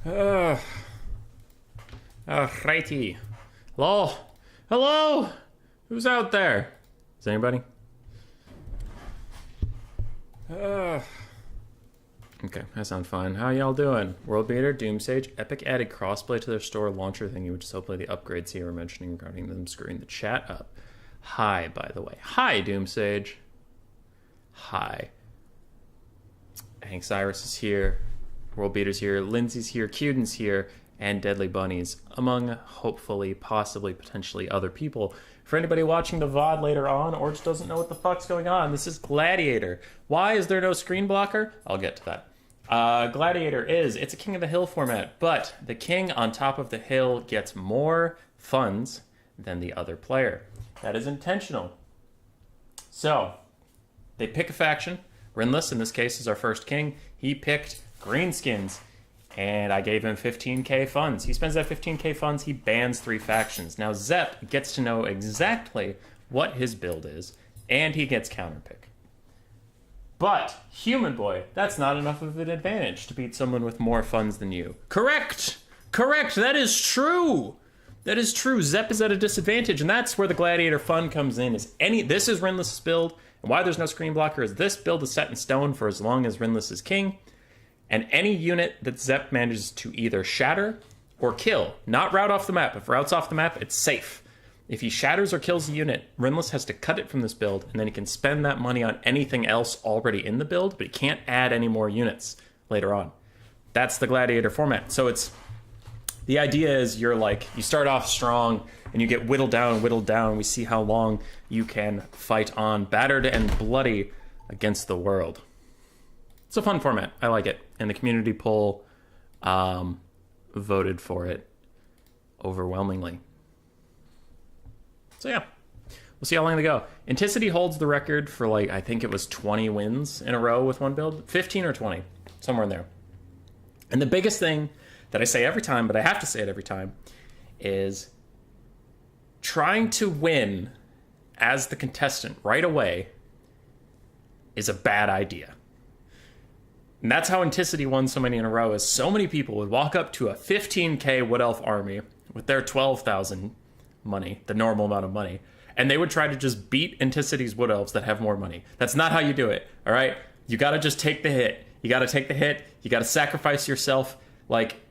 Uh, righty. Hello? Hello? Who's out there? Is anybody? Okay, that sounds fine. How y'all doing? World Beater, Doomsage, Epic added crossplay to their store launcher thingy, which is hopefully the upgrades here were mentioning regarding them screwing the chat up. Hi, by the way. Hi, Doomsage. Hi. Hank Cyrus is here. World Beater's here. Lindsay's here. Cuden's here. And Deadly Bunnies, among hopefully, possibly, potentially other people. For anybody watching the VOD later on or just doesn't know what the fuck's going on, this is Gladiator. Why is there no screen blocker? I'll get to that. Gladiator it's a King of the Hill format, but the king on top of the hill gets more funds than the other player. That is intentional. So, they pick a faction. Rimless, in this case, is our first king. He picked Greenskins, and I gave him 15k funds. He spends that 15k funds, he bans 3 factions. Now, Zepp gets to know exactly what his build is, and he gets counterpick. But, Human Boy, that's not enough of an advantage to beat someone with more funds than you. Correct! Correct! That is true! That is true. Zepp is at a disadvantage, and that's where the Gladiator fun comes in. This is Rimless' build, and why there's no screen blocker is this build is set in stone for as long as Rimless is king, and any unit that Zepp manages to either shatter or kill, not route off the map. If routes off the map, it's safe. If he shatters or kills a unit, Rimless has to cut it from this build, and then he can spend that money on anything else already in the build, but he can't add any more units later on. That's the Gladiator format. So the idea is you start off strong, and you get whittled down. We see how long you can fight on, battered and bloody, against the world. It's a fun format. I like it. And the community poll voted for it overwhelmingly. So yeah, we'll see how long they go. Anticity holds the record for I think it was 20 wins in a row with one build. 15 or 20, somewhere in there. And the biggest thing that I say every time, but I have to say it every time, is trying to win as the contestant right away is a bad idea. And that's how Anticity won so many in a row, is so many people would walk up to a 15k Wood Elf army with their 12,000 money, the normal amount of money, and they would try to just beat Anticity's Wood Elves that have more money. That's not how you do it, all right? You gotta just take the hit. You gotta sacrifice yourself.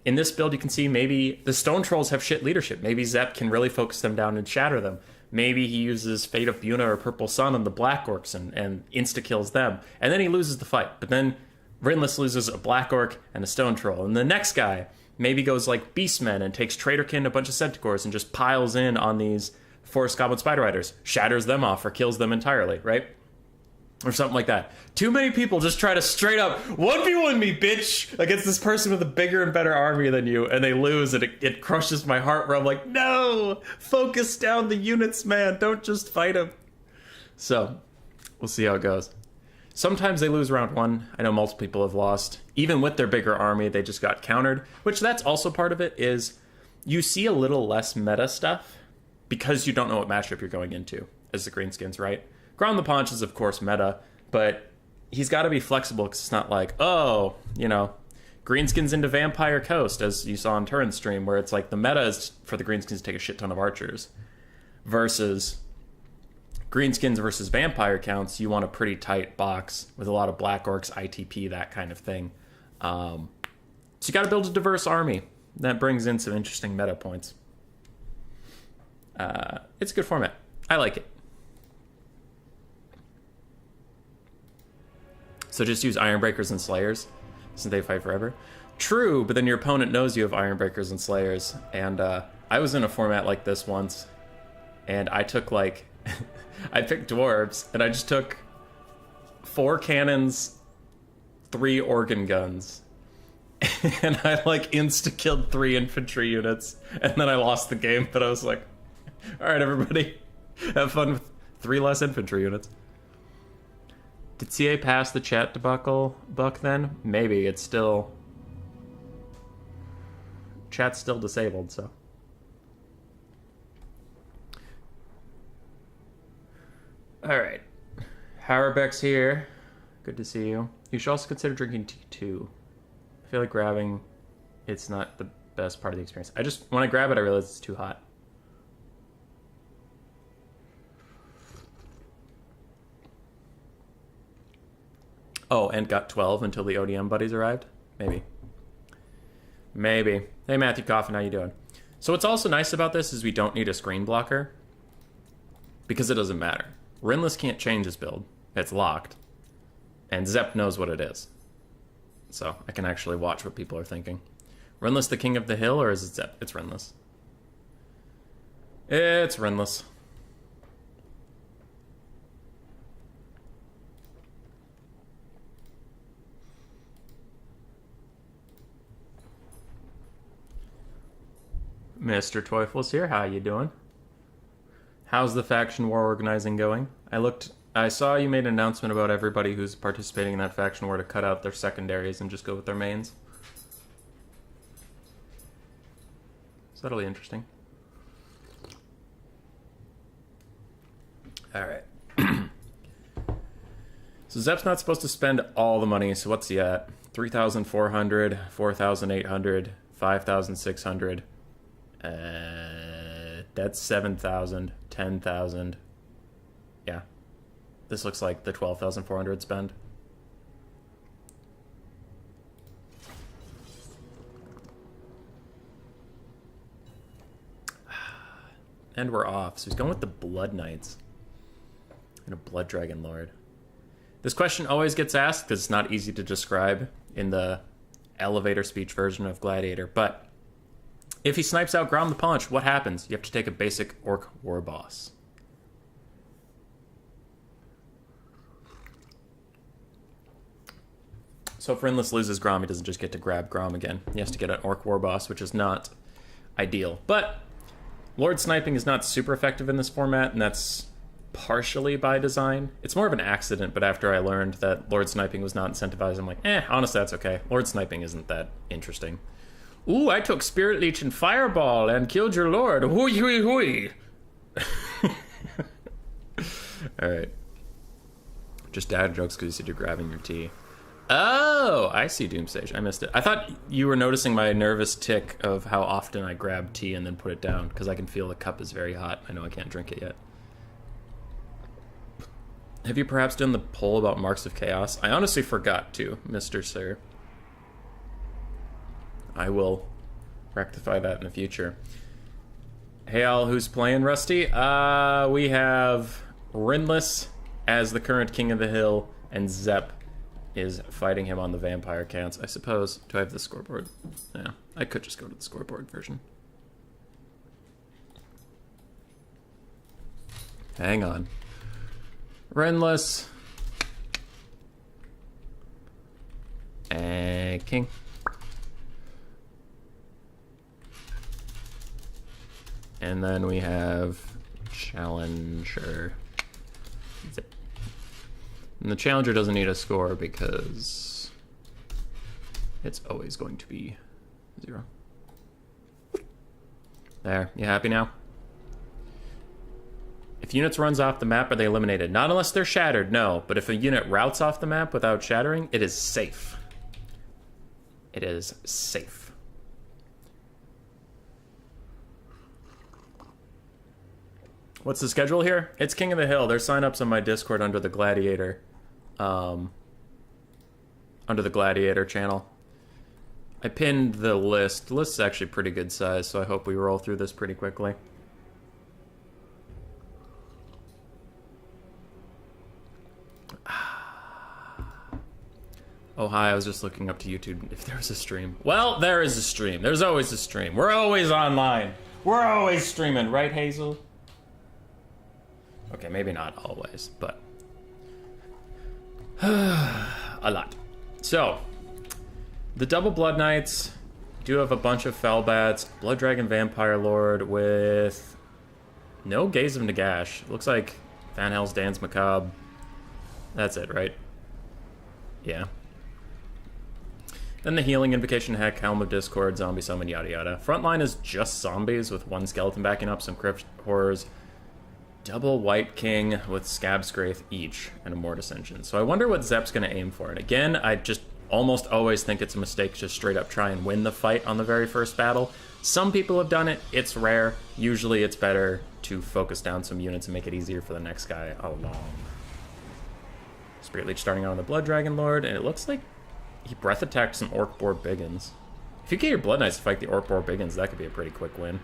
In this build, you can see maybe the Stone Trolls have shit leadership. Maybe Zepp can really focus them down and shatter them. Maybe he uses Fate of Buna or Purple Sun on the Black Orcs and insta-kills them. And then he loses the fight. But then Rimless loses a Black Orc and a Stone Troll. And the next guy maybe goes like Beastmen and takes Traitorkin, a bunch of Centaurs, and just piles in on these Forest Goblin Spider Riders, shatters them off or kills them entirely, right? Or something like that. Too many people just try to straight up 1v1 me, bitch, against this person with a bigger and better army than you, and they lose, and it crushes my heart where I'm like, no! Focus down the units, man. Don't just fight them. So, we'll see how it goes. Sometimes they lose round 1. I know multiple people have lost. Even with their bigger army, they just got countered. Which, that's also part of it, is you see a little less meta stuff because you don't know what matchup you're going into as the Greenskins, right? Ground the Paunch is, of course, meta, but he's got to be flexible because it's not like, Greenskins into Vampire Coast, as you saw on Turin's stream, where it's like the meta is for the Greenskins to take a shit ton of archers. Versus Greenskins versus Vampire counts, you want a pretty tight box with a lot of Black Orcs, ITP, that kind of thing. So you got to build a diverse army. That brings in some interesting meta points. It's a good format. I like it. So just use Ironbreakers and Slayers, since they fight forever. True, but then your opponent knows you have Ironbreakers and Slayers. And I was in a format like this once, and I took I picked dwarves, and I just took 4 cannons, 3 organ guns, and I insta-killed 3 infantry units, and then I lost the game, but I was like, alright everybody, have fun with 3 less infantry units. Did CA pass the chat debacle, Buck, then? Maybe, it's still... Chat's still disabled, so... Alright. Harbeck's here. Good to see you. You should also consider drinking tea, too. I feel like grabbing it's not the best part of the experience. When I grab it, I realize it's too hot. Oh, and got 12 until the ODM buddies arrived? Maybe. Maybe. Hey, Matthew Coffin, how you doing? So what's also nice about this is we don't need a screen blocker because it doesn't matter. Rimless can't change his build. It's locked. And Zepp knows what it is. So I can actually watch what people are thinking. Rimless the king of the hill, or is it Zepp? It's Rimless. It's Rimless. Mr. Teufels here. How you doing? How's the faction war organizing going? I saw you made an announcement about everybody who's participating in that faction war to cut out their secondaries and just go with their mains. Subtly interesting. Alright. So Zepp's not supposed to spend all the money, so what's he at? 3,400, 4,800, 5,600. That's 7,000, 10,000. Yeah. This looks like the 12,400 spend. And we're off. So he's going with the Blood Knights. And a Blood Dragon Lord. This question always gets asked because it's not easy to describe in the elevator speech version of Gladiator, but if he snipes out Grom the Punch, what happens? You have to take a basic Orc War Boss. So if Rimless loses Grom, he doesn't just get to grab Grom again. He has to get an Orc War Boss, which is not ideal. But Lord Sniping is not super effective in this format, and that's partially by design. It's more of an accident, but after I learned that Lord Sniping was not incentivized, I'm like, honestly, that's okay. Lord Sniping isn't that interesting. Ooh, I took Spirit Leech and Fireball and killed your lord. Hooey, hooey, hooey. Alright. Just dad jokes because you said you're grabbing your tea. Oh, I see Doomstage. I missed it. I thought you were noticing my nervous tick of how often I grab tea and then put it down, because I can feel the cup is very hot. I know I can't drink it yet. Have you perhaps done the poll about Marks of Chaos? I honestly forgot to, Mr. Sir. I will rectify that in the future. Hey, all, who's playing Rusty? We have Rimless as the current king of the hill, and Zepp is fighting him on the vampire counts, I suppose. Do I have the scoreboard? Yeah, I could just go to the scoreboard version. Hang on. Rimless. And king. And then we have Challenger. Zip. And the Challenger doesn't need a score because it's always going to be 0. There, you happy now? If units runs off the map, are they eliminated? Not unless they're shattered, no. But if a unit routes off the map without shattering, it is safe. It is safe. What's the schedule here? It's King of the Hill. There's sign-ups on my Discord under the Gladiator. Under the Gladiator channel. I pinned the list. The list is actually pretty good size, so I hope we roll through this pretty quickly. Oh, hi, I was just looking up to YouTube if there was a stream. Well, there is a stream. There's always a stream. We're always online. We're always streaming, right, Hazel? Okay, maybe not always, but a lot. So, the double Blood Knights do have a bunch of Felbats, Blood Dragon Vampire Lord with no Gaze of Nagash. Looks like Van Hell's Dance Macabre. That's it, right? Yeah. Then the Healing Invocation Heck, Helm of Discord, Zombie Summon, yada yada. Frontline is just zombies with one skeleton backing up, some Crypt Horrors, double White King with Scab Scraith each, and a Mortis Engine. So I wonder what Zepp's going to aim for. And again, I just almost always think it's a mistake to just straight up try and win the fight on the very first battle. Some people have done it. It's rare. Usually it's better to focus down some units and make it easier for the next guy along. Spirit Leech starting out on the Blood Dragon Lord, and it looks like he breath attacked some Orc Boar Biggins. If you get your Blood Knights to fight the Orc Boar Biggins, that could be a pretty quick win.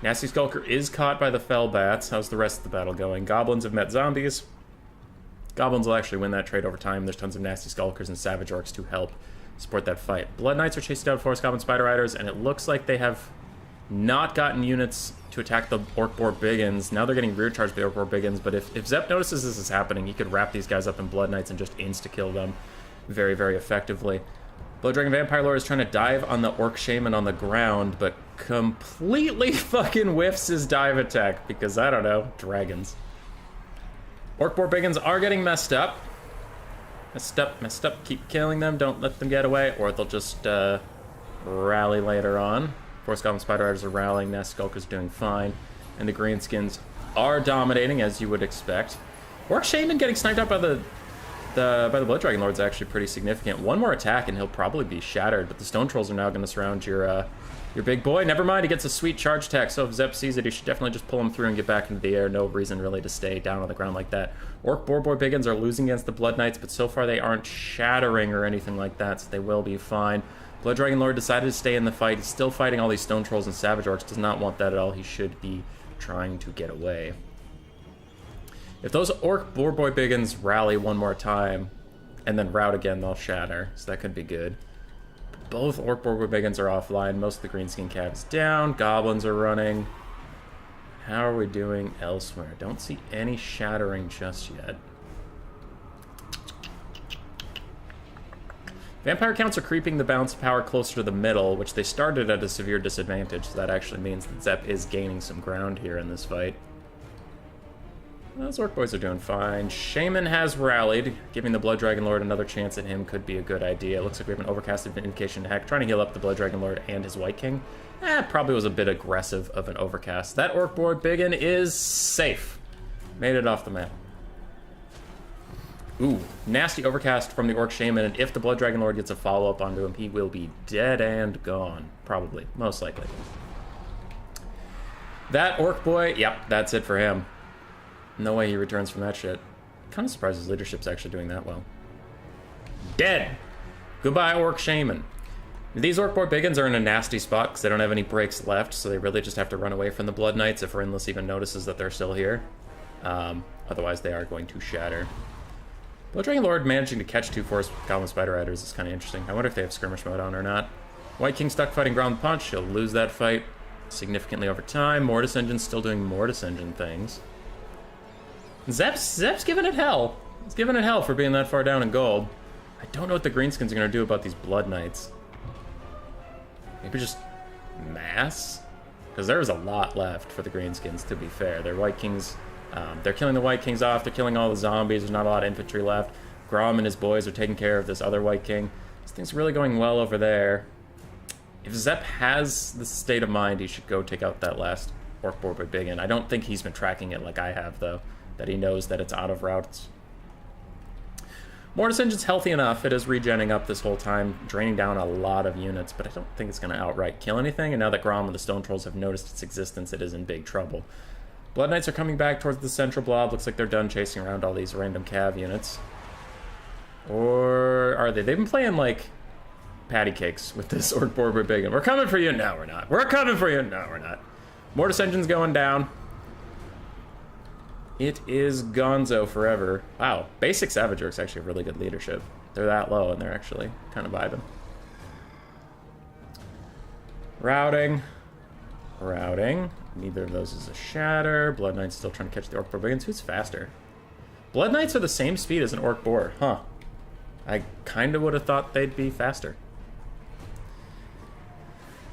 Nasty Skulker is caught by the Fell Bats. How's the rest of the battle going? Goblins have met zombies. Goblins will actually win that trade over time. There's tons of Nasty Skulkers and Savage Orcs to help support that fight. Blood Knights are chasing down Forest Goblin Spider Riders, and it looks like they have not gotten units to attack the Orc Boar Biggins. Now they're getting rear charged by the Orc Boar Biggins, but if Zepp notices this is happening, he could wrap these guys up in Blood Knights and just insta-kill them very, very effectively. Blood Dragon Vampire Lord is trying to dive on the Orc Shaman on the ground, but completely fucking whiffs his dive attack because, I don't know, dragons. Orc Boar Biggins are getting messed up. Messed up. Keep killing them. Don't let them get away, or they'll just rally later on. Forest Goblin Spider Riders are rallying. Nest Skulker's doing fine. And the Greenskins are dominating, as you would expect. Orc Shaman getting sniped out by the Blood Dragon Lord is actually pretty significant. One more attack and he'll probably be shattered, but the Stone Trolls are now going to surround your big boy. Never mind, he gets a sweet charge attack, so if Zepp sees it, he should definitely just pull him through and get back into the air. No reason really to stay down on the ground like that. Orc Boar Biggins are losing against the Blood Knights, but so far they aren't shattering or anything like that, so they will be fine. Blood Dragon Lord decided to stay in the fight. He's still fighting all these Stone Trolls and Savage Orcs. Does not want that at all. He should be trying to get away. If those Orc Boar Biggins rally one more time and then rout again, they'll shatter, so that could be good. Both Orc Boar Biggins are offline. Most of the Greenskin Cav is down. Goblins are running. How are we doing elsewhere? Don't see any shattering just yet. Vampire counts are creeping the balance of power closer to the middle, which they started at a severe disadvantage, so that actually means that Zepp is gaining some ground here in this fight. Those Orc Boys are doing fine. Shaman has rallied. Giving the Blood Dragon Lord another chance at him could be a good idea. It looks like we have an overcasted Vindication to Heck, trying to heal up the Blood Dragon Lord and his White King. Probably was a bit aggressive of an overcast. That Orc Boar Biggin is safe. Made it off the map. Ooh, nasty overcast from the Orc Shaman, and if the Blood Dragon Lord gets a follow-up onto him, he will be dead and gone. Probably. Most likely. That Orc Boy, yep, that's it for him. No way he returns from that shit. Kind of surprised his leadership's actually doing that well. Dead! Goodbye, Orc Shaman. These Orc Boar Biggins are in a nasty spot because they don't have any breaks left, so they really just have to run away from the Blood Knights if Rimless even notices that they're still here. Otherwise, they are going to shatter. Blood Dragon Lord managing to catch two Forest Goblin Spider Riders is kind of interesting. I wonder if they have skirmish mode on or not. White King stuck fighting ground punch. He'll lose that fight significantly over time. Mortis Engine's still doing Mortis Engine things. Zepp's giving it hell. He's giving it hell for being that far down in gold. I don't know what the Greenskins are going to do about these Blood Knights. Maybe just mass? Because there's a lot left for the Greenskins, to be fair. Their White Kings, they're killing the White Kings off. They're killing all the zombies. There's not a lot of infantry left. Grom and his boys are taking care of this other White King. This thing's really going well over there. If Zepp has the state of mind, he should go take out that last Orc Boar Biggin. I don't think he's been tracking it like I have, though. That he knows that it's out of routes. Mortis Engine's healthy enough. It is regenning up this whole time, draining down a lot of units, but I don't think it's going to outright kill anything, and now that Grom and the Stone Trolls have noticed its existence, it is in big trouble. Blood Knights are coming back towards the central blob. Looks like they're done chasing around all these random cav units. Or are they? They've been playing, like, patty cakes with this Orc Boar Biggin. We're coming for you! No, we're not. We're coming for you! No, we're not. Mortis Engine's going down. It is gonzo forever. Wow, basic Savage Orcs actually have really good leadership. They're that low and they're actually kind of vibing. Routing. Neither of those is a shatter. Blood Knight's still trying to catch the Orc Boar Biggins. Who's faster? Blood Knights are the same speed as an Orc Boar. Huh. I kind of would have thought they'd be faster.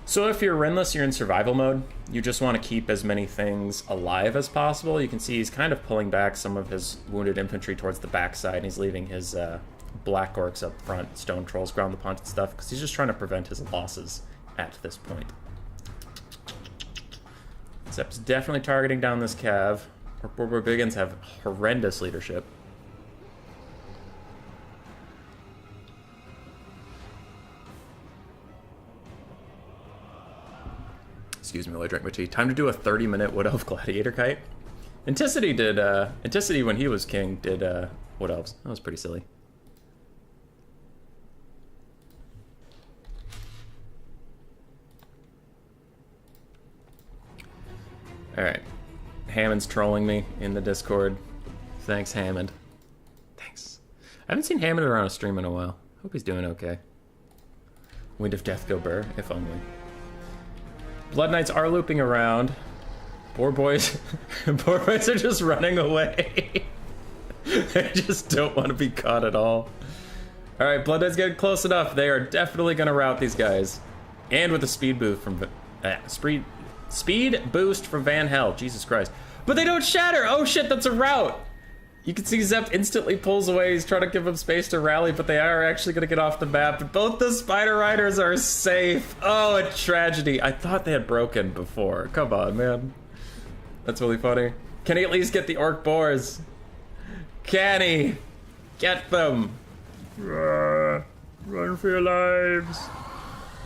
So if you're Rimless, you're in survival mode. You just want to keep as many things alive as possible. You can see he's kind of pulling back some of his wounded infantry towards the backside, and he's leaving his Black Orcs up front, Stone Trolls, Ground the Punch and stuff, because he's just trying to prevent his losses at this point. Zepp's definitely targeting down this cav. Orc Boar Biggins have horrendous leadership. Excuse me while I drink my tea. Time to do a 30-minute Wood Elf Gladiator kite. Anticity did, Anticity when he was king did, Wood Elves. That was pretty silly. Alright. Hammond's trolling me in the Discord. Thanks, Hammond. Thanks. I haven't seen Hammond around a stream in a while. Hope he's doing okay. Wind of Death go burr, if only. Blood Knights are looping around. Poor boys. Poor boys are just running away. They just don't want to be caught at all. Alright, Blood Knights getting close enough. They are definitely going to rout these guys. And with a speed boost from... Speed boost from Van Hell. Jesus Christ. But they don't shatter! Oh shit, that's a rout! You can see Zepp instantly pulls away. He's trying to give them space to rally, but they are actually going to get off the map. But both the Spider Riders are safe. Oh, a tragedy. I thought they had broken before. Come on, man. That's really funny. Can he at least get the Orc Boars? Can he? Get them. Run for your lives.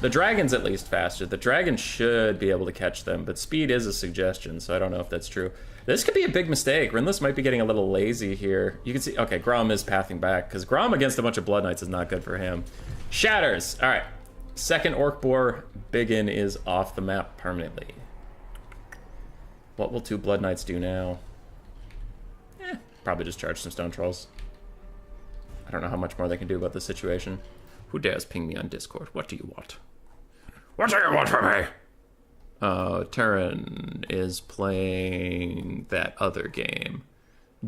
The dragon's at least faster. The dragon should be able to catch them, but speed is a suggestion, so I don't know if that's true. This could be a big mistake. Rimless might be getting a little lazy here. You can see, okay, Grom is pathing back, because Grom against a bunch of Blood Knights is not good for him. Shatters. All right. Second Orc Boar Biggin is off the map permanently. What will two Blood Knights do now? Probably just charge some Stone Trolls. I don't know how much more they can do about this situation. Who dares ping me on Discord? What do you want? What do you want from me? Terran is playing that other game.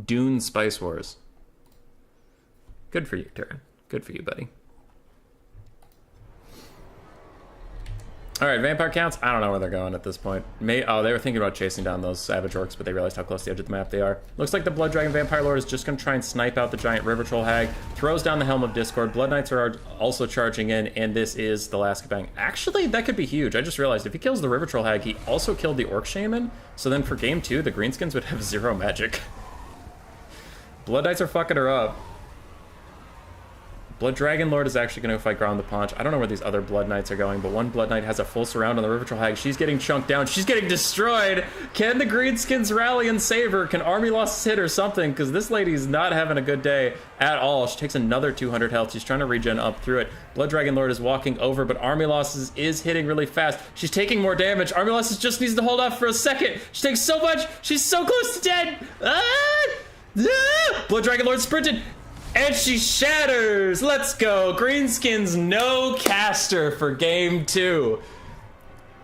Dune Spice Wars. Good for you, Terran. Good for you, buddy. Alright, vampire counts. I don't know where they're going at this point. Oh, they were thinking about chasing down those savage orcs, but they realized how close to the edge of the map they are. Looks like the Blood Dragon Vampire Lord is just going to try and snipe out the giant River Troll Hag. Throws down the Helm of Discord. Blood Knights are also charging in, and this is the last kabang. Actually, that could be huge. I just realized if he kills the River Troll Hag, he also killed the Orc Shaman. So then for game 2, the Greenskins would have 0 magic. Blood Knights are fucking her up. Blood Dragon Lord is actually going to fight Grom the Paunch. I don't know where these other Blood Knights are going, but one Blood Knight has a full surround on the River Troll Hag. She's getting chunked down. She's getting destroyed. Can the Greenskins rally and save her? Can Army Losses hit or something? Because this lady's not having a good day at all. She takes another 200 health. She's trying to regen up through it. Blood Dragon Lord is walking over, but Army Losses is hitting really fast. She's taking more damage. Army Losses just needs to hold off for a second. She takes so much. She's so close to dead. Blood Dragon Lord sprinted. And she shatters! Let's go! Greenskins no caster for game 2.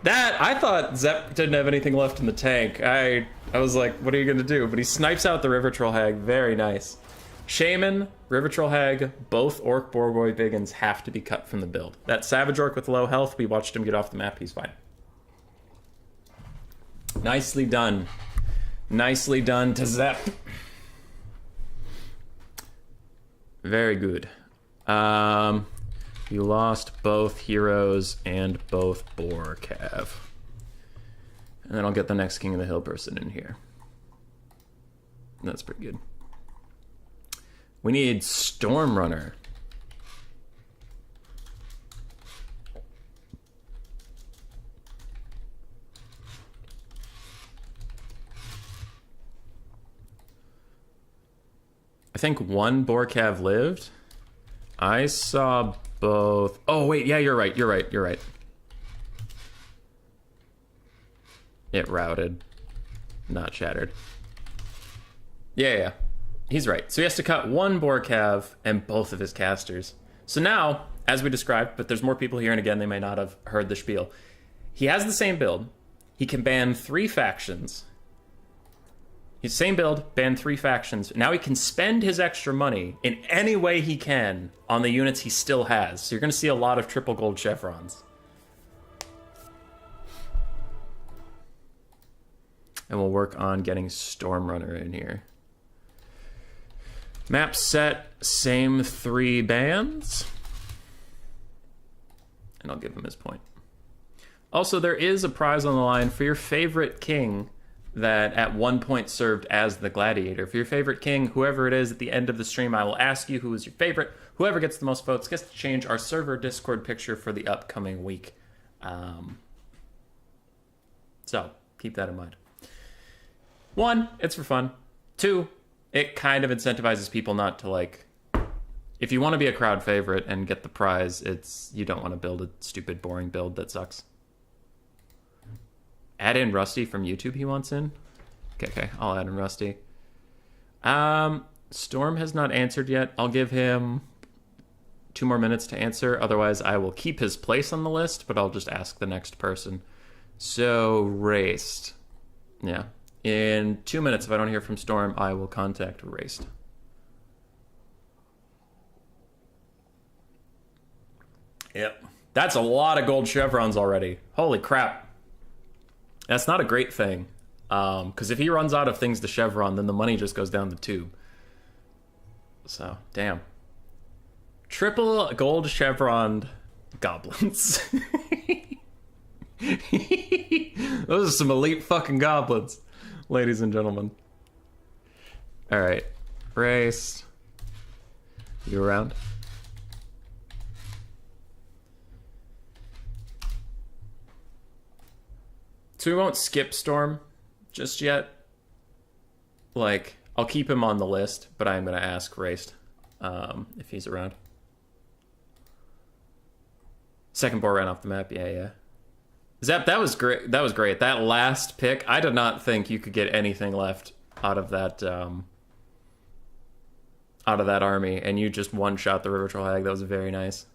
That, I thought Zepp didn't have anything left in the tank. I was like, what are you gonna do? But he snipes out the River Troll Hag. Very nice. Shaman, River Troll Hag, both Orc Borgoy Biggins have to be cut from the build. That Savage Orc with low health, we watched him get off the map. He's fine. Nicely done. Nicely done to Zepp. Very good. You lost both heroes and both Boar Cav. And then I'll get the next King of the Hill person in here. That's pretty good. We need Stormrunner. I think one Borcav lived. I saw both. Oh, wait. Yeah, you're right. You're right. You're right. It routed. Not shattered. Yeah. He's right. So he has to cut one Borcav and both of his casters. So now, as we described, but there's more people here, and again, they may not have heard the spiel. He has the same build. He can ban 3 factions. He's same build, ban 3 factions. Now he can spend his extra money in any way he can on the units he still has. So you're going to see a lot of triple gold chevrons. And we'll work on getting Stormrunner in here. Map set, same 3 bans. And I'll give him his point. Also, there is a prize on the line for your favorite king that at one point served as the Gladiator. For your favorite king, whoever it is, at the end of the stream, I will ask you who is your favorite. Whoever gets the most votes gets to change our server Discord picture for the upcoming week. So keep that in mind. 1, it's for fun. 2, it kind of incentivizes people not to like. If you want to be a crowd favorite and get the prize, you don't want to build a stupid, boring build that sucks. Add in Rusty from YouTube. He wants in. Okay, I'll add in Rusty. Storm has not answered yet. I'll give him 2 more minutes to answer. Otherwise, I will keep his place on the list, but I'll just ask the next person. So, Raced. Yeah. In 2 minutes, if I don't hear from Storm, I will contact Raced. Yep. That's a lot of gold chevrons already. Holy crap. That's not a great thing. Because if he runs out of things to chevron, then the money just goes down the tube. So, damn. Triple gold chevroned goblins. Those are some elite fucking goblins, ladies and gentlemen. Alright. Race. You around? So we won't skip Storm just yet. Like, I'll keep him on the list, but I'm going to ask Raced if he's around. Second boar ran off the map. Yeah. Zepp, that was great. That was great. That last pick, I did not think you could get anything left out of that army, and you just one-shot the River Troll Hag. That was very nice.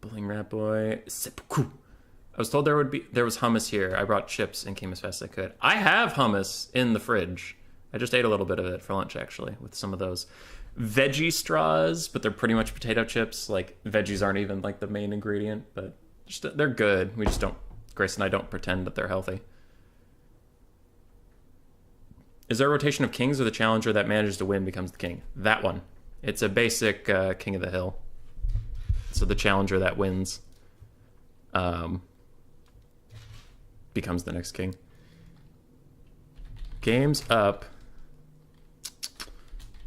Bling Rat Boy. I was told there was hummus here. I brought chips and came as fast as I could. I have hummus in the fridge. I just ate a little bit of it for lunch, actually, with some of those veggie straws, but they're pretty much potato chips. Like, veggies aren't even like the main ingredient, but they're good. We just don't, Grace and I don't pretend that they're healthy. Is there a rotation of kings, or the challenger that manages to win becomes the king? That one. It's a basic King of the Hill. So the challenger that wins becomes the next king. Game's up.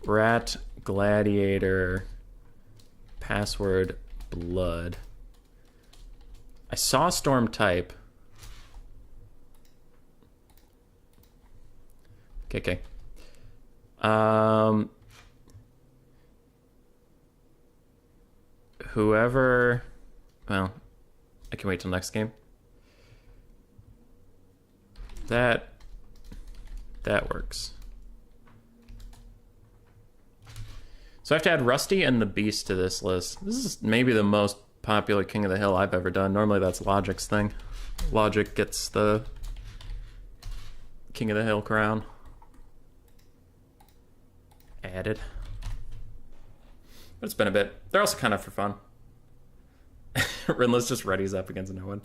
Rat, Gladiator, password, blood. I saw Storm type. Okay. Whoever... Well, I can wait till next game. That works. So I have to add Rusty and the Beast to this list. This is maybe the most popular King of the Hill I've ever done. Normally that's Logic's thing. Logic gets the King of the Hill crown. Added. But it's been a bit. They're also kind of for fun. Rimless just readies up against no one.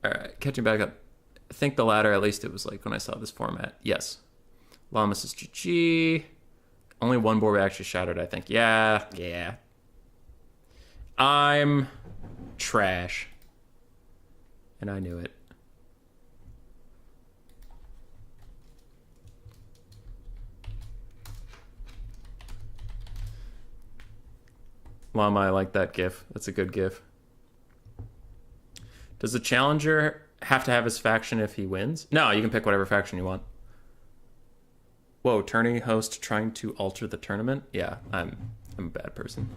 Alright, catching back up. I think the latter, at least it was like when I saw this format. Yes. Llamas is GG. Only one board we actually shattered, I think. Yeah. I'm trash. And I knew it. Llama, I like that gif. That's a good gif. Does the challenger have to have his faction if he wins? No, you can pick whatever faction you want. Whoa, tourney host trying to alter the tournament? Yeah, I'm a bad person.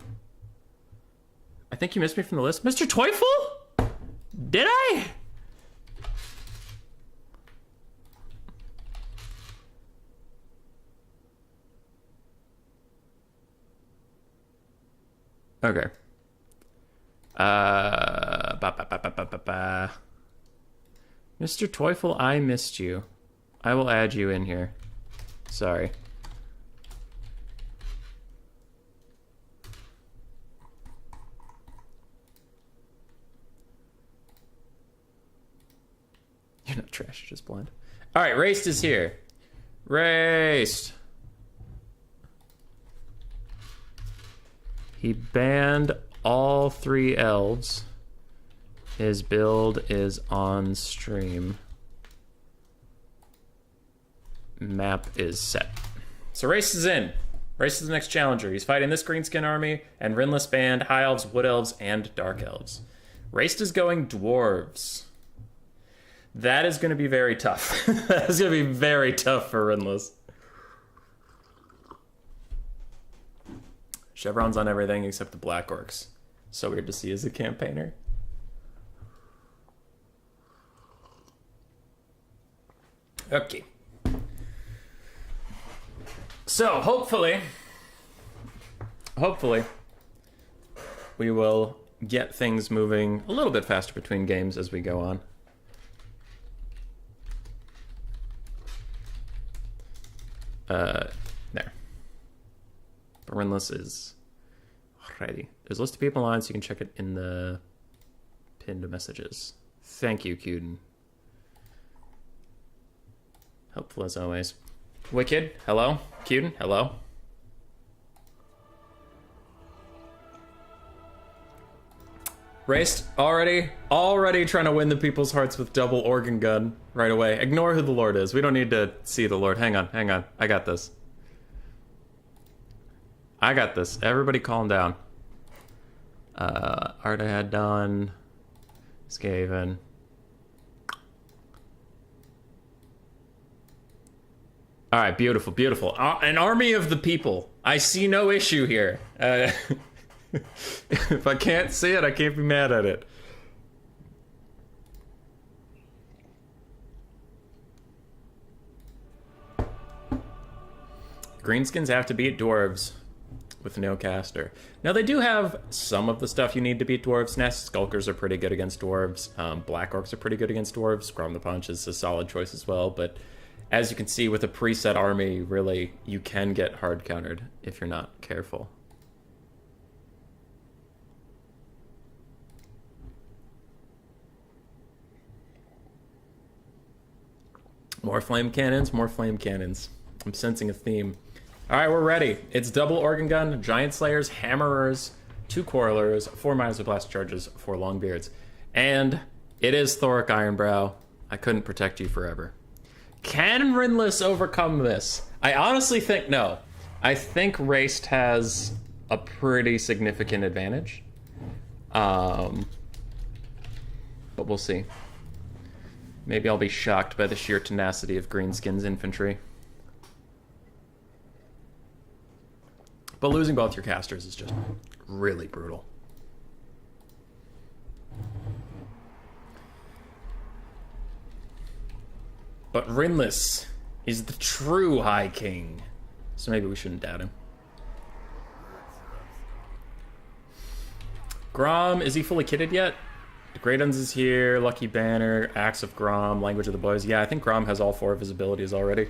I think you missed me from the list. Mr. Teufel? Did I? Okay. Mr. Teufel, I missed you. I will add you in here. Sorry. You're not trash, you're just blind. Alright, Raced is here. Raced! He banned all 3 elves. His build is on stream. Map is set. So Race is in. Race is the next challenger. He's fighting this greenskin army and Rimless band, high elves, wood elves, and dark elves. Raced is going dwarves. That is going to be very tough. That is going to be very tough for Rimless. Chevron's on everything except the black orcs. So weird to see as a campaigner. Okay. So, hopefully, we will get things moving a little bit faster between games as we go on. There. Rimless is ready. There's a list of people on, so you can check it in the pinned messages. Thank you, Cuden. Helpful as always. Wicked, hello. Cuden, hello. Raced, already trying to win the people's hearts with double organ gun right away. Ignore who the Lord is. We don't need to see the Lord. Hang on. I got this. Everybody calm down. Arda had done. Skaven. All right, beautiful. An army of the people. I see no issue here. If I can't see it, I can't be mad at it. Greenskins have to beat dwarves with no caster. Now, they do have some of the stuff you need to beat dwarves. Nest Skulkers are pretty good against dwarves. Black Orcs are pretty good against dwarves. Grom the Punch is a solid choice as well, but as you can see with a preset army, really, you can get hard countered if you're not careful. More flame cannons. I'm sensing a theme. All right, we're ready. It's double organ gun, giant slayers, hammerers, 2 quarrelers, 4 minus blast charges, 4 longbeards. And it is Thoric Ironbrow. I couldn't protect you forever. Can Rimless overcome this? I honestly think no. I think Raced has a pretty significant advantage. But we'll see. Maybe I'll be shocked by the sheer tenacity of Greenskin's infantry. But losing both your casters is just really brutal. But Rimless is the true High King. So maybe we shouldn't doubt him. Grom, is he fully kitted yet? Great Uns is here, Lucky Banner, Axe of Grom, Language of the Boys. Yeah, I think Grom has all 4 of his abilities already.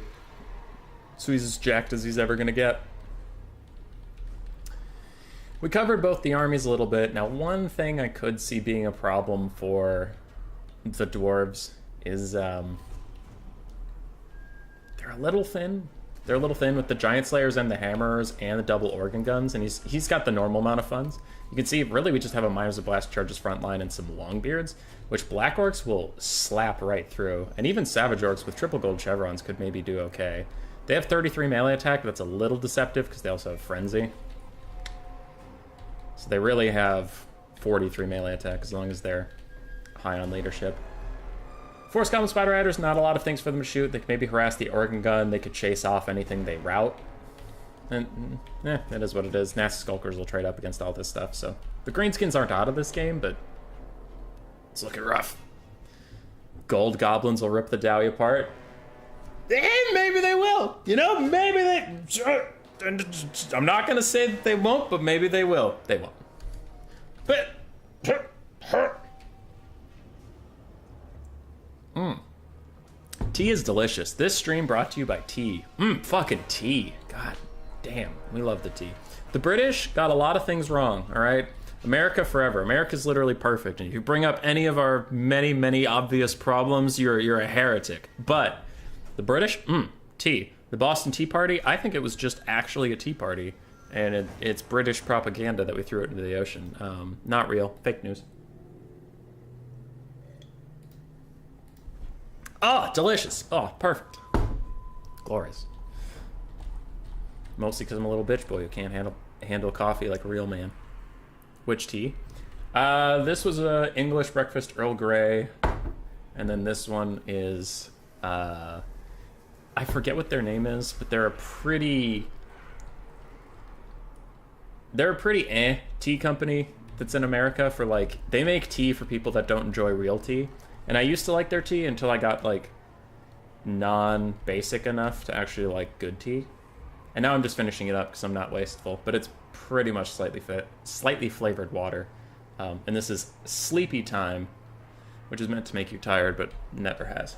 So he's as jacked as he's ever going to get. We covered both the armies a little bit. Now, one thing I could see being a problem for the dwarves is they're a little thin. They're a little thin with the Giant Slayers and the Hammers and the double organ guns, and he's got the normal amount of funds. You can see, really, we just have a Miners of Blast Charges front line and some Longbeards, which Black Orcs will slap right through. And even Savage Orcs with triple gold chevrons could maybe do okay. They have 33 melee attack, but that's a little deceptive because they also have Frenzy. So they really have 43 melee attack as long as they're high on leadership. Force Common Spider Riders, not a lot of things for them to shoot. They can maybe harass the organ gun. They could chase off anything they route. And, it is what it is. Nasty Skulkers will trade up against all this stuff, so... The Greenskins aren't out of this game, but... it's looking rough. Gold Goblins will rip the Dowie apart. And maybe they will! You know, maybe they... I'm not gonna say that they won't, but maybe they will. They won't. But... Tea is delicious. This stream brought to you by tea. Fucking tea. God damn, we love the tea. The British got a lot of things wrong, all right? America forever. America's literally perfect. And if you bring up any of our many, many obvious problems, you're a heretic. But the British, tea. The Boston Tea Party, I think it was just actually a tea party. And it's British propaganda that we threw it into the ocean. Not real. Fake news. Oh, delicious. Oh, perfect. Glorious. Mostly because I'm a little bitch boy who can't handle coffee like a real man. Which tea? This was a English breakfast Earl Grey, and then this one is I forget what their name is, but they're a pretty tea company that's in America for like, they make tea for people that don't enjoy real tea. And I used to like their tea until I got like non-basic enough to actually like good tea. And now I'm just finishing it up because I'm not wasteful, but it's pretty much slightly flavored water. And this is Sleepy Time, which is meant to make you tired, but never has.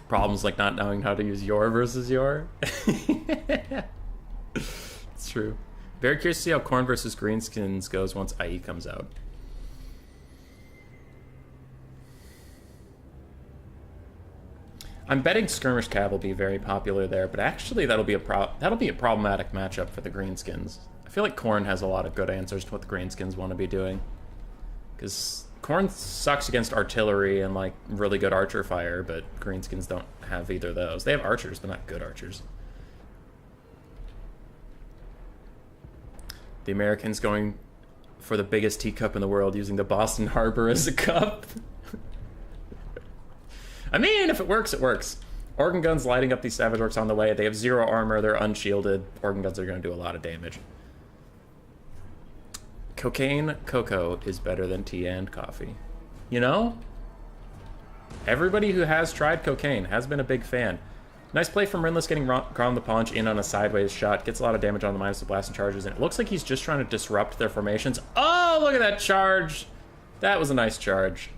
Problems like not knowing how to use your versus your. It's true. Very curious to see how Khorne versus Greenskins goes once IE comes out. I'm betting Skirmish Cav will be very popular there, but actually that'll be a problematic matchup for the Greenskins. I feel like Khorne has a lot of good answers to what the Greenskins want to be doing, because Khorne sucks against artillery and like really good archer fire, but Greenskins don't have either of those. They have archers, but not good archers. The Americans going for the biggest teacup in the world, using the Boston Harbor as a cup. I mean, if it works, it works. Organ guns lighting up these Savage Orcs on the way. They have 0 armor, they're unshielded. Organ guns are going to do a lot of damage. Cocaine cocoa is better than tea and coffee. You know? Everybody who has tried cocaine has been a big fan. Nice play from Rimless, getting Grom the Paunch in on a sideways shot. Gets a lot of damage on the minus the blast and charges, and it looks like he's just trying to disrupt their formations. Oh, look at that charge! That was a nice charge.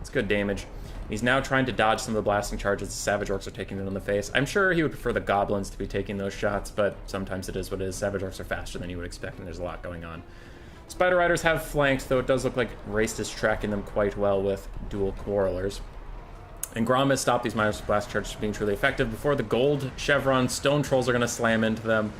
It's good damage. He's now trying to dodge some of the blasting charges the Savage Orcs are taking it in the face. I'm sure he would prefer the Goblins to be taking those shots, but sometimes it is what it is. Savage Orcs are faster than you would expect, and there's a lot going on. Spider Riders have flanked, though it does look like Raced is tracking them quite well with dual Quarrelers. And Grom has stopped these minus blast charges from being truly effective. Before the gold chevron, Stone Trolls are going to slam into them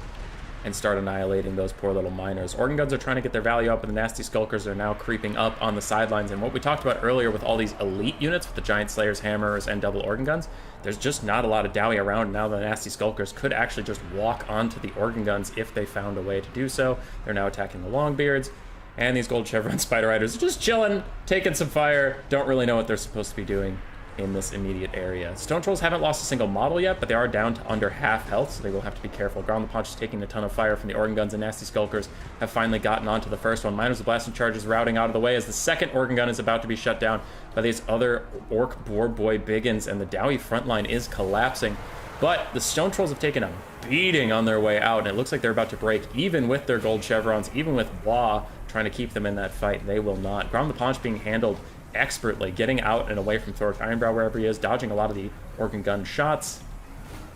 and start annihilating those poor little miners. Organ guns are trying to get their value up, and the nasty skulkers are now creeping up on the sidelines. And what we talked about earlier with all these elite units, with the giant slayers, hammers, and double organ guns, there's just not a lot of dowie around. Now the nasty skulkers could actually just walk onto the organ guns if they found a way to do so. They're now attacking the longbeards, and these gold chevron spider riders are just chilling, taking some fire, don't really know what they're supposed to be doing in this immediate area. Stone Trolls haven't lost a single model yet, but they are down to under half health, so they will have to be careful. Ground the Punch is taking a ton of fire from the organ guns, and nasty skulkers have finally gotten onto the first one. Miners of blasting charges routing out of the way as the second organ gun is about to be shut down by these other orc boar boy biggins, and the Dowie front line is collapsing. But the Stone Trolls have taken a beating on their way out, and it looks like they're about to break, even with their gold chevrons, even with Wah trying to keep them in that fight. They will not. Ground the Punch being handled expertly, getting out and away from Thoric Ironbrow wherever he is, dodging a lot of the organ gun shots.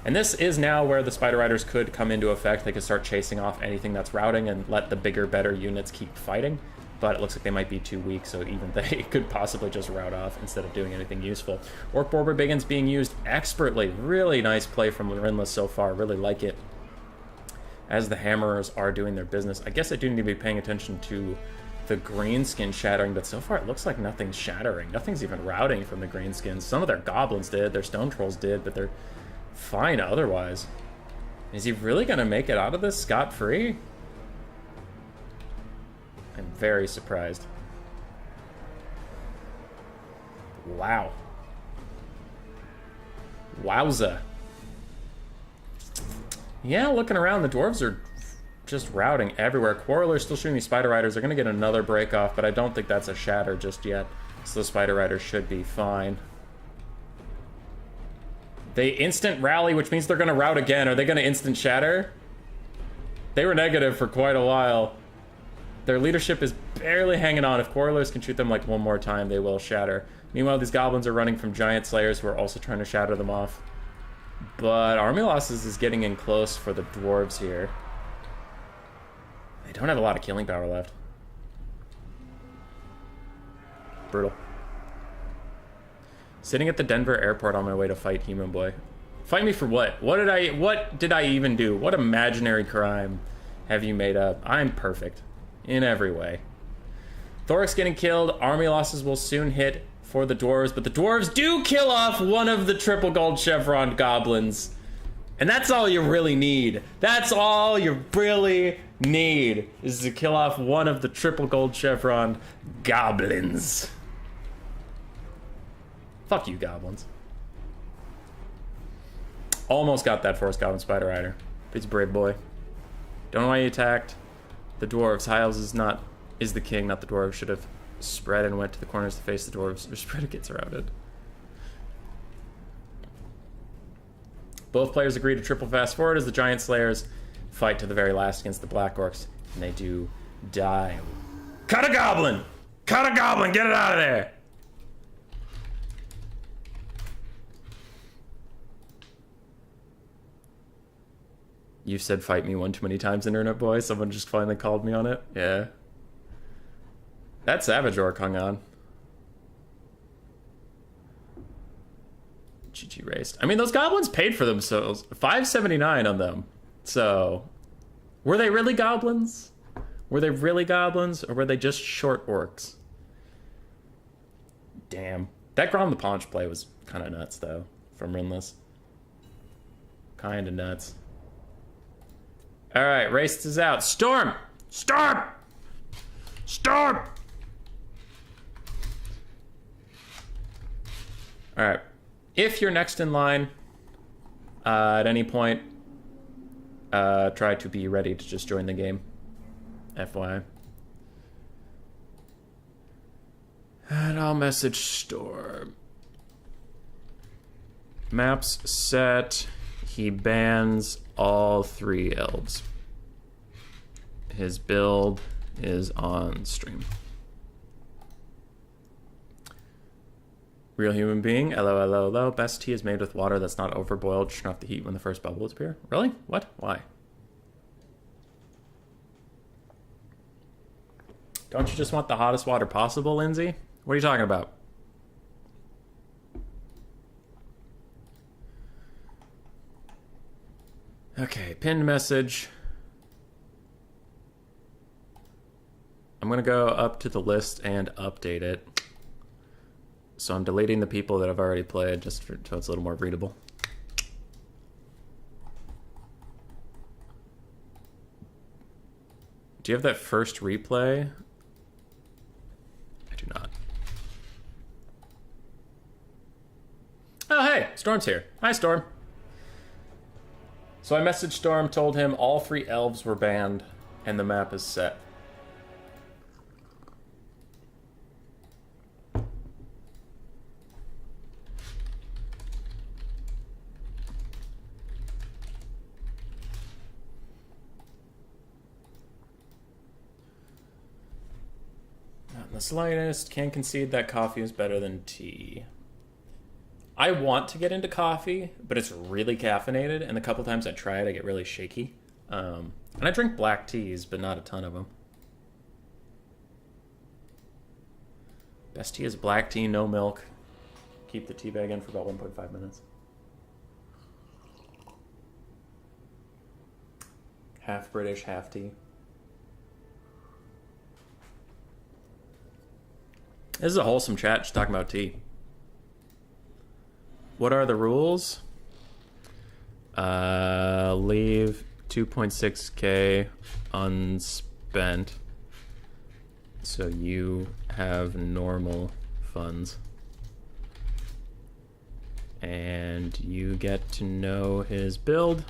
And this is now where the Spider Riders could come into effect. They could start chasing off anything that's routing and let the bigger, better units keep fighting. But it looks like they might be too weak, so even they could possibly just rout off instead of doing anything useful. Orc Borber Biggins being used expertly. Really nice play from Rimless so far. Really like it. As the Hammerers are doing their business. I guess I do need to be paying attention to the Greenskin shattering, but so far it looks like nothing's shattering. Nothing's even routing from the Greenskins. Some of their Goblins did, their Stone Trolls did, but they're fine otherwise. Is he really going to make it out of this scot-free? I'm very surprised. Wow. Wowza. Yeah, looking around, the dwarves are just routing everywhere. Quarreler's still shooting these Spider Riders. They're going to get another break off, but I don't think that's a shatter just yet. So the Spider Riders should be fine. They instant rally, which means they're going to rout again. Are they going to instant shatter? They were negative for quite a while. Their leadership is barely hanging on. If Quarrelers can shoot them like one more time, they will shatter. Meanwhile, these Goblins are running from Giant Slayers who are also trying to shatter them off. But Army Losses is getting in close for the Dwarves here. They don't have a lot of killing power left. Brutal. Sitting at the Denver airport on my way to fight Human Boy. Fight me for what? What did I even do? What imaginary crime have you made up? I'm perfect. In every way. Thoric's getting killed. Army losses will soon hit for the Dwarves, but the Dwarves do kill off one of the triple gold chevron goblins. And that's all you really need. That's all you really need, is to kill off one of the triple gold chevron goblins. Fuck you, goblins. Almost got that Forest Goblin Spider Rider. He's a brave boy. Don't know why he attacked the dwarves. Hiles is the king, not the dwarves. Should have spread and went to the corners to face the dwarves. Or spread it gets routed. Both players agree to triple fast forward as the Giant Slayers fight to the very last against the Black Orcs. And they do die. Cut a goblin! Cut a goblin! Get it out of there! You said fight me one too many times, Internet Boy. Someone just finally called me on it. Yeah. That Savage Orc hung on. GG raced. I mean, those goblins paid for themselves. $5.79 on them. So, were they really goblins? Were they really goblins, or were they just short orcs? Damn. That Grom the Paunch play was kind of nuts, though, from Rimless. Kind of nuts. Alright, race is out. Storm! Storm! Storm! Alright. If you're next in line, at any point, try to be ready to just join the game. FYI. And I'll message Storm. Maps set. He bans all 3 elves. His build is on stream. Real human being, LOLOLO. Best tea is made with water that's not overboiled, turn off the heat when the first bubbles appear. Really? What? Why? Don't you just want the hottest water possible, Lindsay? What are you talking about? Okay, pinned message. I'm gonna go up to the list and update it. So I'm deleting the people that I've already played just so it's a little more readable. Do you have that first replay? I do not. Oh, hey, Storm's here. Hi, Storm. So I messaged Storm, told him all 3 elves were banned, and the map is set. Not in the slightest. Can't concede that coffee is better than tea. I want to get into coffee, but it's really caffeinated, and the couple times I try it, I get really shaky. And I drink black teas, but not a ton of them. Best tea is black tea, no milk. Keep the tea bag in for about 1.5 minutes. Half British, half tea. This is a wholesome chat, just talking about tea. What are the rules? Leave 2.6k unspent so you have normal funds. And you get to know his build.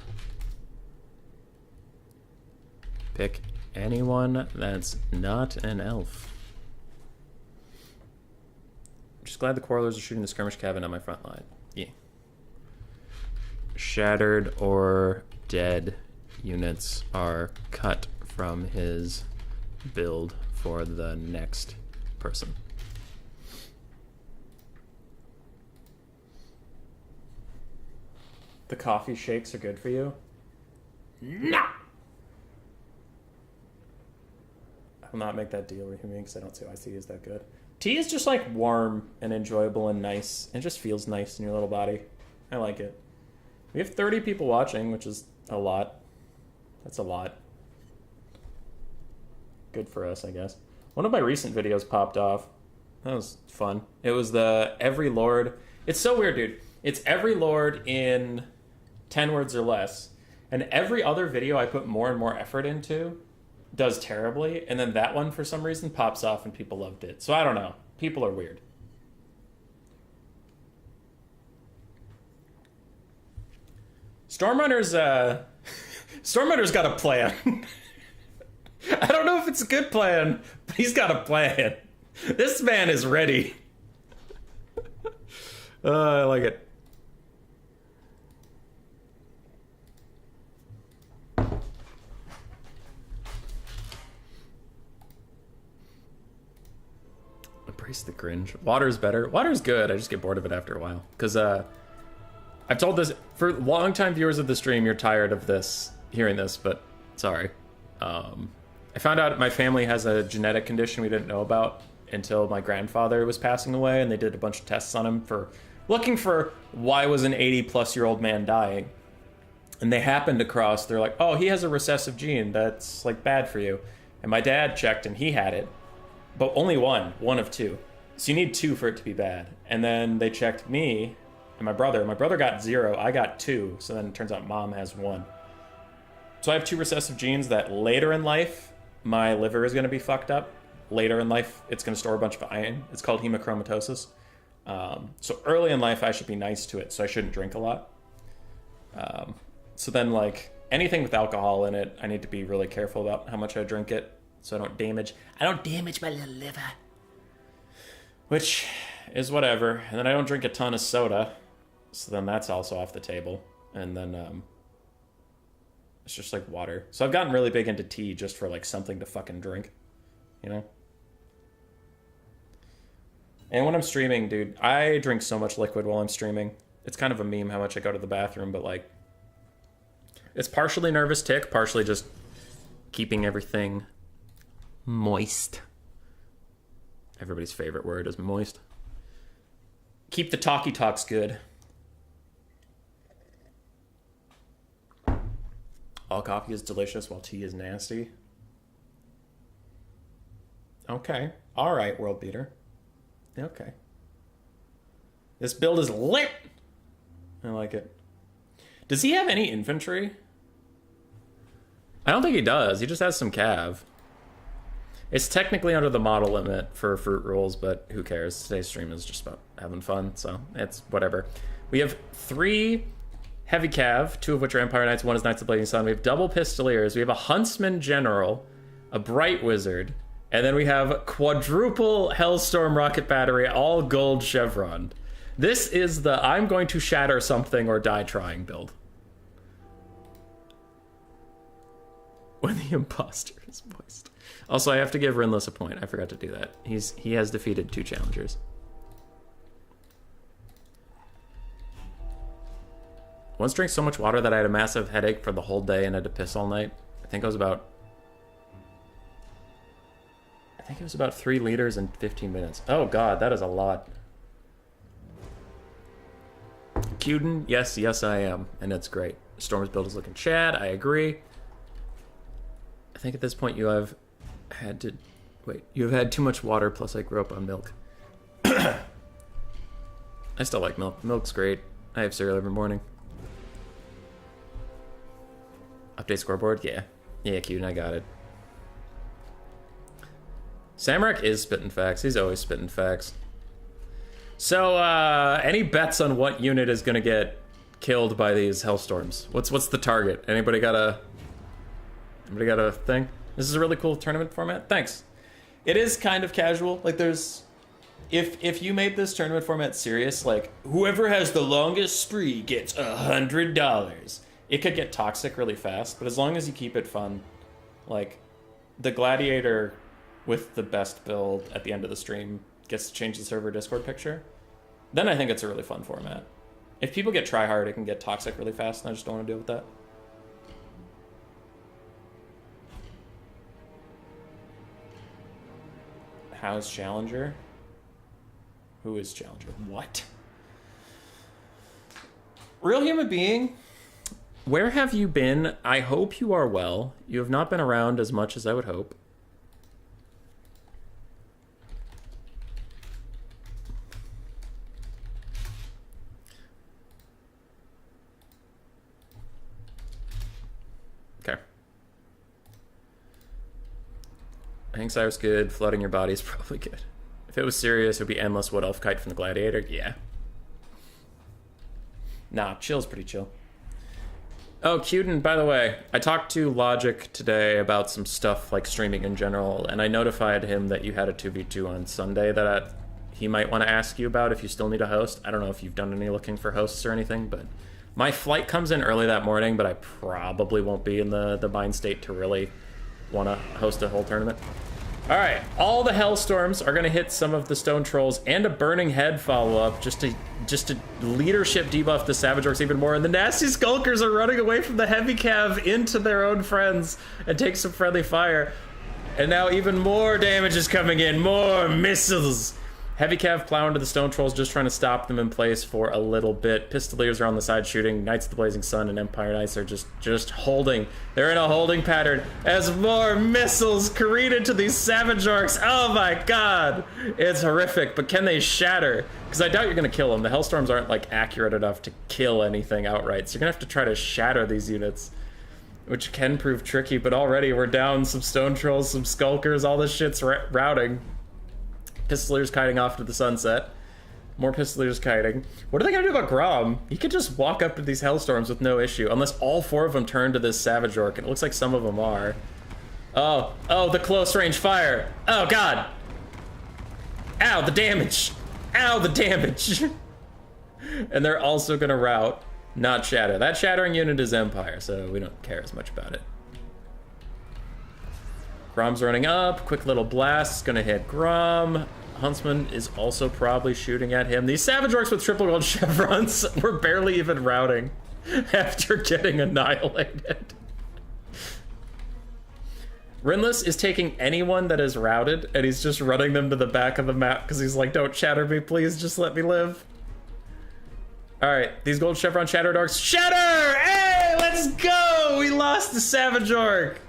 Pick anyone that's not an elf. I'm just glad the Quarrelers are shooting the skirmish cabin on my front line. Yeah. Shattered or dead units are cut from his build for the next person. The coffee shakes are good for you? No! I will not make that deal with me because I don't see why tea is that good. Tea is just like warm and enjoyable and nice. It just feels nice in your little body. I like it. We have 30 people watching, which is a lot. That's a lot. Good for us, I guess. One of my recent videos popped off. That was fun. It was the Every Lord. It's so weird, dude. It's Every Lord in 10 words or less. And every other video I put more and more effort into does terribly, and then that one for some reason pops off and people loved it. So I don't know. People are weird. Stormrunner's got a plan. I don't know if it's a good plan, but he's got a plan. This man is ready. I like it. Embrace the cringe. Water's better. Water's good. I just get bored of it after a while. Because I've told this, for longtime viewers of the stream, you're tired of this, hearing this, but sorry. I found out my family has a genetic condition we didn't know about until my grandfather was passing away, and they did a bunch of tests on him for looking for why was an 80-plus-year-old man dying. And they happened across, they're like, oh, he has a recessive gene that's, like, bad for you. And my dad checked, and he had it. But only one of two. So you need two for it to be bad. And then they checked me and my brother. My brother got 0, I got 2. So then it turns out mom has 1. So I have 2 recessive genes that later in life, my liver is going to be fucked up. Later in life, it's going to store a bunch of iron. It's called hemochromatosis. So early in life, I should be nice to it. So I shouldn't drink a lot. So then, like, anything with alcohol in it, I need to be really careful about how much I drink it. So I don't damage my little liver. Which is whatever. And then I don't drink a ton of soda. So then that's also off the table. And then it's just like water. So I've gotten really big into tea just for like something to fucking drink. You know? And when I'm streaming, dude, I drink so much liquid while I'm streaming. It's kind of a meme how much I go to the bathroom, but like, it's partially nervous tick, partially just keeping everything moist. Everybody's favorite word is moist. Keep the talkie talks good. All coffee is delicious while tea is nasty. Okay. All right, world beater. Okay. This build is lit. I like it. Does he have any infantry? I don't think he does. He just has some cav. It's technically under the model limit for fruit rules, but who cares? Today's stream is just about having fun, so it's whatever. We have 3 heavy cav, 2 of which are Empire Knights, 1 is Knights of the Blazing Sun. We have double Pistoliers. We have a Huntsman General, a Bright Wizard, and then we have quadruple Hellstorm Rocket Battery, all gold chevron. This is the I'm going to shatter something or die trying build. When the imposter is moist. Also, I have to give Rimless a point. I forgot to do that. He has defeated 2 challengers. Once drank so much water that I had a massive headache for the whole day and had to piss all night. I think it was about 3 liters in 15 minutes. Oh god, that is a lot. Cuden, yes I am, and it's great. Storm's build is looking Chad, I agree. I think at this point you have had too much water, plus I grew up on milk. I still like milk. Milk's great. I have cereal every morning. Update scoreboard? Yeah, Cuden, I got it. Samrak is spitting facts. He's always spitting facts. So, any bets on what unit is going to get killed by these Hellstorms? What's the target? Anybody got a thing? This is a really cool tournament format. Thanks. It is kind of casual. Like, there's... If you made this tournament format serious, like, whoever has the longest spree gets $100. It could get toxic really fast, but as long as you keep it fun, like, the Gladiator with the best build at the end of the stream gets to change the server Discord picture, then I think it's a really fun format. If people get try hard, it can get toxic really fast, and I just don't want to deal with that. How's Challenger? Who is Challenger? What? Real human being, where have you been? I hope you are well. You have not been around as much as I would hope. Hank Cyrus good. Flooding your body is probably good. If it was serious, it would be Endless Wood Elf Kite from the Gladiator. Yeah. Nah, chill's pretty chill. Oh, Cuden, by the way, I talked to Logic today about some stuff like streaming in general, and I notified him that you had a 2v2 on Sunday that he might want to ask you about if you still need a host. I don't know if you've done any looking for hosts or anything, but my flight comes in early that morning, but I probably won't be in the mind state to really want to host a whole tournament. All right, all the Hellstorms are going to hit some of the Stone Trolls and a Burning Head follow-up just to leadership debuff the Savage Orcs even more. And the Nasty Skulkers are running away from the Heavy Cav into their own friends and take some friendly fire. And now even more damage is coming in, more missiles. Heavy Cav plow into the Stone Trolls, just trying to stop them in place for a little bit. Pistoliers are on the side shooting. Knights of the Blazing Sun and Empire Knights are just holding. They're in a holding pattern as more missiles careen into these Savage Orcs. Oh my god! It's horrific, but can they shatter? Because I doubt you're going to kill them. The Hellstorms aren't like accurate enough to kill anything outright, so you're going to have to try to shatter these units, which can prove tricky, but already we're down some Stone Trolls, some Skulkers, all this shit's routing. Pistoliers kiting off to the sunset. More Pistoliers kiting. What are they gonna do about Grom? He could just walk up to these Hellstorms with no issue, unless all 4 of them turn to this Savage Orc, and it looks like some of them are. Oh, the close range fire. Oh god. Ow, the damage. Ow, the damage. And they're also gonna rout, not shatter. That shattering unit is Empire, so we don't care as much about it. Grom's running up, quick little blast, gonna hit Grom. Huntsman is also probably shooting at him. These Savage Orcs with triple gold chevrons were barely even routing after getting annihilated. Rimless is taking anyone that is routed and he's just running them to the back of the map because he's like, don't shatter me, please, just let me live. All right, these gold chevron shattered orcs. Shatter! Hey, let's go! We lost the Savage Orc.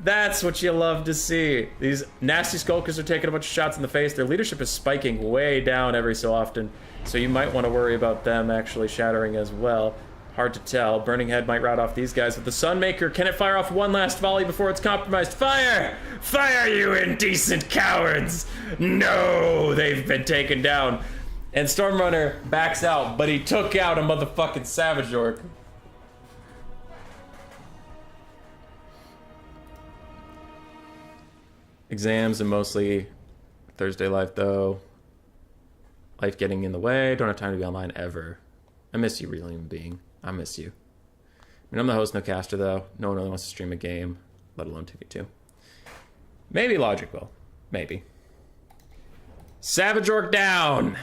That's what you love to see. These Nasty Skulkers are taking a bunch of shots in the face. Their leadership is spiking way down every so often, so you might want to worry about them actually shattering as well. Hard to tell. Burning Head might rout off these guys, but the Sunmaker, can it fire off one last volley before it's compromised? Fire! Fire, you indecent cowards! No, they've been taken down. And Stormrunner backs out, but he took out a motherfucking Savage Orc. Exams and mostly Thursday life though. Life getting in the way. Don't have time to be online ever. I miss you, real human being. I miss you. I mean, I'm the host, no caster though. No one really wants to stream a game, let alone 2v2. Maybe Logic will. Maybe. Savage Orc down!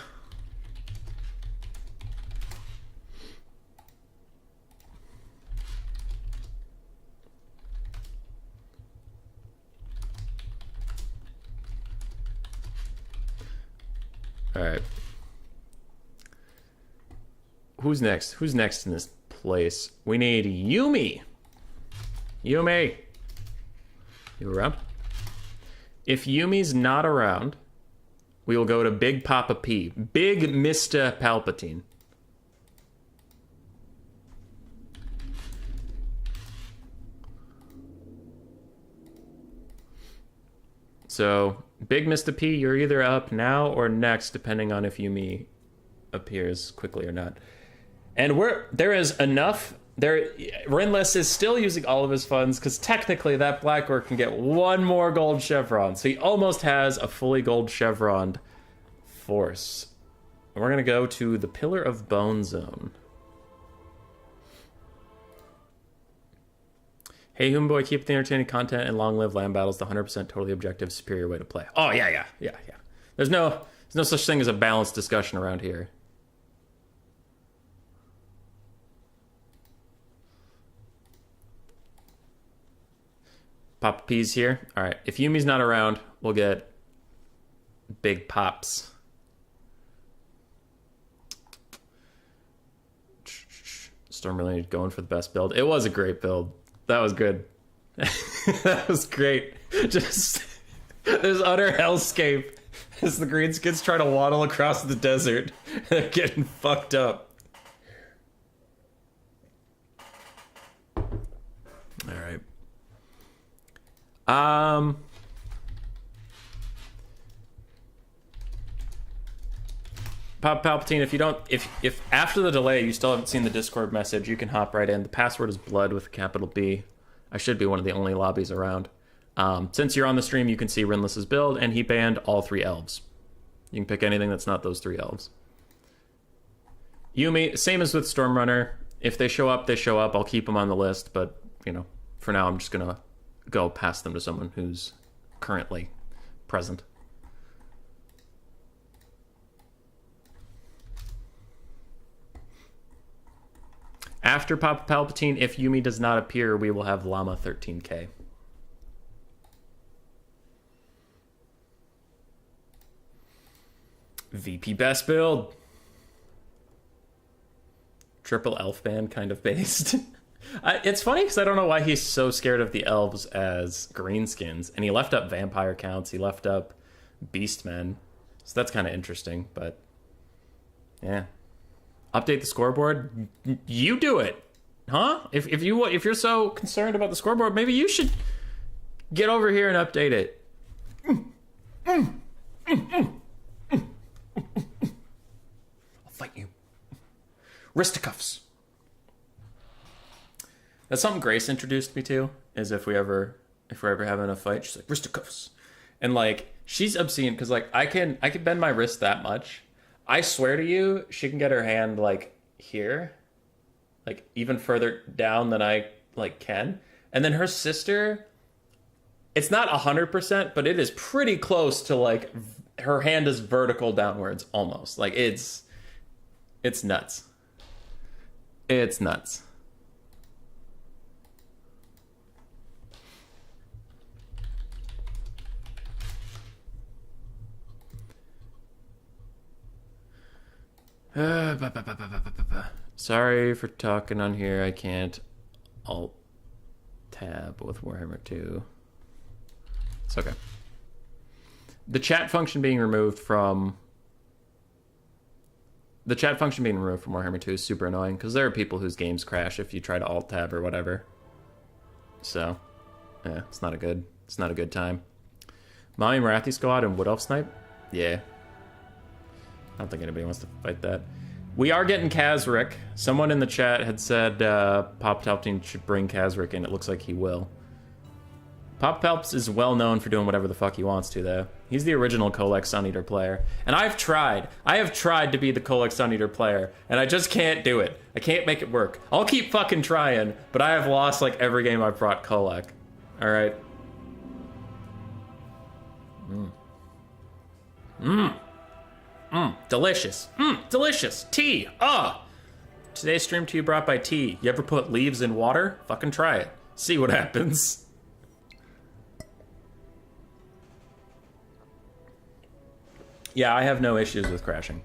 All right. Who's next? Who's next in this place? We need Yumi. Yumi. You around? If Yumi's not around, we will go to Big Papa P. Big Mr. Palpatine. So, Big Mr. P, you're either up now or next, depending on if Yumi appears quickly or not. And there is enough. Rimless is still using all of his funds, because technically that Black Orc can get one more gold chevron. So he almost has a fully gold chevroned force. And we're going to go to the Pillar of Bone Zone. Hey, Human keep the entertaining content and long live land battles, the 100% totally objective, superior way to play. Oh, yeah. There's no such thing as a balanced discussion around here. Papa P's here. All right, if Yumi's not around, we'll get Big Pops. Storm really going for the best build. It was a great build. That was good. That was great. Just this utter hellscape as the greenskins try to waddle across the desert. They're getting fucked up. All right. Palpatine, if after the delay you still haven't seen the Discord message, you can hop right in. The password is blood with a capital B. I should be one of the only lobbies around. Since you're on the stream, you can see Rimless's build, and he banned all 3 elves. You can pick anything that's not those 3 elves. Yumi, same as with Stormrunner. If they show up, they show up. I'll keep them on the list, but, you know, for now I'm just going to go pass them to someone who's currently present. After Palpatine, if Yumi does not appear, we will have Llama 13K. VP best build. Triple elf band kind of based. It's funny because I don't know why he's so scared of the elves as greenskins. And he left up vampire counts. He left up beastmen. So that's kind of interesting, but yeah. Update the scoreboard. You do it, huh? If you're so concerned about the scoreboard, maybe you should get over here and update it. I'll fight you. Wristicuffs. That's something Grace introduced me to. Is if we're ever having a fight, she's like wristicuffs, and like she's obscene because like I can bend my wrist that much. I swear to you, she can get her hand, like, here. Like, even further down than I, like, can. And then her sister, it's not 100%, but it is pretty close to, like, her hand is vertical downwards, almost. Like, it's nuts. It's nuts. Sorry for talking on here. I can't alt tab with Warhammer 2. It's okay. The chat function being removed from Warhammer 2 is super annoying because there are people whose games crash if you try to alt tab or whatever. So, yeah, it's not a good time. Mami Marathi squad and Wood Elf snipe? Yeah. I don't think anybody wants to fight that. We are getting Kazric. Someone in the chat had said Palpatine should bring Kazric in. It looks like he will. Palps is well known for doing whatever the fuck he wants to, though. He's the original Kolek Suneater player. And I have tried to be the Kolek Suneater player, and I just can't do it. I can't make it work. I'll keep fucking trying, but I have lost like every game I've brought Kolek. Alright. Delicious. Delicious. Tea. Today's stream to you brought by tea. You ever put leaves in water? Fucking try it. See what happens. Yeah, I have no issues with crashing.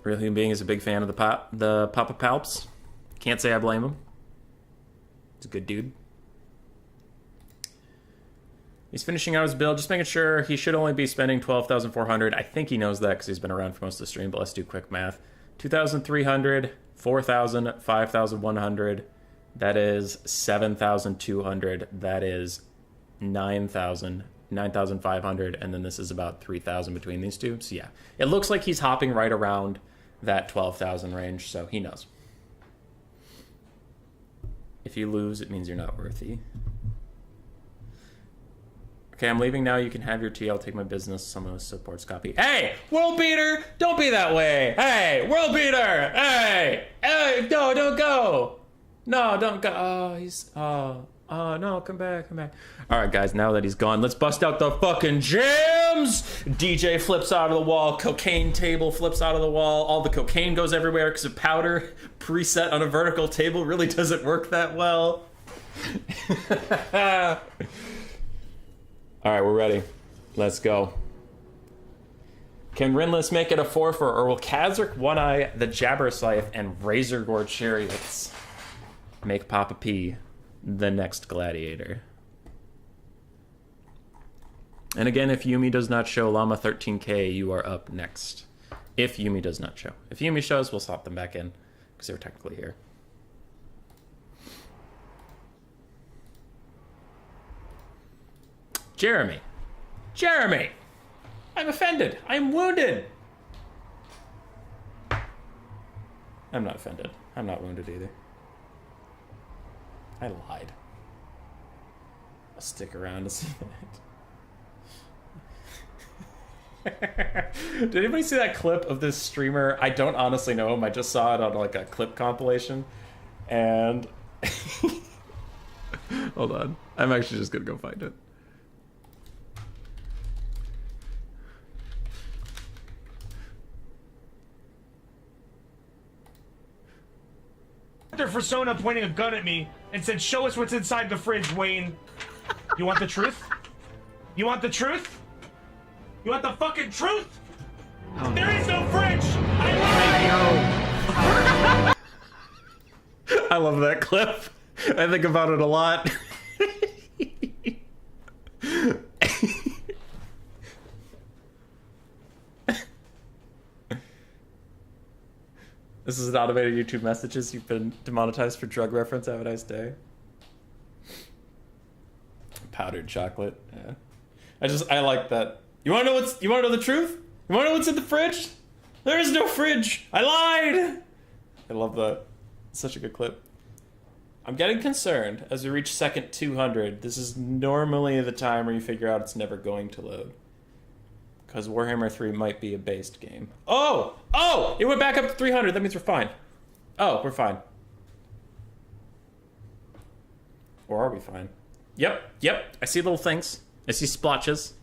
Real human being is a big fan of the Papa Palps. Can't say I blame him. He's a good dude. He's finishing out his build, just making sure he should only be spending 12,400. I think he knows that because he's been around for most of the stream, but let's do quick math. 2,300, 4,000, 5,100. That is 7,200. That is 9,000, 9,500. And then this is about 3,000 between these two. So yeah, it looks like he's hopping right around that 12,000 range, so he knows. If you lose, it means you're not worthy. Okay, I'm leaving now. You can have your tea. I'll take my business. Someone supports copy. Hey, world beater! Don't be that way. Hey, world beater! Hey, hey, no, don't go. No, don't go. Oh, he's. Oh, no, come back, come back. All right, guys. Now that he's gone, let's bust out the fucking jams. DJ flips out of the wall. Cocaine table flips out of the wall. All the cocaine goes everywhere because of powder preset on a vertical table really doesn't work that well. All right, we're ready. Let's go. Can Rimless make it a 4-4, or will Kazric, One-Eye, the Jabber Scythe, and Razor Gore Chariots make Papa P the next Gladiator? And again, if Yumi does not show Llama 13K, you are up next. If Yumi does not show. If Yumi shows, we'll swap them back in, because they were technically here. Jeremy. Jeremy! I'm offended. I'm wounded. I'm not offended. I'm not wounded either. I lied. I'll stick around to see that. Did anybody see that clip of this streamer? I don't honestly know him. I just saw it on like a clip compilation. And hold on. I'm actually just gonna go find it. For Sona pointing a gun at me and said, "Show us what's inside the fridge, Wayne." You want the truth? You want the truth? You want the fucking truth? Oh, there is no fridge! I lied! I love that clip. I think about it a lot. This is an automated YouTube messages. You've been demonetized for drug reference. Have a nice day. Powdered chocolate. Yeah. I like that. You wanna know the truth? You wanna know what's in the fridge? There is no fridge. I lied. I love that. It's such a good clip. I'm getting concerned as we reach second 200. This is normally the time where you figure out it's never going to load. Because Warhammer 3 might be a based game. Oh! Oh! It went back up to 300. That means we're fine. Oh, we're fine. Or are we fine? Yep, yep. I see little things. I see splotches.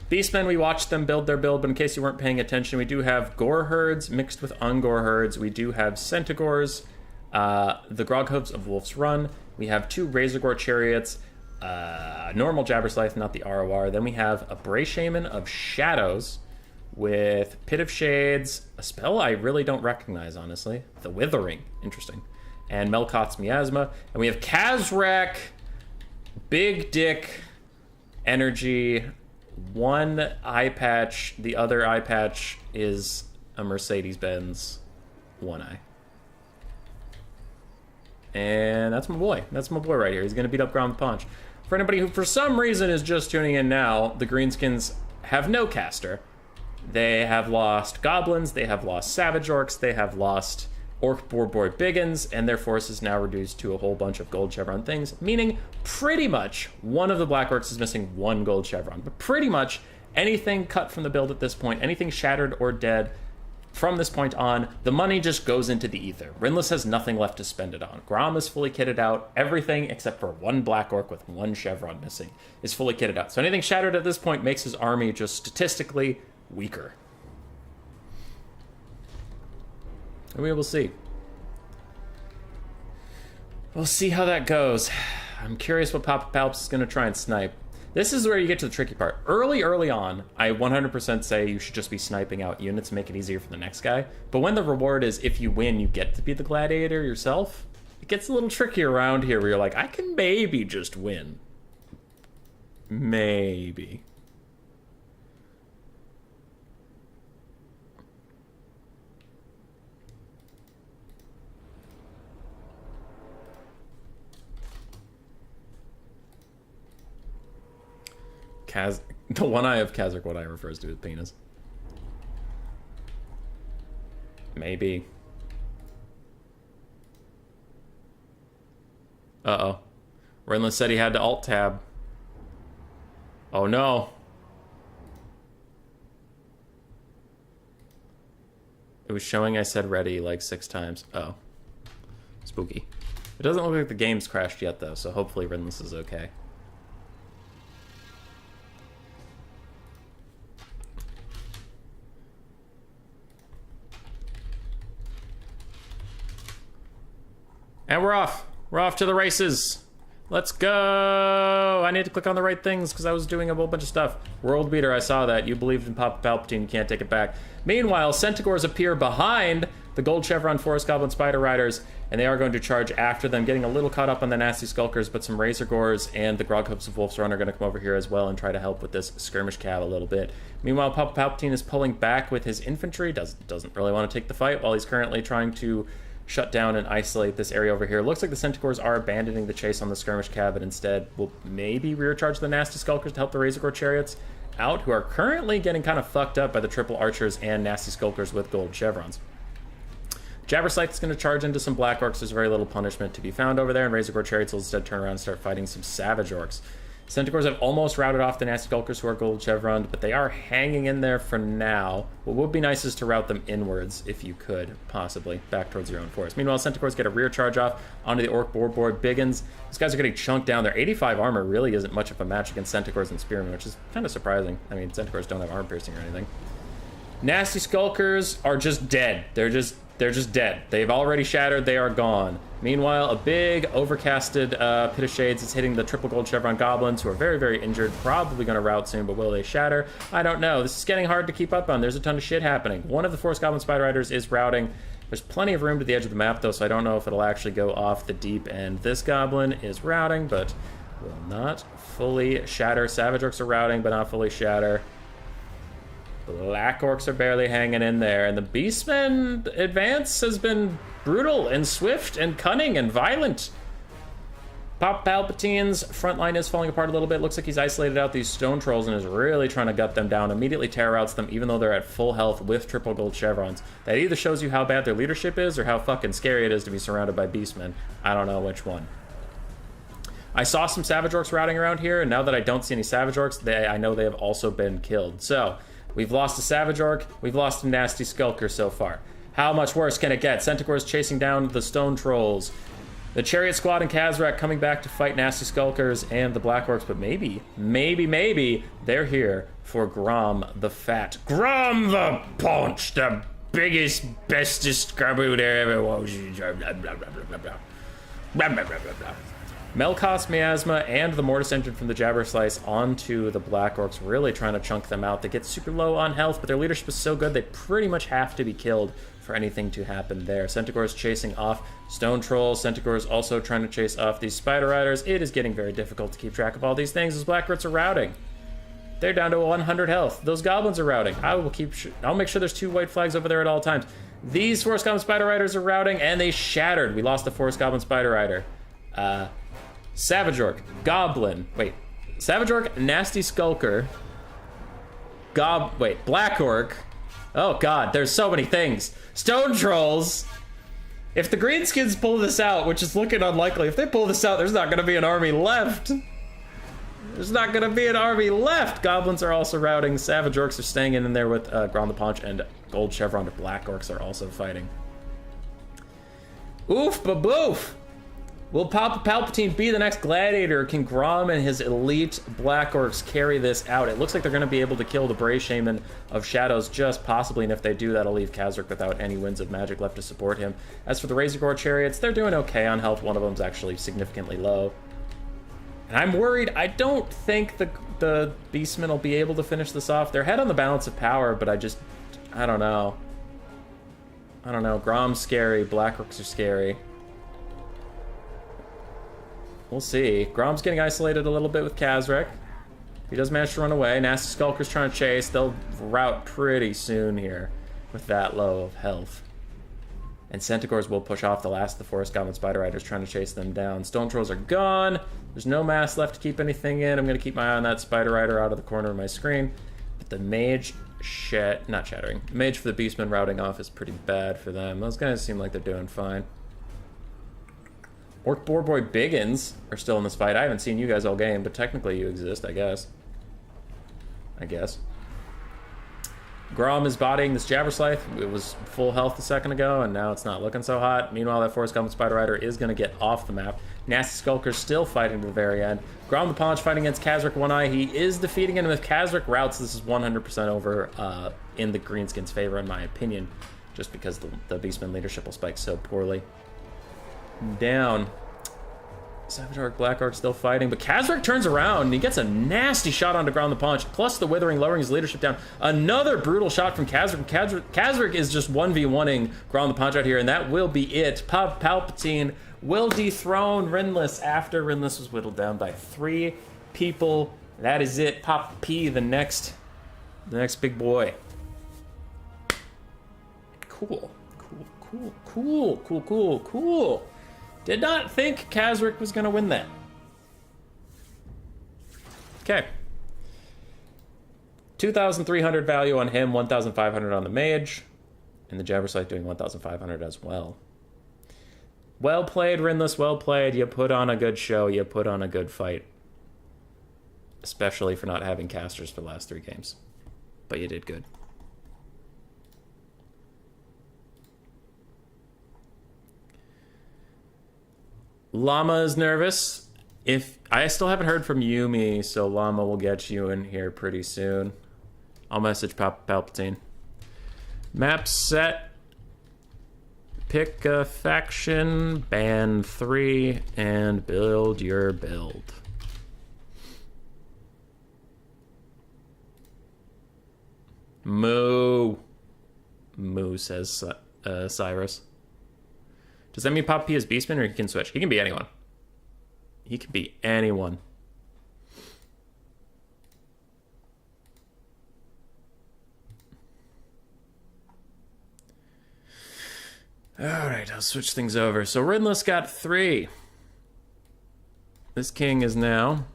Beastmen, we watched them build their build, but in case you weren't paying attention, we do have Gore herds mixed with Ungore herds. We do have Centaurs, the Groghooves of Wolf's Run. We have 2 Razorgore chariots, normal Jabberslythe, not the ROR. Then we have a Bray Shaman of Shadows with Pit of Shades, a spell I really don't recognize, honestly. The Withering, interesting. And Melkoth's Miasma. And we have Kazrak, Big Dick, Energy, 1 eye patch. The other eye patch is a Mercedes-Benz 1 eye. And that's my boy. That's my boy right here. He's going to beat up Ground Punch. For anybody who, for some reason, is just tuning in now, the Greenskins have no caster. They have lost Goblins, they have lost Savage Orcs, they have lost Orc Boar Biggins, and their force is now reduced to a whole bunch of gold chevron things, meaning pretty much one of the Black Orcs is missing 1 gold chevron. But pretty much anything cut from the build at this point, anything shattered or dead, from this point on, the money just goes into the ether. Rimless has nothing left to spend it on. Grom is fully kitted out. Everything except for 1 Black Orc with 1 chevron missing is fully kitted out. So anything shattered at this point makes his army just statistically weaker. And we will see. We'll see how that goes. I'm curious what Papa Palps is going to try and snipe. This is where you get to the tricky part. Early on, I 100% say you should just be sniping out units to make it easier for the next guy. But when the reward is if you win, you get to be the Gladiator yourself, it gets a little trickier around here where you're like, I can maybe just win. Maybe. The 1 eye of Kazakh, what I refers to as penis. Maybe. Uh-oh. Rimless said he had to alt-tab. Oh no. It was showing I said ready like 6 times. Oh. Spooky. It doesn't look like the game's crashed yet though, so hopefully Rimless is okay. And we're off. We're off to the races. Let's go. I need to click on the right things because I was doing a whole bunch of stuff. World Beater, I saw that. You believed in Papa Palpatine. You can't take it back. Meanwhile, Centaurs appear behind the Gold Chevron Forest Goblin Spider Riders, and they are going to charge after them, getting a little caught up on the Nasty Skulkers, but some Razorgores and the Groghooves of Wolf's Run are going to come over here as well and try to help with this skirmish cab a little bit. Meanwhile, Papa Palpatine is pulling back with his infantry. Doesn't really want to take the fight while he's currently trying to shut down and isolate this area over here. Looks like the Centaurs are abandoning the chase on the skirmish cab and instead will maybe rear charge the Nasty Skulkers to help the Razor Gore chariots out, who are currently getting kind of fucked up by the triple archers and Nasty Skulkers with gold chevrons. Jabberslythe is going to charge into some Black Orcs. There's very little punishment to be found over there, and Razor Gore chariots will instead turn around and start fighting some Savage Orcs. Centaurs have almost routed off the Nasty Skulkers who are gold chevroned, but they are hanging in there for now. What would be nice is to route them inwards, if you could, possibly, back towards your own force. Meanwhile, Centaurs get a rear charge off onto the Orc Board Biggins. These guys are getting chunked down. Their 85 armor really isn't much of a match against Centaurs and Spearmen, which is kind of surprising. I mean, Centaurs don't have armor piercing or anything. Nasty Skulkers are just dead. They're just dead. They've already shattered. They are gone. Meanwhile, a big overcasted pit of shades is hitting the triple gold chevron goblins, who are very, very injured. Probably going to rout soon, but will they shatter? I don't know. This is getting hard to keep up on. There's a ton of shit happening. One of the Forest Goblin Spider Riders is routing. There's plenty of room to the edge of the map, though, so I don't know if it'll actually go off the deep end. This goblin is routing, but will not fully shatter. Savage Orcs are routing, but not fully shatter. Black Orcs are barely hanging in there, and the Beastmen advance has been brutal and swift and cunning and violent. Palpatine's front line is falling apart a little bit. Looks like he's isolated out these stone trolls and is really trying to gut them down. Immediately terror outs them, even though they're at full health with triple gold chevrons. That either shows you how bad their leadership is or how fucking scary it is to be surrounded by Beastmen. I don't know which one. I saw some Savage Orcs routing around here, and now that I don't see any Savage Orcs, I know they have also been killed. So, we've lost a Savage Orc, we've lost a Nasty Skulker so far. How much worse can it get? Centaurs chasing down the Stone Trolls. The Chariot Squad and Kazrak coming back to fight Nasty Skulkers and the Black Orcs, but maybe, they're here for Grom the Fat. Grom the Paunch, the biggest, bestest scruboo there ever was. Melkos Miasma and the Mortis Engine from the Jabberslythe onto the Black Orcs, really trying to chunk them out. They get super low on health, but their leadership is so good they pretty much have to be killed for anything to happen there. Centaurs chasing off Stone Trolls. Centaurs also trying to chase off these Spider Riders. It is getting very difficult to keep track of all these things as Black Orcs are routing. They're down to 100 health. Those Goblins are routing. I'll make sure there's 2 white flags over there at all times. These Forest Goblin Spider Riders are routing, and they shattered. We lost the Forest Goblin Spider Rider. Savage Orc, Goblin, Savage Orc, Nasty Skulker, Black Orc, oh god, there's so many things, Stone Trolls. If the Greenskins pull this out, which is looking unlikely, if they pull this out, there's not going to be an army left. Goblins are also routing, Savage Orcs are staying in there with Grom the Paunch, and Gold Chevron to Black Orcs are also fighting. Oof, ba-boof! Will Palpatine be the next Gladiator? Can Grom and his elite Black Orcs carry this out? It looks like they're going to be able to kill the Bray Shaman of Shadows just possibly, and if they do, that'll leave Kazrak without any winds of magic left to support him. As for the Razor Gore chariots, they're doing okay on health. One of them's actually significantly low. And I'm worried. I don't think the Beastmen will be able to finish this off. They're ahead on the balance of power, but I don't know. Grom's scary. Black Orcs are scary. We'll see. Grom's getting isolated a little bit with Kazrak. He does manage to run away. Nasty Skulker's trying to chase. They'll rout pretty soon here with that low of health. And Centaurs will push off the last of the Forest Goblin Spider Riders trying to chase them down. Stone Trolls are gone. There's no mass left to keep anything in. I'm going to keep my eye on that Spider Rider out of the corner of my screen. But the Mage, not shattering. The Mage for the Beastmen routing off is pretty bad for them. Those guys seem like they're doing fine. Orc Boar Boy Biggins are still in this fight. I haven't seen you guys all game, but technically you exist, I guess. Grom is bodying this Jabberslythe. It was full health a second ago, and now it's not looking so hot. Meanwhile, that Forest Goblin Spider Rider is going to get off the map. Nasty Skulker's still fighting to the very end. Grom the Paunch fighting against Kazrak One Eye. He is defeating him. If Kazrak routes, this is 100% over in the Greenskins' favor, in my opinion, just because the Beastman leadership will spike so poorly. Down. Savage Orc, Black Orc still fighting, but Kazrak turns around and he gets a nasty shot onto Grom the Paunch, plus the Withering, lowering his leadership down. Another brutal shot from Kazrak. Kazrak is just 1v1ing Grom the Paunch out here, and that will be it. Palpatine will dethrone Rimless after Rimless was whittled down by 3 people. That is it. Pop P, the next big boy. Cool. Cool. Did not think Kazric was going to win that. Okay. 2,300 value on him, 1,500 on the mage, and the Jabbersight doing 1,500 as well. Well played, Rimless, well played. You put on a good show, you put on a good fight. Especially for not having casters for the last 3 games. But you did good. Llama is nervous. If I still haven't heard from Yumi, so Llama will get you in here pretty soon. I'll message Palpatine. Map set. Pick a faction, ban 3, and build your build. Moo, says Cyrus. Does that mean Papa P is Beastman, or he can switch? He can be anyone. He can be anyone. Alright, I'll switch things over. So Rimless got 3. This king is now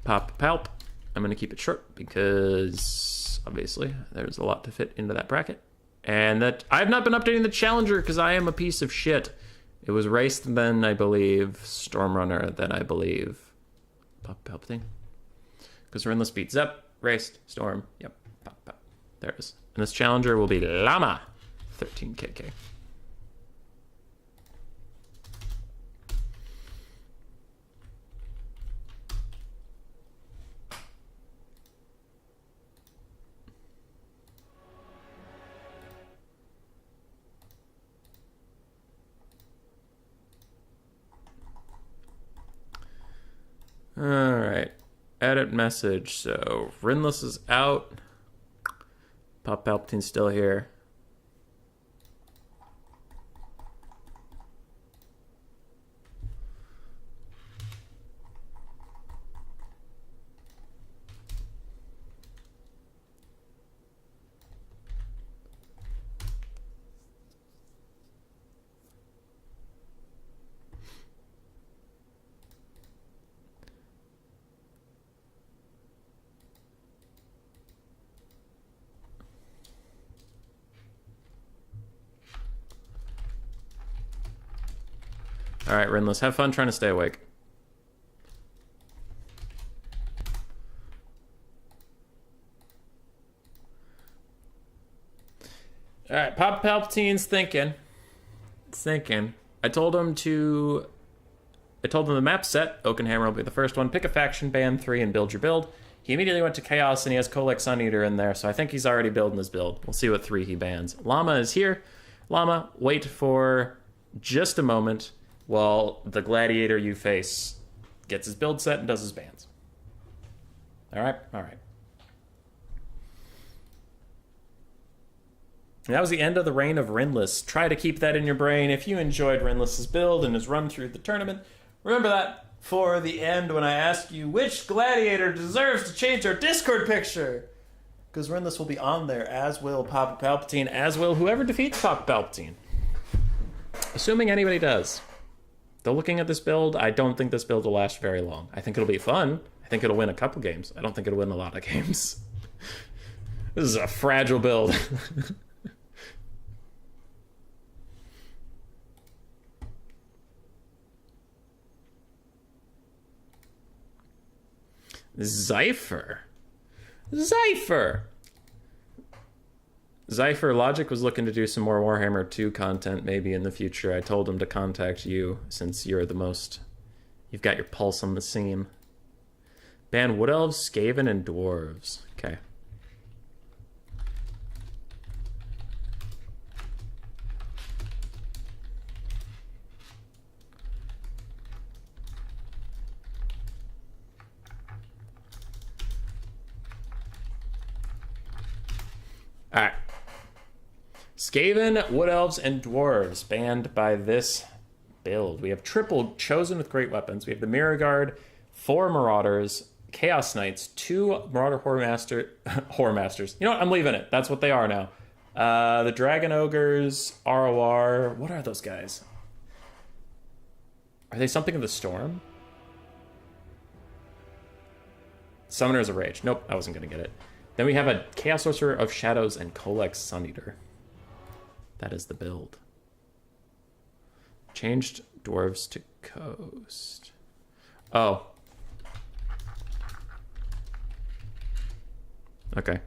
Pop Palp. I'm going to keep it short because obviously there's a lot to fit into that bracket. And that I have not been updating the Challenger because I am a piece of shit. It was Raced, then I believe Stormrunner, then I believe Palpatine. Because Rimless beat Zepp, Raced, Storm. Yep, Pop. There it is. And this Challenger will be Llama, 13kk. Alright. Edit message. So, Rimless is out. Pop Palpatine's still here. Alright, Rimless, have fun trying to stay awake. Alright, Pop Palpatine's thinking. I told him the map set. Oakenhammer will be the first one. Pick a faction, ban 3, and build your build. He immediately went to Chaos, and he has Kolek Suneater in there, so I think he's already building his build. We'll see what 3 he bans. Llama is here. Llama, wait for just a moment while the Gladiator you face gets his build set and does his bans. Alright? Alright. That was the end of the reign of Rimless. Try to keep that in your brain. If you enjoyed Rimless's build and his run through the tournament, remember that for the end when I ask you which Gladiator deserves to change our Discord picture. Because Rimless will be on there, as will Papa Palpatine, as will whoever defeats Papa Palpatine. Assuming anybody does. Though looking at this build, I don't think this build will last very long. I think it'll be fun. I think it'll win a couple games. I don't think it'll win a lot of games. This is a fragile build. Zypher. Logic was looking to do some more Warhammer 2 content maybe in the future. I told him to contact you since you're the most... You've got your pulse on the scene. Ban Wood Elves, Skaven, and Dwarves. Okay. Alright. Skaven, Wood Elves, and Dwarves banned by this build. We have triple chosen with great weapons. We have the Mirror Guard, 4 Marauders, Chaos Knights, 2 Marauder Whoremasters. You know what? I'm leaving it. That's what they are now. The Dragon Ogres, ROR. What are those guys? Are they something of the Storm? Summoners of Rage. Nope, I wasn't going to get it. Then we have a Chaos Sorcerer of Shadows and Colex Sun Eater. That is the build. Changed dwarves to coast. Oh. Okay.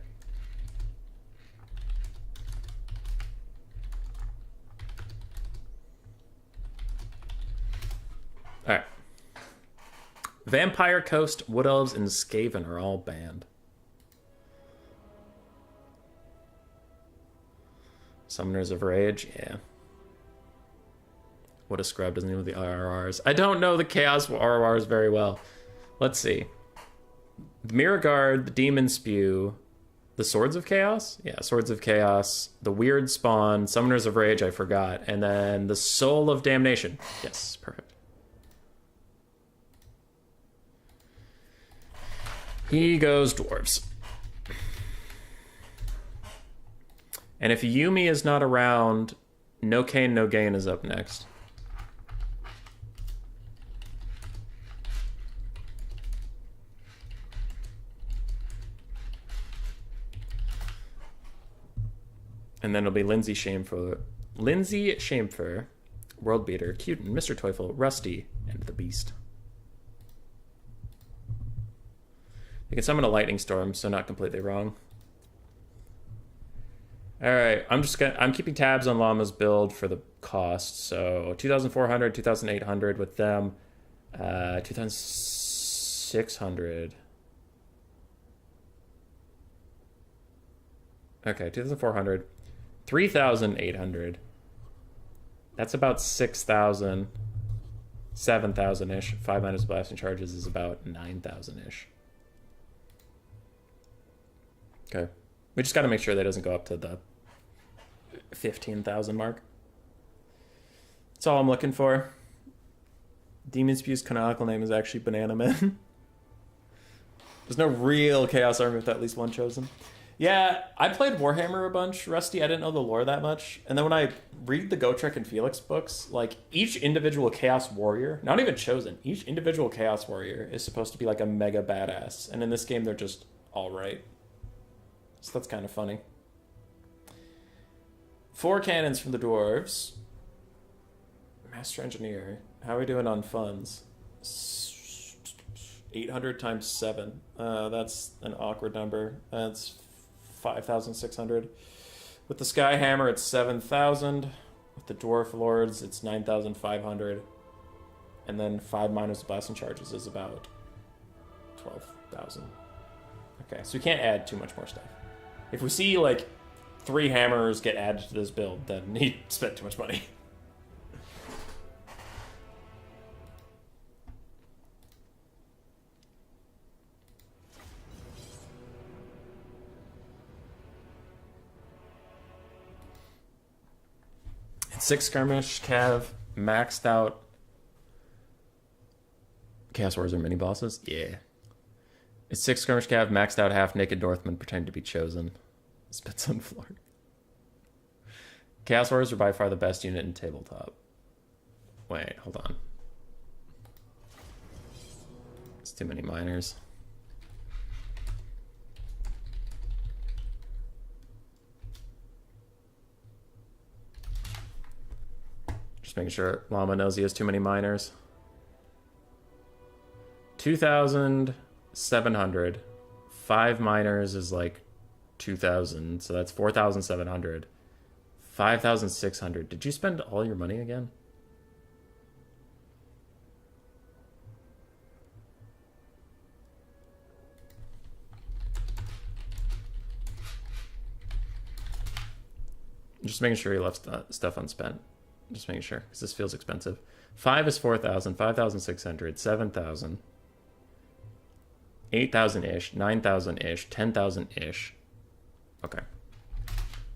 Alright. Vampire Coast, Wood Elves, and Skaven are all banned. Summoners of Rage, yeah. What a scrub doesn't know the RRRs. I don't know the Chaos RRRs very well. Let's see. The Mirror Guard, the Demon Spew, the Swords of Chaos? Yeah, Swords of Chaos, the Weird Spawn, Summoners of Rage, I forgot, and then the Soul of Damnation. Yes, perfect. He goes dwarves. And if Yumi is not around, No Cane, No Gain is up next. And then it'll be Lindsay Shamefur, World Beater, Cutin, Mr. Teufel, Rusty, and the Beast. You can summon a Lightning Storm, so not completely wrong. Alright, I'm keeping tabs on Llama's build for the cost. So 2,400, 2,800 with them. 2,600. Okay, 2,400. 3,800. That's about 6,000. 7,000-ish. 5 minus blasting charges is about 9,000-ish. Okay. We just got to make sure that doesn't go up to the 15,000 mark. That's all I'm looking for. Demon Spew's canonical name is actually Banana Man. There's no real Chaos Army with at least one chosen. Yeah, I played Warhammer a bunch, Rusty. I didn't know the lore that much. And then when I read the Gotrek and Felix books, like each individual Chaos Warrior, not even chosen, each individual Chaos Warrior is supposed to be like a mega badass. And in this game, they're just all right. So that's kind of funny. 4 cannons from the dwarves. Master Engineer. How are we doing on funds? 800 times 7. That's an awkward number. That's 5,600. With the Sky Hammer, it's 7,000. With the Dwarf Lords, it's 9,500. And then 5 minus blasting charges is about 12,000. Okay, so we can't add too much more stuff. If we see, like, 3 hammers get added to this build, then he spent too much money. It's 6 skirmish, Cav, maxed out. Chaos Wars are mini bosses? Yeah. It's 6 skirmish, Cav, maxed out half-naked Northman pretending to be chosen. Spits on floor. Chaos Warriors are by far the best unit in tabletop. Wait, hold on. It's too many miners. Just making sure Llama knows he has too many miners. 2,700. 5 miners is like 2,000, so that's 4,700. 5,600. Did you spend all your money again? Just making sure he left stuff unspent. Just making sure, because this feels expensive. 5 is 4,000, 5,600, 7,000. 8,000-ish, 9,000-ish, 10,000-ish. Okay.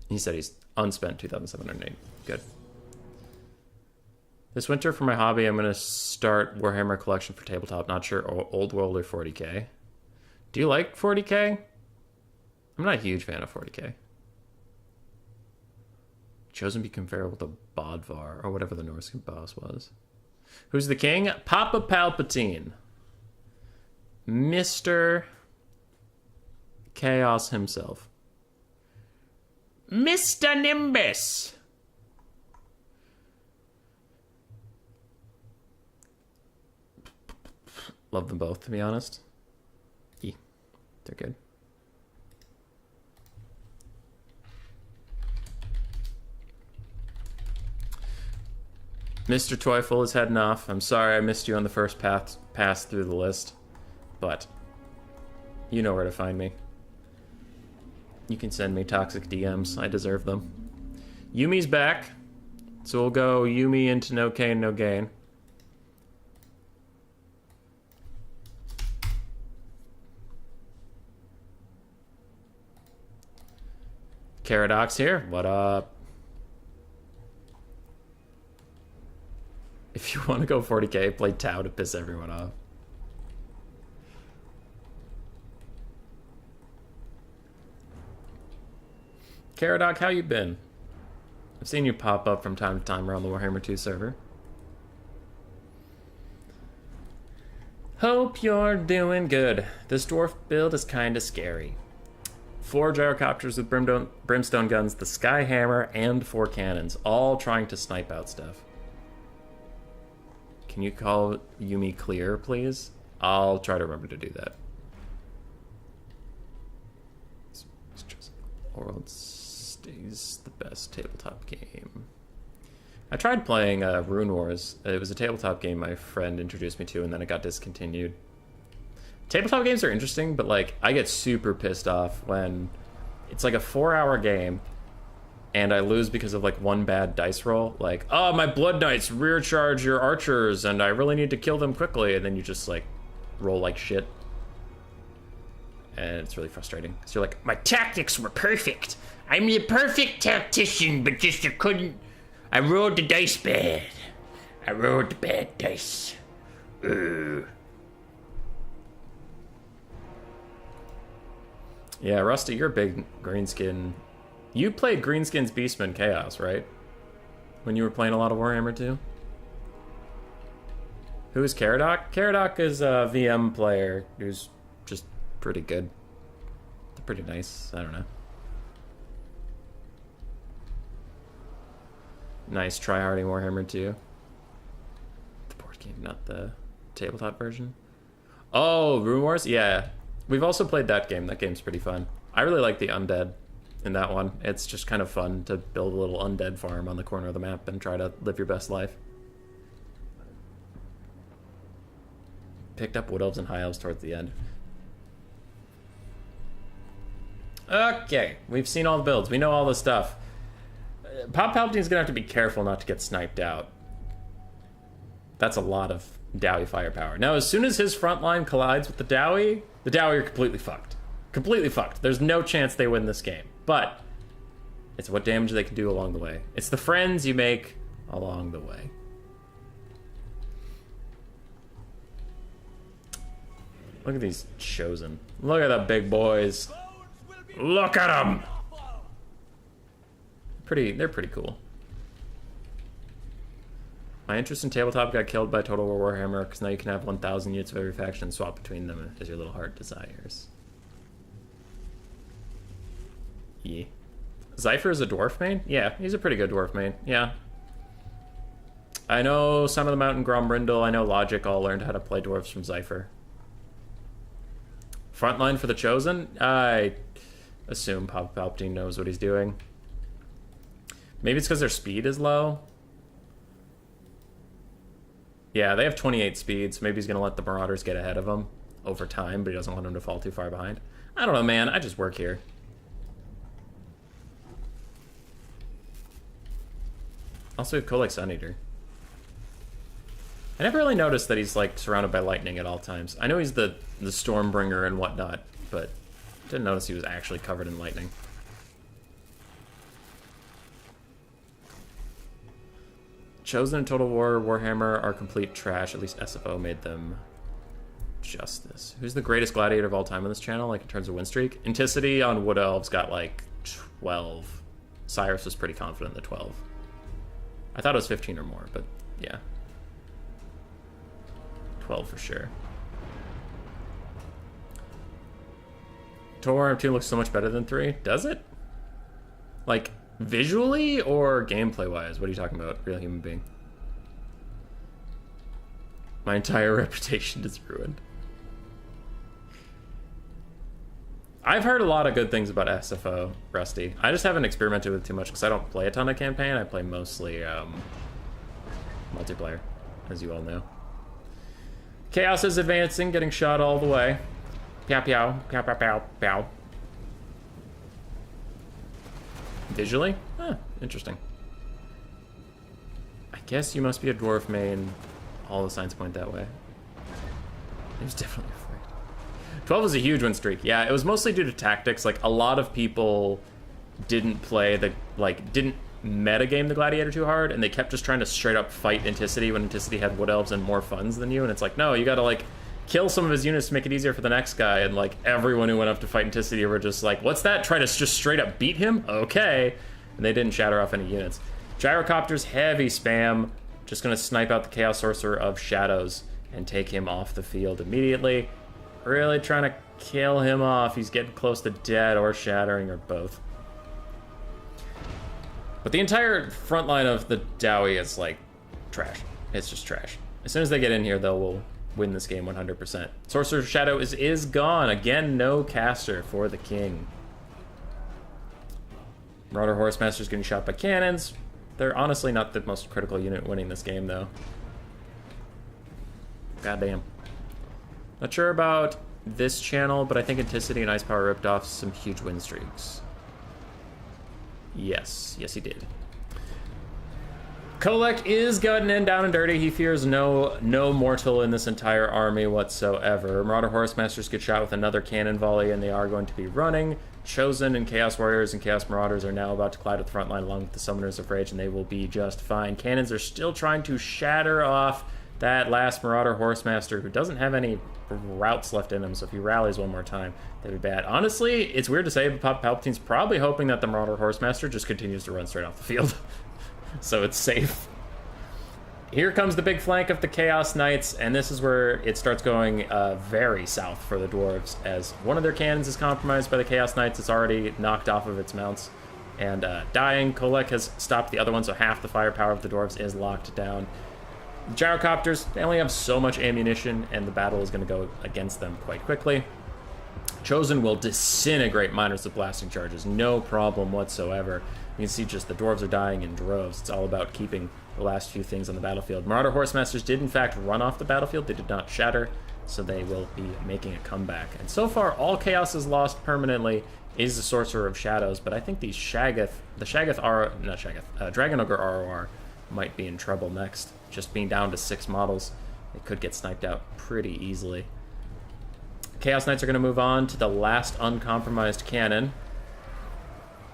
He said he's unspent 2,708. Good. This winter for my hobby, I'm going to start Warhammer collection for tabletop. Not sure Old World or 40k. Do you like 40k? I'm not a huge fan of 40k. Chosen be comparable to Bodvar, or whatever the Norse boss was. Who's the king? Papa Palpatine. Mr. Chaos himself. Mr. Nimbus. Love them both, to be honest. They're good. Mr. Teufel is heading off. I'm sorry I missed you on the first pass through the list, but you know where to find me. You can send me toxic DMs. I deserve them. Yumi's back, so we'll go Yumi into no Kain, no gain. Caradox here. What up? If you want to go 40k, play Tau to piss everyone off. Caradoc, how you been? I've seen you pop up from time to time around the Warhammer 2 server. Hope you're doing good. This dwarf build is kinda scary. 4 gyrocopters with brimstone guns, the sky hammer, and 4 cannons, all trying to snipe out stuff. Can you call Yumi clear, please? I'll try to remember to do that. World stays the best tabletop game. I tried playing Rune Wars. It was a tabletop game my friend introduced me to, and then it got discontinued. Tabletop games are interesting, but like I get super pissed off when it's like a 4-hour game and I lose because of like one bad dice roll. Like, oh, my Blood Knights rear charge your archers and I really need to kill them quickly, and then you just like roll like shit. And it's really frustrating. So you're like, my tactics were perfect. I'm the perfect tactician, but just I couldn't. I rolled the dice bad. I rolled the bad dice. Yeah, Rusty, you're a big Greenskin. You played Greenskin's Beastman Chaos, right? When you were playing a lot of Warhammer 2? Who is Caradoc? Caradoc is a VM player who's just pretty good. They're pretty nice. I don't know. Nice tryharding Warhammer 2. The board game, not the tabletop version. Oh, Rune Wars? Yeah. We've also played that game. That game's pretty fun. I really like the undead in that one. It's just kind of fun to build a little undead farm on the corner of the map and try to live your best life. Picked up Wood Elves and High Elves towards the end. Okay, we've seen all the builds. We know all the stuff. Palpatine's gonna have to be careful not to get sniped out. That's a lot of Dowie firepower. Now, as soon as his front line collides with the Dowie are completely fucked. Completely fucked. There's no chance they win this game. But it's what damage they can do along the way. It's the friends you make along the way. Look at these Chosen. Look at the big boys. Look at them! They're pretty cool. My interest in tabletop got killed by Total War Warhammer, because now you can have 1,000 units of every faction and swap between them as your little heart desires. Yeah. Zypher is a dwarf main? Yeah, he's a pretty good dwarf main. Yeah. I know Son of the Mountain, Grombrindle, I know Logic all learned how to play dwarves from Zypher. Frontline for the Chosen? I assume Palpatine knows what he's doing. Maybe it's because their speed is low. Yeah, they have 28 speed, so maybe he's going to let the Marauders get ahead of them over time, but he doesn't want them to fall too far behind. I don't know, man. I just work here. Also, we have Kolek Suneater. I never really noticed that he's, like, surrounded by lightning at all times. I know he's the Stormbringer and whatnot, but didn't notice he was actually covered in lightning. Chosen and Total War Warhammer are complete trash. At least SFO made them justice. Who's the greatest gladiator of all time on this channel, like in terms of win streak? Inticity on Wood Elves got like 12. Cyrus was pretty confident in the 12. I thought it was 15 or more, but yeah. 12 for sure. Total Warhammer 2 looks so much better than 3. Does it? Like, visually or gameplay-wise? What are you talking about, real human being? My entire reputation is ruined. I've heard a lot of good things about SFO, Rusty. I just haven't experimented with it too much because I don't play a ton of campaign. I play mostly multiplayer, as you all know. Chaos is advancing, getting shot all the way. Pow, pow, pow, pow, pow, pow. Visually? Huh, interesting. I guess you must be a dwarf main. All the signs point that way. He was definitely afraid. 12 was a huge win streak. Yeah, it was mostly due to tactics. Like, a lot of people didn't play the, like, didn't metagame the Gladiator too hard, and they kept just trying to straight up fight Anticity when Anticity had Wood Elves and more funds than you, and it's like, no, you gotta, like, kill some of his units to make it easier for the next guy, and, like, everyone who went up to fight Anticity were just like, what's that? Try to just straight up beat him? Okay. And they didn't shatter off any units. Gyrocopters, heavy spam. Just gonna snipe out the Chaos Sorcerer of Shadows and take him off the field immediately. Really trying to kill him off. He's getting close to dead or shattering or both. But the entire front line of the Dowie is like trash. It's just trash. As soon as they get in here, though, we'll win this game 100%. Sorcerer's Shadow is gone. Again, no caster for the king. Marauder Horsemaster's getting shot by cannons. They're honestly not the most critical unit winning this game, though. Goddamn. Not sure about this channel, but I think Anticity and Ice Power ripped off some huge win streaks. Yes. Yes, he did. Kolek is gutting in down and dirty. He fears no mortal in this entire army whatsoever. Marauder Horsemasters get shot with another cannon volley, and they are going to be running. Chosen and Chaos Warriors and Chaos Marauders are now about to collide with the front line along with the Summoners of Rage, and they will be just fine. Cannons are still trying to shatter off that last Marauder Horsemaster who doesn't have any routes left in him, so if he rallies one more time, that'd be bad. Honestly, it's weird to say, but Palpatine's probably hoping that the Marauder Horsemaster just continues to run straight off the field. So it's safe. Here comes the big flank of the Chaos Knights, and this is where it starts going very south for the Dwarves, as one of their cannons is compromised by the Chaos Knights. It's already knocked off of its mounts and dying. Kolek has stopped the other one, so half the firepower of the Dwarves is locked down. The Gyrocopters, they only have so much ammunition, and the battle is going to go against them quite quickly. Chosen will disintegrate Miners with blasting charges, no problem whatsoever. You can see just the Dwarves are dying in droves. It's all about keeping the last few things on the battlefield. Marauder Horsemasters did in fact run off the battlefield. They did not shatter, so they will be making a comeback. And so far, all Chaos is lost permanently is the Sorcerer of Shadows, but I think the Dragon Ogre ROR might be in trouble next. Just being down to 6 models, it could get sniped out pretty easily. Chaos Knights are going to move on to the last uncompromised cannon.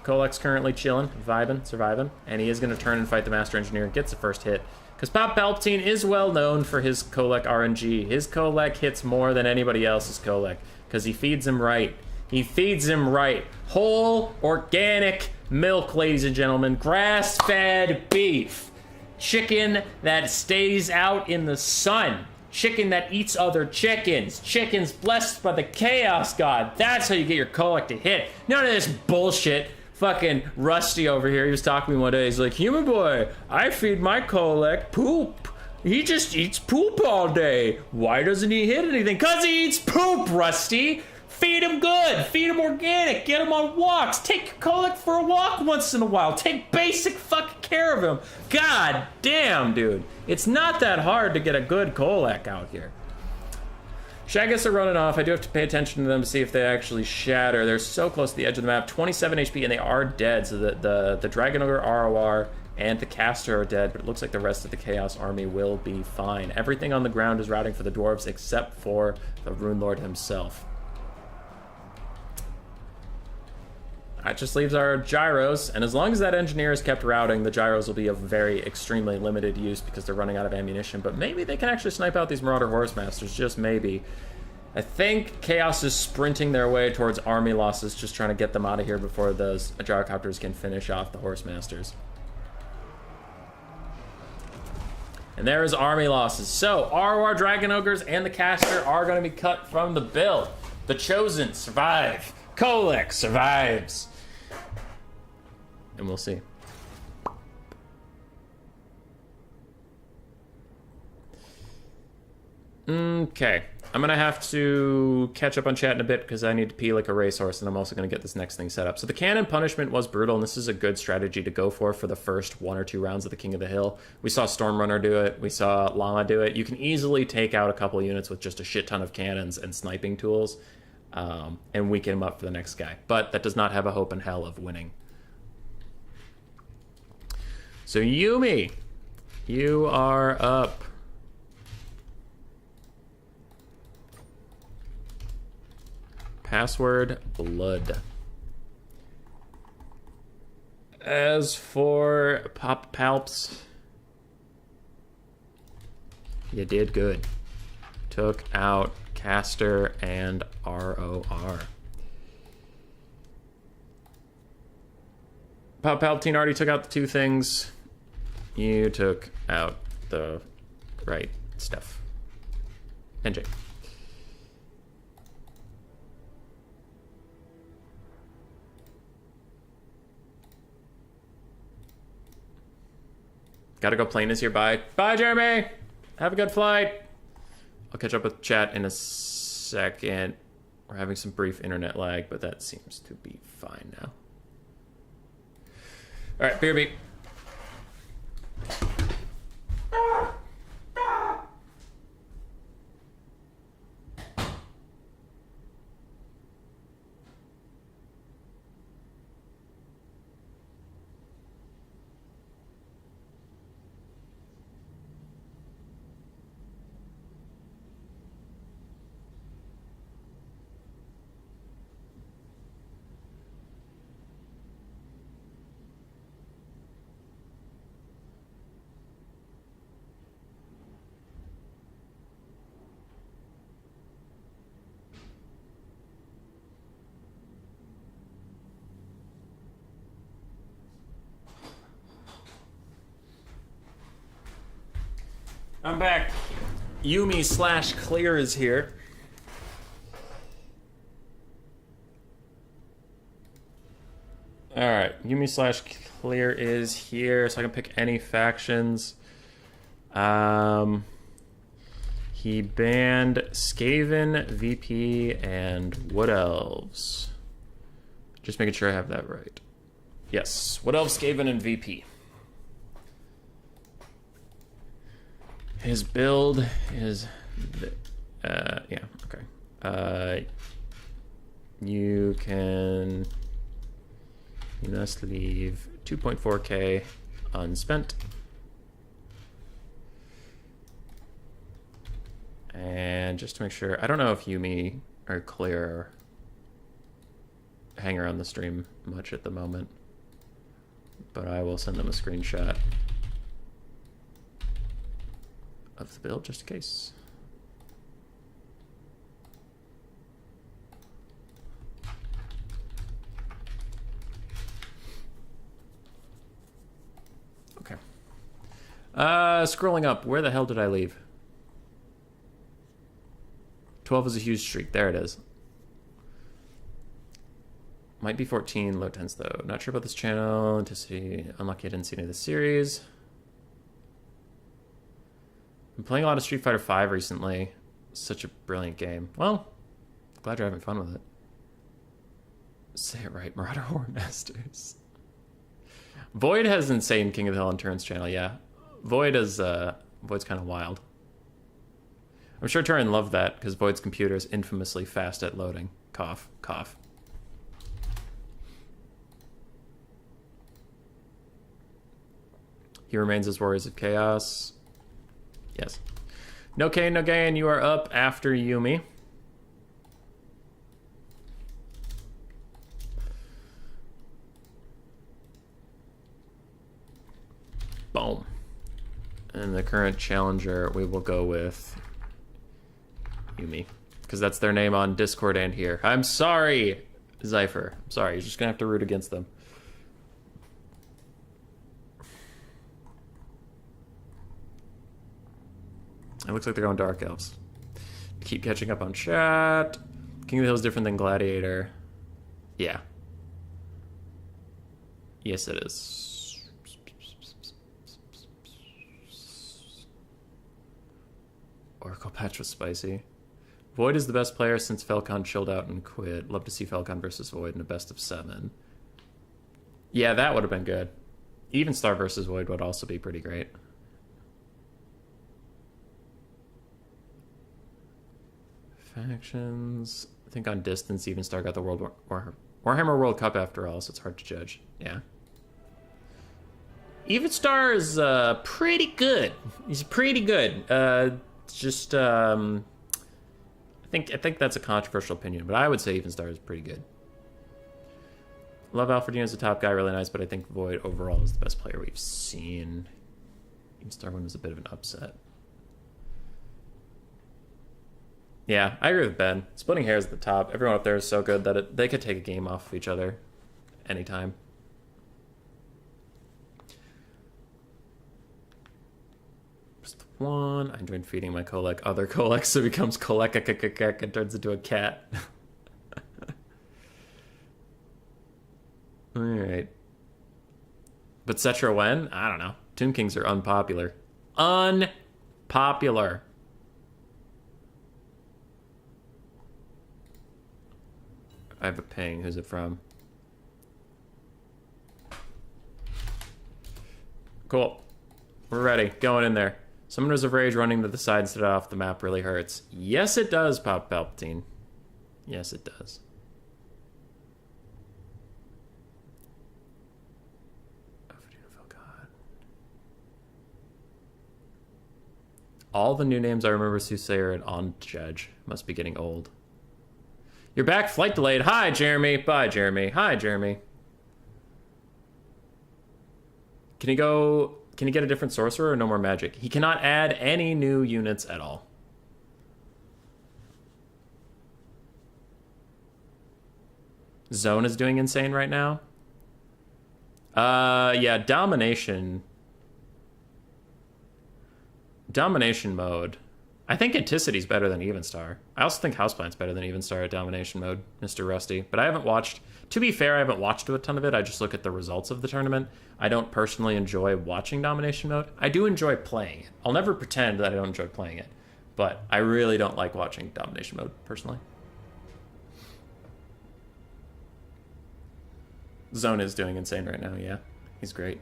Kolek's currently chilling, vibing, surviving, and he is going to turn and fight the Master Engineer and gets the first hit. Because Palpatine is well known for his Kolek RNG. His Kolek hits more than anybody else's Kolek, because he feeds him right. He feeds him right. Whole, organic milk, ladies and gentlemen. Grass-fed beef. Chicken that stays out in the sun. Chicken that eats other chickens. Chickens blessed by the Chaos God. That's how you get your Kolek to hit. None of this bullshit. Fucking Rusty over here, he was talking to me one day. He's like, human boy, I feed my Kolek poop. He just eats poop all day. Why doesn't he hit anything? Because he eats poop, Rusty. Feed him good. Feed him organic. Get him on walks. Take your Kolek for a walk once in a while. Take basic fucking care of him. God damn, dude. It's not that hard to get a good Kolek out here. Shaggus are running off. I do have to pay attention to them to see if they actually shatter. They're so close to the edge of the map. 27 HP, and they are dead. So the Dragon Ogre ROR and the Caster are dead, but it looks like the rest of the Chaos Army will be fine. Everything on the ground is routing for the Dwarves except for the Rune Lord himself. That just leaves our gyros, and as long as that engineer is kept routing, the gyros will be of very extremely limited use because they're running out of ammunition, but maybe they can actually snipe out these Marauder Horsemasters, just maybe. I think Chaos is sprinting their way towards army losses, just trying to get them out of here before those gyrocopters can finish off the Horse Masters. And there is army losses. So, our Dragon Ogres and the Caster are going to be cut from the build. The Chosen survive. KOTH survives. And we'll see. Okay. I'm going to have to catch up on chat in a bit because I need to pee like a racehorse, and I'm also going to get this next thing set up. So the cannon punishment was brutal, and this is a good strategy to go for the first 1 or 2 rounds of the King of the Hill. We saw Stormrunner do it. We saw Llama do it. You can easily take out a couple units with just a shit ton of cannons and sniping tools and weaken them up for the next guy. But that does not have a hope in hell of winning. So Yumi, you are up. Password blood. As for Palps, you did good. Took out Caster and ROR. Palpatine already took out the 2 things. You took out the right stuff. NJ. Gotta go, plane is here. Bye. Bye, Jeremy. Have a good flight. I'll catch up with chat in a second. We're having some brief internet lag, but that seems to be fine now. All right, BRB. I'm back. Yumi / Clear is here. Alright, Yumi / Clear is here, so I can pick any factions. He banned Skaven, VP, and Wood Elves. Just making sure I have that right. Yes, Wood Elves, Skaven, and VP. His build is, yeah, okay. You must leave 2.4k unspent. And just to make sure, I don't know if Yumi or Clear hang around the stream much at the moment, but I will send them a screenshot of the build just in case. Okay. Scrolling up, where the hell did I leave? 12 is a huge streak. There it is. Might be 14, low 10s though. Not sure about this channel. Unlucky I didn't see any of the series. I'm playing a lot of Street Fighter V recently. Such a brilliant game. Well, glad you're having fun with it. Say it right, Marauder Horror Masters. Void has insane King of the Hill on Turin's channel, yeah. Void's kind of wild. I'm sure Turin loved that because Void's computer is infamously fast at loading. Cough, cough. He remains as Warriors of Chaos. Yes. No Kane, no gain. You are up after Yumi. Boom. And the current challenger, we will go with Yumi. because that's their name on Discord and here. I'm sorry, Zypher. I'm sorry. You're just going to have to root against them. It looks like they're going Dark Elves. Keep catching up on chat. King of the Hill is different than Gladiator. Yeah. Yes, it is. Oracle patch was spicy. Void is the best player since Falcon chilled out and quit. Love to see Falcon versus Void in a best of 7. Yeah, that would have been good. Even Star versus Void would also be pretty great. Factions. I think on distance, Even Star got the Warhammer World Cup after all, so it's hard to judge. Yeah. Even Star is pretty good. He's pretty good. I think that's a controversial opinion, but I would say Even Star is pretty good. Love Alfredino as a top guy, really nice, but I think Void overall is the best player we've seen. Even Star one was a bit of an upset. Yeah, I agree with Ben. Splitting hairs at the top. Everyone up there is so good that they could take a game off of each other anytime. Just one. I enjoyed feeding my Kolek other Kolek, so it becomes Kolek and turns into a cat. Alright. But Cetra when? I don't know. Tomb Kings are unpopular. Unpopular. I have a ping. Who's it from? Cool. We're ready. Going in there. Summoners of Rage running to the side instead of off the map really hurts. Yes, it does, Palpatine. Yes, it does. All the new names I remember Soothsayer and On Judge must be getting old. You're back, flight delayed. Hi, Jeremy. Bye, Jeremy. Hi, Jeremy. Can he get a different sorcerer or no more magic? He cannot add any new units at all. Zone is doing insane right now. Yeah, domination mode. I think Anticity's better than Evenstar. I also think Houseplant's better than Evenstar at domination mode, Mr. Rusty. But I haven't watched... To be fair, I haven't watched a ton of it. I just look at the results of the tournament. I don't personally enjoy watching domination mode. I do enjoy playing it. I'll never pretend that I don't enjoy playing it. But I really don't like watching domination mode, personally. Zone is doing insane right now, yeah. He's great.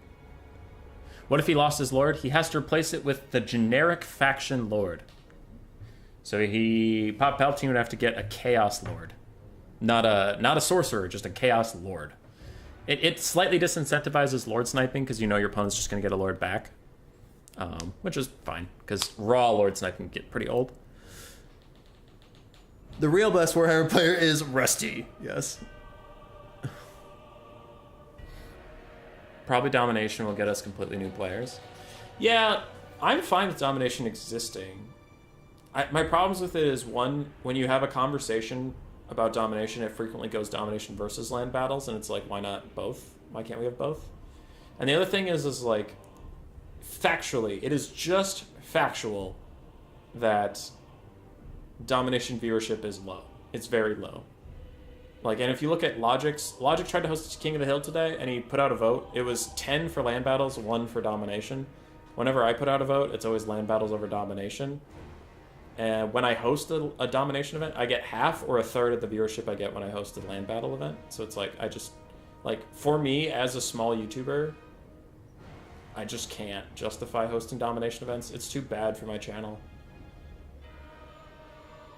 What if he lost his lord? He has to replace it with the generic faction lord. So Palpatine would have to get a Chaos Lord. Not a sorcerer, just a Chaos Lord. It slightly disincentivizes Lord sniping because you know your opponent's just going to get a Lord back. Which is fine, because raw Lord sniping can get pretty old. The real best Warhammer player is Rusty. Yes. Probably domination will get us completely new players. Yeah, I'm fine with domination existing. My problems with it is, one, when you have a conversation about domination, it frequently goes domination versus land battles, and it's like, why not both? Why can't we have both? And the other thing is like, factually, it is just factual that domination viewership is low. It's very low. Like, and if you look at Logic tried to host King of the Hill today, and he put out a vote. It was 10 for land battles, 1 for domination. Whenever I put out a vote, it's always land battles over domination. And when I host a domination event, I get half or a third of the viewership I get when I host a land battle event. So it's like, for me, as a small YouTuber, I just can't justify hosting domination events. It's too bad for my channel.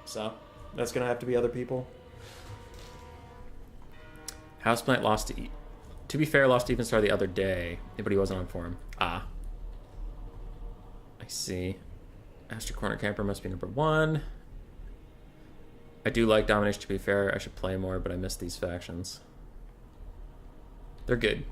So, that's going to have to be other people. Houseplant lost to be fair, lost to Evenstar the other day, but he wasn't on form. Ah. I see. Astro Corner Camper must be number 1. I do like domination, to be fair. I should play more, but I miss these factions. They're good.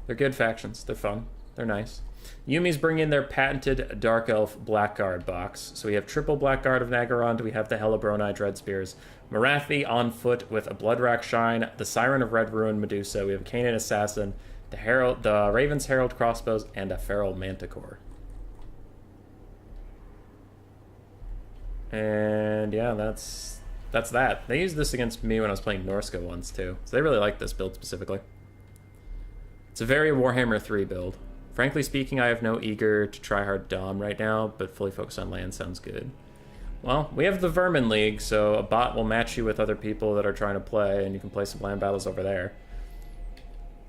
They're good factions. They're fun. They're nice. Yumi's bringing their patented Dark Elf Blackguard box. So we have triple Blackguard of Nagarond, we have the Hellebronai Dread Spears, Marathi on foot with a Bloodrack Shine, the Siren of Red Ruin Medusa, we have Canaan Assassin, the Raven's Herald Crossbows, and a Feral Manticore. And yeah, that's that. They used this against me when I was playing Norska once too, so they really like this build specifically. It's a very Warhammer 3 build. Frankly speaking, I have no eager to try hard Dom right now, but fully focused on land sounds good. Well, we have the Vermin League, so a bot will match you with other people that are trying to play, and you can play some land battles over there.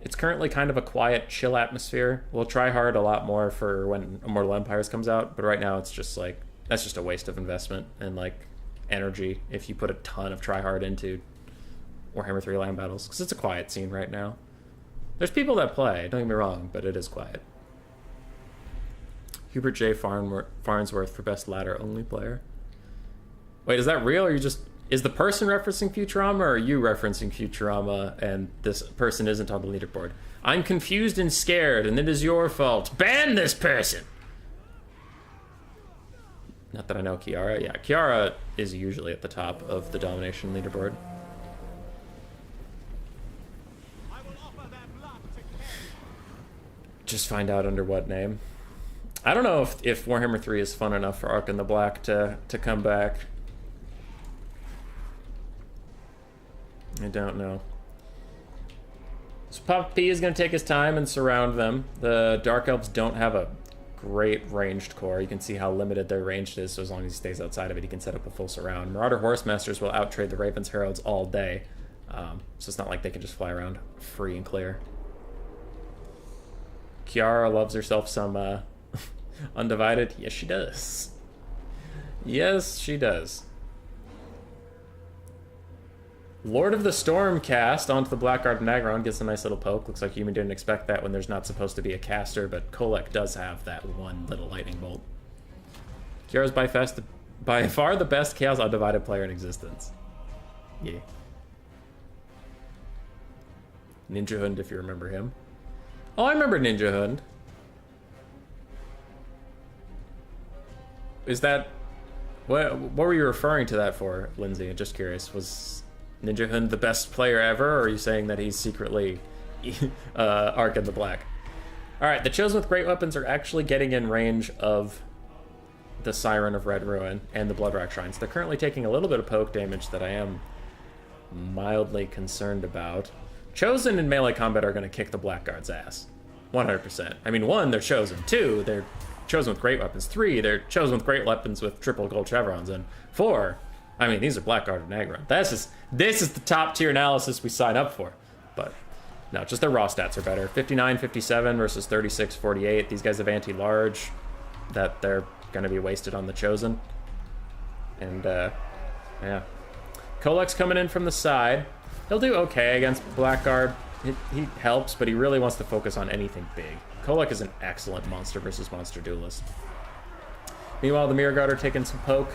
It's currently kind of a quiet, chill atmosphere. We'll try hard a lot more for when Immortal Empires comes out, but right now it's just like, that's just a waste of investment and like energy if you put a ton of try hard into Warhammer 3 land battles, because it's a quiet scene right now. There's people that play, don't get me wrong, but it is quiet. Hubert J. Farnsworth for best ladder only player. Wait, is that real, or is the person referencing Futurama, or are you referencing Futurama and this person isn't on the leaderboard? I'm confused and scared, and it is your fault. Ban this person! Not that I know Kiara. Yeah, Kiara is usually at the top of the domination leaderboard. Just find out under what name. I don't know if Warhammer 3 is fun enough for Ark in the Black to come back. I don't know. So Papa P is going to take his time and surround them. The Dark Elves don't have a great ranged core. You can see how limited their range is, so as long as he stays outside of it, he can set up a full surround. Marauder Horsemasters will outtrade the Raven's Heralds all day, so it's not like they can just fly around free and clear. Kiara loves herself some Undivided. Yes, she does. Yes, she does. Lord of the Storm cast onto the Blackguard of Nagron gets a nice little poke. Looks like Human didn't expect that when there's not supposed to be a caster, but KOTH does have that one little lightning bolt. Kiara's by far the best Chaos Undivided player in existence. Yeah. Ninja Hund, if you remember him. Oh, I remember Ninja Hund. Is that... What were you referring to that for, Lindsay? I'm just curious. Was Ninja Hund the best player ever, or are you saying that he's secretly Ark in the Black? Alright, the Chosen with Great Weapons are actually getting in range of the Siren of Red Ruin and the Bloodrack Shrines. They're currently taking a little bit of poke damage that I am mildly concerned about. Chosen in melee combat are going to kick the Blackguard's ass. 100%. I mean, 1, they're Chosen. 2, they're Chosen with Great Weapons. 3, they're Chosen with Great Weapons with triple gold chevrons. And 4, I mean, these are Blackguard and Nagron. This is the top tier analysis we sign up for. But no, just their raw stats are better. 59, 57 versus 36, 48. These guys have anti-large that they're going to be wasted on the Chosen. And, yeah. Kolek's coming in from the side. He'll do okay against Blackguard. He helps, but he really wants to focus on anything big. Kolek is an excellent monster versus monster duelist. Meanwhile, the Mirror Guard are taking some poke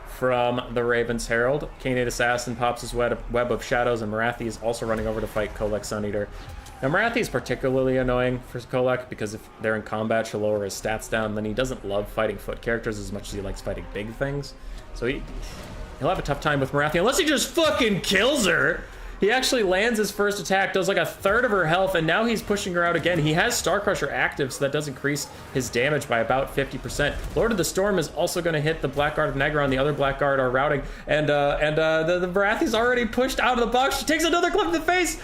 from the Raven's Herald. Canaan Assassin pops his web of shadows, and Marathi is also running over to fight Kolek Suneater. Now, Marathi is particularly annoying for Kolek because if they're in combat, she'll lower his stats down. Then he doesn't love fighting foot characters as much as he likes fighting big things. So he'll have a tough time with Marathi unless he just fucking kills her. He actually lands his first attack, does like a third of her health, and now he's pushing her out again. He has Star Crusher active, so that does increase his damage by about 50%. Lord of the Storm is also going to hit the Blackguard of Nagron. The other Blackguard are routing, and the Varathi's already pushed out of the box. She takes another clip in the face.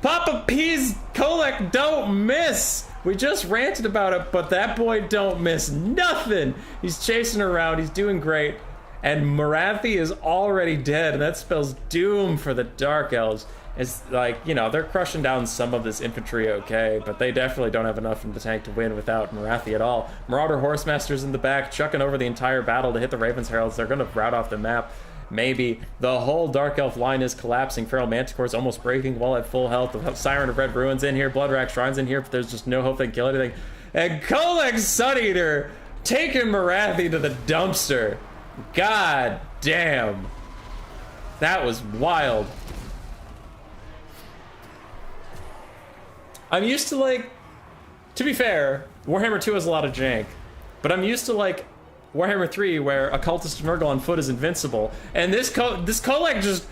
Papa P's Kolek don't miss. We just ranted about it, but that boy don't miss nothing. He's chasing her around. He's doing great. And Marathi is already dead, and that spells doom for the Dark Elves. It's like, you know, they're crushing down some of this infantry okay, but they definitely don't have enough in the tank to win without Marathi at all. Marauder Horsemasters in the back, chucking over the entire battle to hit the Raven's Heralds. They're going to rout off the map. Maybe. The whole Dark Elf line is collapsing. Feral Manticore's almost breaking while at full health. The Siren of Red Ruin's in here. Bloodrack Shrine's in here, but there's just no hope they can kill anything. And Kolek Suneater taking Marathi to the dumpster. God damn. That was wild. I'm used to like to be fair, Warhammer 2 has a lot of jank, but I'm used to like Warhammer 3 where a cultist Nurgle on foot is invincible, and this Kolek just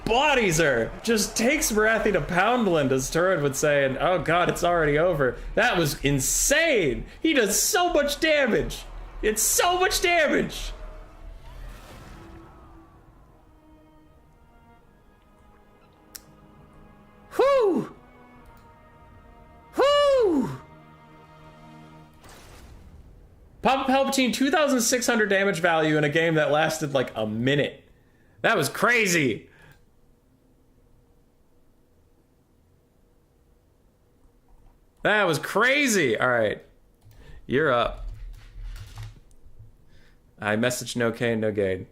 bodies her, just takes Marathi to Poundland, as Turin would say, and oh god, it's already over. That was insane. He does so much damage. It's so much damage. Whew. Whew. Papa Palpatine, 2,600 damage value in a game that lasted like a minute. That was crazy. That was crazy. All right, you're up. I messaged no Kane, no gain.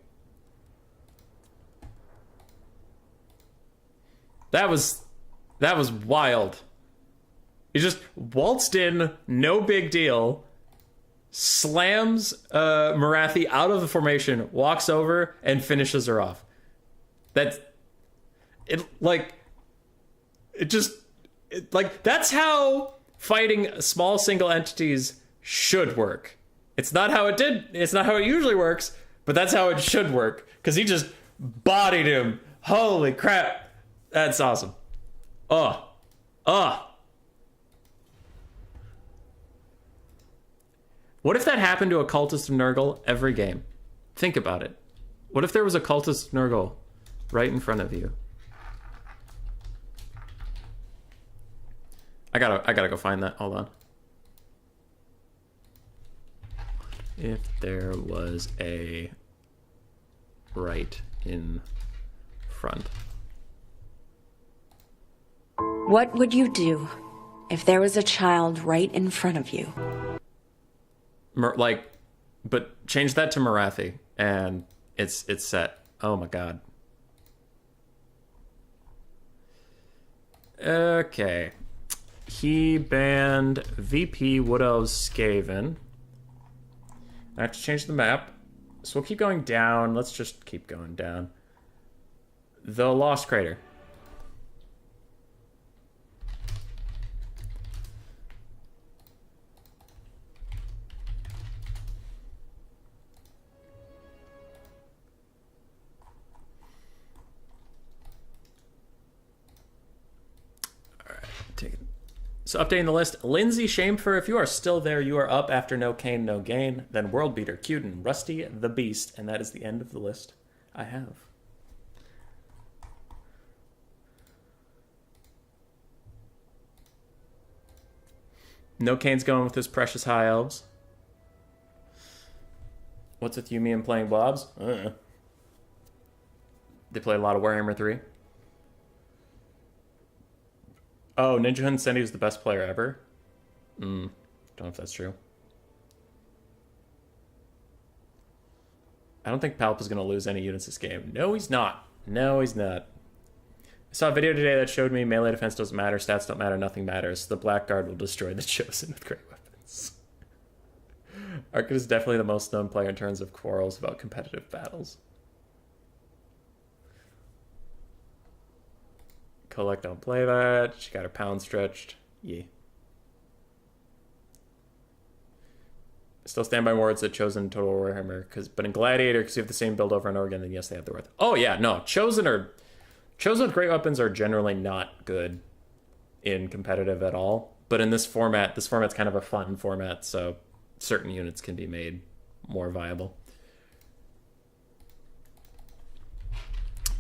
That was wild. He just waltzed in, no big deal, slams Marathi out of the formation, walks over, and finishes her off. That's how fighting small single entities should work. It's not how it usually works, but that's how it should work, because he just bodied him. Holy crap. That's awesome. What if that happened to a cultist of Nurgle every game? Think about it. What if there was a cultist of Nurgle right in front of you? I gotta go find that. Hold on. If there was a right in front. What would you do if there was a child right in front of you? But change that to Marathi, and it's set. Oh my god. Okay. He banned VP Woodow's Skaven. I have to change the map. So we'll keep going down. Let's just keep going down. The Lost Crater. So updating the list, Lindsay Shamefer, if you are still there, you are up after no Kane, no gain. Then World Beater, Cuden, Rusty the Beast, and that is the end of the list I have. No Kane's going with his precious high elves. What's with you, me, and playing blobs? They play a lot of Warhammer 3. Oh, Ninja Hun said he was the best player ever. Don't know if that's true. I don't think Palp is going to lose any units this game. No, he's not. No, he's not. I saw a video today that showed me melee defense doesn't matter, stats don't matter, nothing matters. The Blackguard will destroy the Chosen with great weapons. Arcade is definitely the most known player in terms of quarrels about competitive battles. Collect, don't play that. She got her pound stretched. Yeah. Still stand by words that Chosen Total Warhammer, but in Gladiator, because you have the same build over and over again, then yes, they have the worth. Oh yeah, no, Chosen with great weapons are generally not good in competitive at all. But in this format's kind of a fun format, so certain units can be made more viable.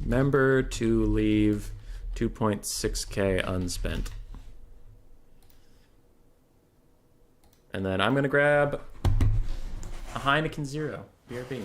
Remember to leave 2.6k unspent. And then I'm going to grab a Heineken Zero, BRB.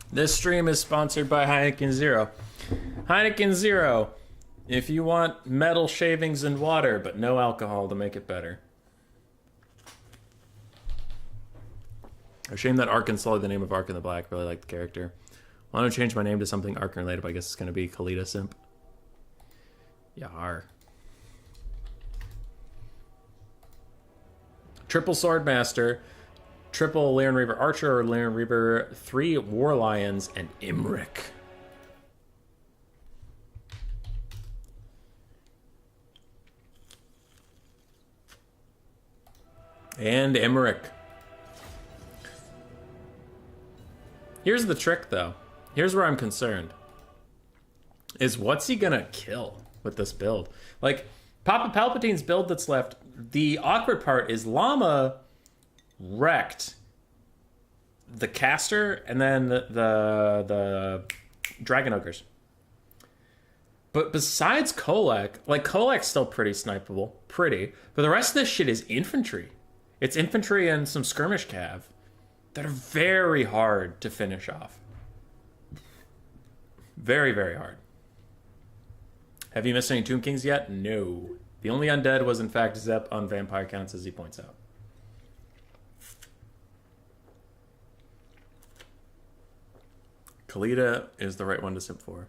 This stream is sponsored by Heineken Zero. Heineken Zero. If you want metal shavings and water, but no alcohol to make it better. A shame that Ark and Sully, the name of Ark in the Black, really like the character. I want to change my name to something Ark related, but I guess it's going to be Kalita Simp. Yar. Triple Swordmaster, triple Lyran Reaver Archer or Lyran Reaver, 3 War Lions, and Imric. And Imric. Here's the trick, though. Here's where I'm concerned. Is what's he gonna kill with this build? Like, Palpatine's build that's left, the awkward part is Llama wrecked the caster and then the Dragon Ogres. But besides Kolek, like, Kolek's still pretty snipeable. Pretty. But the rest of this shit is infantry. It's infantry and some skirmish cav that are very hard to finish off. Very, very hard. Have you missed any Tomb Kings yet? No. The only undead was, in fact, Zepp on vampire counts, as he points out. Kalita is the right one to simp for.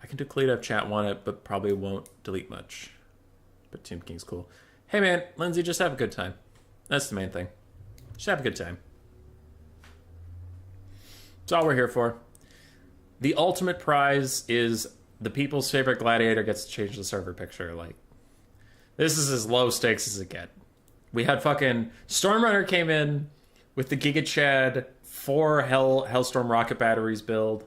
I can do Kalita if chat want it, but probably won't delete much. But Tomb King's cool. Hey man, Lindsay, just have a good time. That's the main thing. Just have a good time. That's all we're here for. The ultimate prize is the people's favorite gladiator gets to change the server picture. Like, this is as low stakes as it get. We had fucking Stormrunner came in with the Giga Chad 4 Hellstorm rocket batteries build.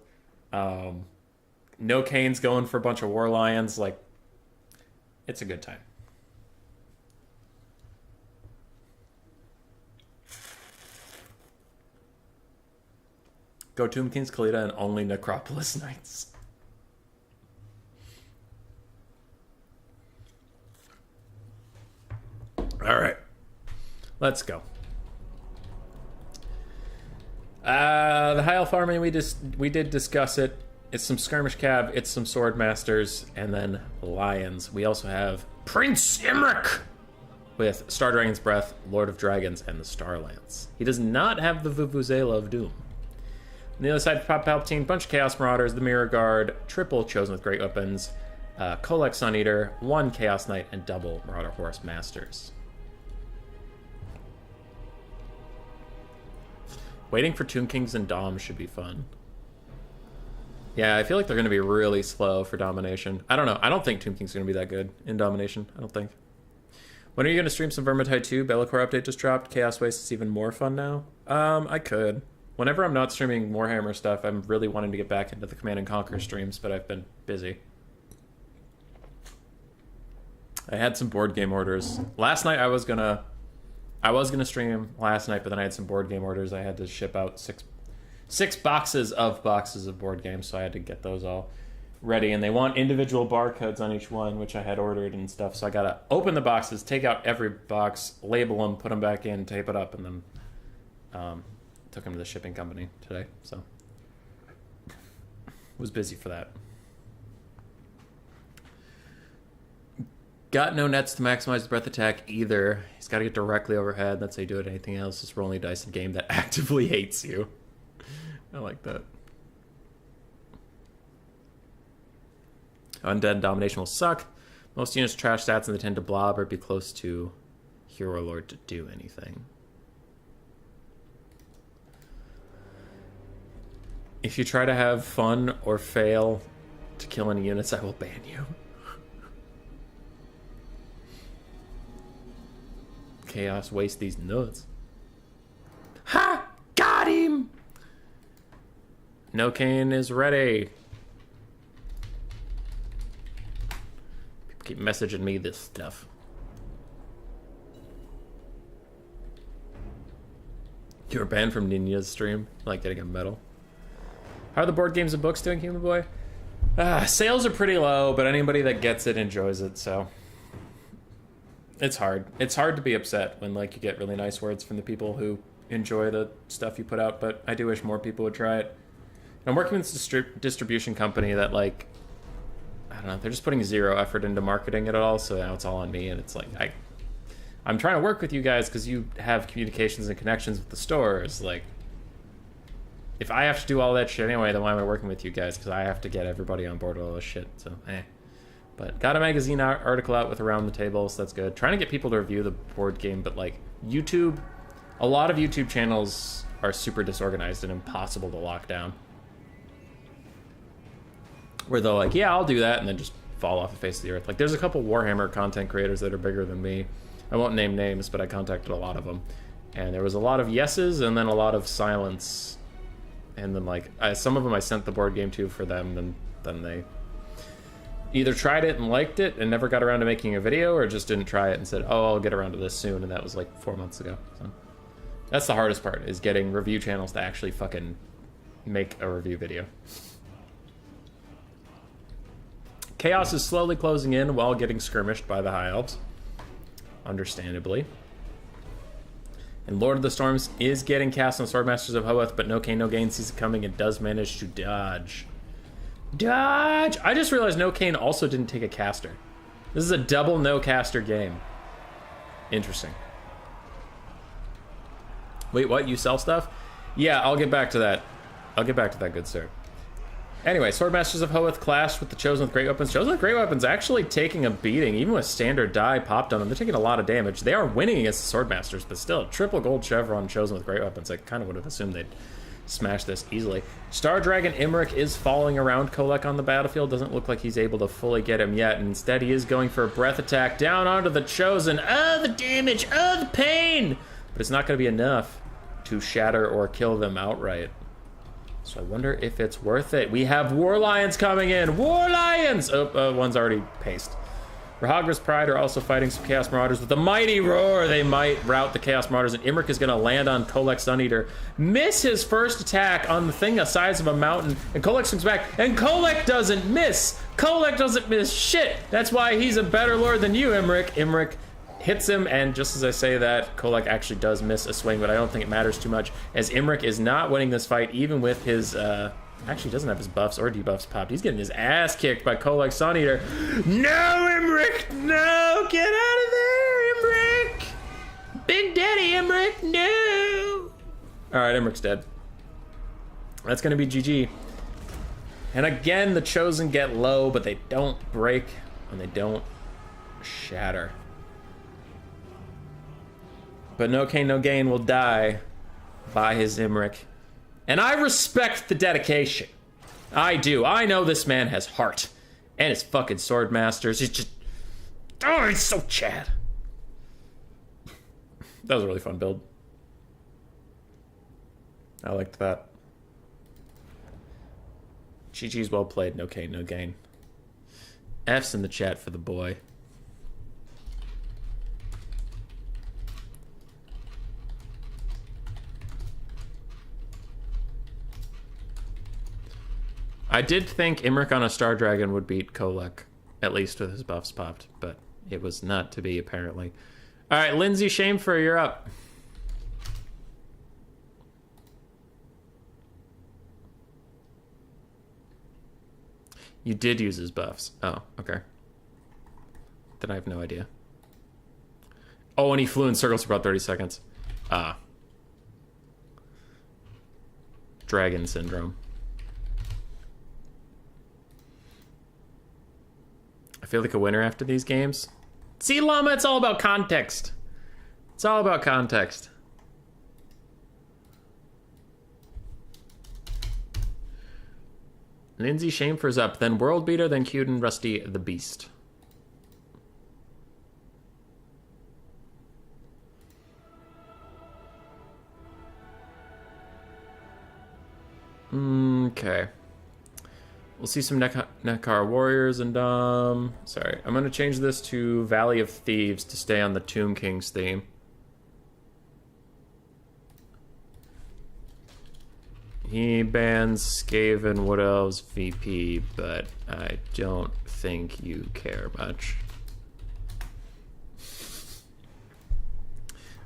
No Kane's going for a bunch of War Lions. Like, it's a good time. Go Tomb Kings, Kalita, and only Necropolis Knights. All right, let's go. The High Elf Army, we did discuss it. It's some skirmish cav, it's some sword masters, and then lions. We also have Prince Imric with Star Dragon's Breath, Lord of Dragons, and the Starlance. He does not have the Vuvuzela of Doom. On the other side, Palpatine, bunch of Chaos Marauders, the Mirror Guard, triple Chosen with Great Weapons, Kolek Sun Eater, 1 Chaos Knight, and double Marauder Horse Masters. Waiting for Tomb Kings and Dom should be fun. Yeah, I feel like they're going to be really slow for Domination. I don't know. I don't think Tomb King's going to be that good in Domination. I don't think. When are you going to stream some Vermintide 2? Be'lakor update just dropped. Chaos Waste is even more fun now. I could. Whenever I'm not streaming Warhammer stuff, I'm really wanting to get back into the Command & Conquer streams, but I've been busy. I had some board game orders. Last night I was gonna stream last night, but then I had some board game orders. I had to ship out six boxes of board games, so I had to get those all ready. And they want individual barcodes on each one, which I had ordered and stuff. So I gotta open the boxes, take out every box, label them, put them back in, tape it up, and then took them to the shipping company today. So was busy for that. Got no nets to maximize the breath attack either. He's got to get directly overhead. That's how you do it. Anything else, just rolling dice in a game that actively hates you. I like that. Undead Domination will suck. Most units trash stats and they tend to blob or be close to Hero Lord to do anything. If you try to have fun or fail to kill any units, I will ban you. Chaos waste these nuts. Ha! Got him! No Kane is ready. People keep messaging me this stuff. You were banned from Ninja's stream, like getting a medal. How are the board games and books doing, Human Boy? Sales are pretty low, but anybody that gets it enjoys it, so it's hard. It's hard to be upset when like you get really nice words from the people who enjoy the stuff you put out, but I do wish more people would try it. I'm working with this distribution company that, like, I don't know, they're just putting zero effort into marketing it at all, so now it's all on me, and it's like, I'm trying to work with you guys because you have communications and connections with the stores. Like, if I have to do all that shit anyway, then why am I working with you guys? Because I have to get everybody on board with all this shit, so, But got a magazine article out with Around the Table, so that's good. Trying to get people to review the board game, but, like, YouTube, a lot of YouTube channels are super disorganized and impossible to lock down. Where they're like, yeah, I'll do that, and then just fall off the face of the earth. Like, there's a couple Warhammer content creators that are bigger than me. I won't name names, but I contacted a lot of them. And there was a lot of yeses and then a lot of silence. And then, like, some of them I sent the board game to for them, then they either tried it and liked it and never got around to making a video, or just didn't try it and said, oh, I'll get around to this soon, and that was like 4 months ago. So that's the hardest part, is getting review channels to actually fucking make a review video. Chaos is slowly closing in while getting skirmished by the High Elves. Understandably. And Lord of the Storms is getting cast on Swordmasters of Hoeth, but no Kane, no gain sees it coming and does manage to dodge. Dodge! I just realized No Kane also didn't take a caster. This is a double no caster game. Interesting. Wait, what? You sell stuff? Yeah, I'll get back to that. I'll get back to that, good sir. Anyway, Swordmasters of Hoeth clashed with the Chosen with Great Weapons. Chosen with Great Weapons actually taking a beating, even with standard die popped on them. They're taking a lot of damage. They are winning against the Swordmasters, but still, triple gold chevron Chosen with Great Weapons. I kind of would have assumed they'd smash this easily. Star Dragon Imric is following around Kolek on the battlefield. Doesn't look like he's able to fully get him yet. Instead, he is going for a breath attack down onto the Chosen. Oh, the damage! Oh, the pain! But it's not going to be enough to shatter or kill them outright. So I wonder if it's worth it. We have War Lions coming in. War Lions! Oh, one's already paced. Rahagra's Pride are also fighting some Chaos Marauders with a mighty roar. They might rout the Chaos Marauders, and Imric is going to land on Kolek Suneater. Miss his first attack on the thing the size of a mountain, and Kolek swings back, and Kolek doesn't miss. Kolek doesn't miss shit. That's why he's a better lord than you, Imric. Imric hits him, and just as I say that, Kolek actually does miss a swing, but I don't think it matters too much, as Imric is not winning this fight, even with his, actually he doesn't have his buffs or debuffs popped. He's getting his ass kicked by Kolek Suneater. No, Imric! No! Get out of there, Imric! Big Daddy Imric, no! Alright, Imric's dead. That's gonna be GG. And again, the Chosen get low, but they don't break, and they don't shatter. But No Kane, No Gain will die by his Imric. And I respect the dedication. I do. I know this man has heart. And his fucking sword masters. He's just... Oh, he's so Chad. That was a really fun build. I liked that. GG's well played. No Kane, No Gain. F's in the chat for the boy. I did think Imric on a Star Dragon would beat Kolek, at least with his buffs popped, but it was not to be, apparently. All right, Lindsay Shamefer, you're up. You did use his buffs. Oh, okay. Then I have no idea. Oh, and he flew in circles for about 30 seconds. Ah. Dragon syndrome. I feel like a winner after these games. See, Llama, it's all about context. It's all about context. Lindsay Shamefer's up, then World Beater, then Cute and Rusty the Beast. Okay. We'll see some Nekar Warriors and sorry, I'm gonna change this to Valley of Thieves to stay on the Tomb King's theme. He bans Skaven Wood Elves VP, but I don't think you care much.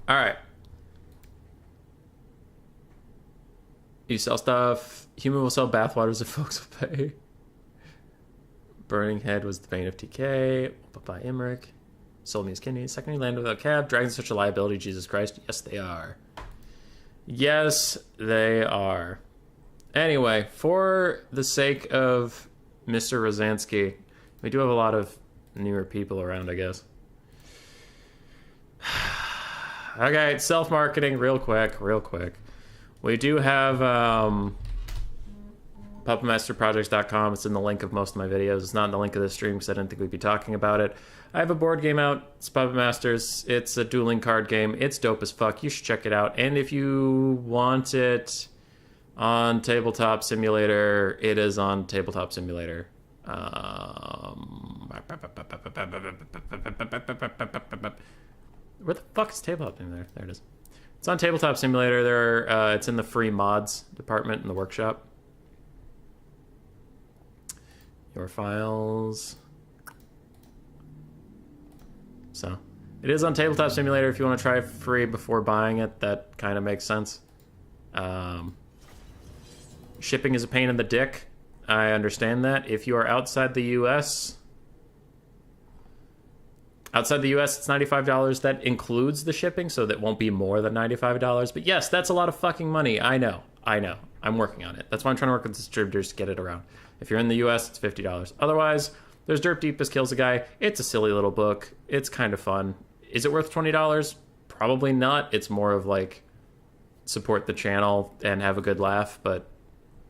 Alright. You sell stuff. Human will sell bathwaters if folks will pay. Burning Head was the bane of TK. By Emmerich. Sold me his kidneys. Secondary land without cab. Dragons are such a liability, Jesus Christ. Yes, they are. Yes, they are. Anyway, for the sake of Mr. Rosansky, we do have a lot of newer people around, I guess. Okay, self-marketing real quick. We do have puppetmasterprojects.com. It's in the link of most of my videos. It's not in the link of this stream because I didn't think we'd be talking about it. I have a board game out. It's Puppet Masters. It's a dueling card game. It's dope as fuck. You should check it out. And if you want it on Tabletop Simulator, it is on Tabletop Simulator. Where the fuck is Tabletop Simulator? There it is. It's on Tabletop Simulator. It's in the free mods department in the workshop. Your files. So, it is on Tabletop Simulator if you want to try it free before buying it. That kind of makes sense. Shipping is a pain in the dick. I understand that. If you are outside the US, it's $95. That includes the shipping, so that won't be more than $95. But yes, that's a lot of fucking money. I know. I'm working on it. That's why I'm trying to work with distributors to get it around. If you're in the US, it's $50. Otherwise, there's Derp Deepest Kills a Guy. It's a silly little book. It's kind of fun. Is it worth $20? Probably not. It's more of like support the channel and have a good laugh, but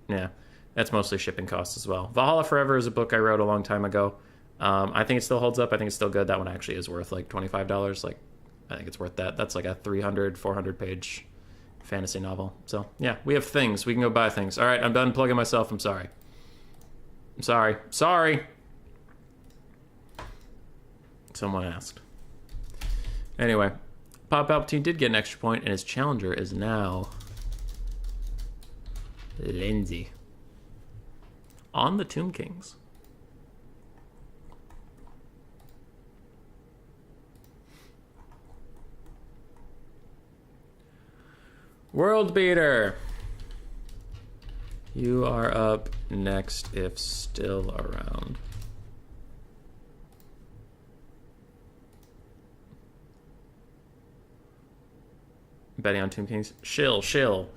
yeah, that's mostly shipping costs as well. Valhalla Forever is a book I wrote a long time ago. I think it still holds up. I think it's still good. That one actually is worth like $25. Like, I think it's worth that. That's like a 300, 400 page fantasy novel. So yeah, we have things. We can go buy things. All right, I'm done plugging myself. I'm sorry. Someone asked. Anyway, Palpatine did get an extra point, and his challenger is now Lindsay on the Tomb Kings. World Beater, you are up next if still around. Betting on Tomb Kings. Shill.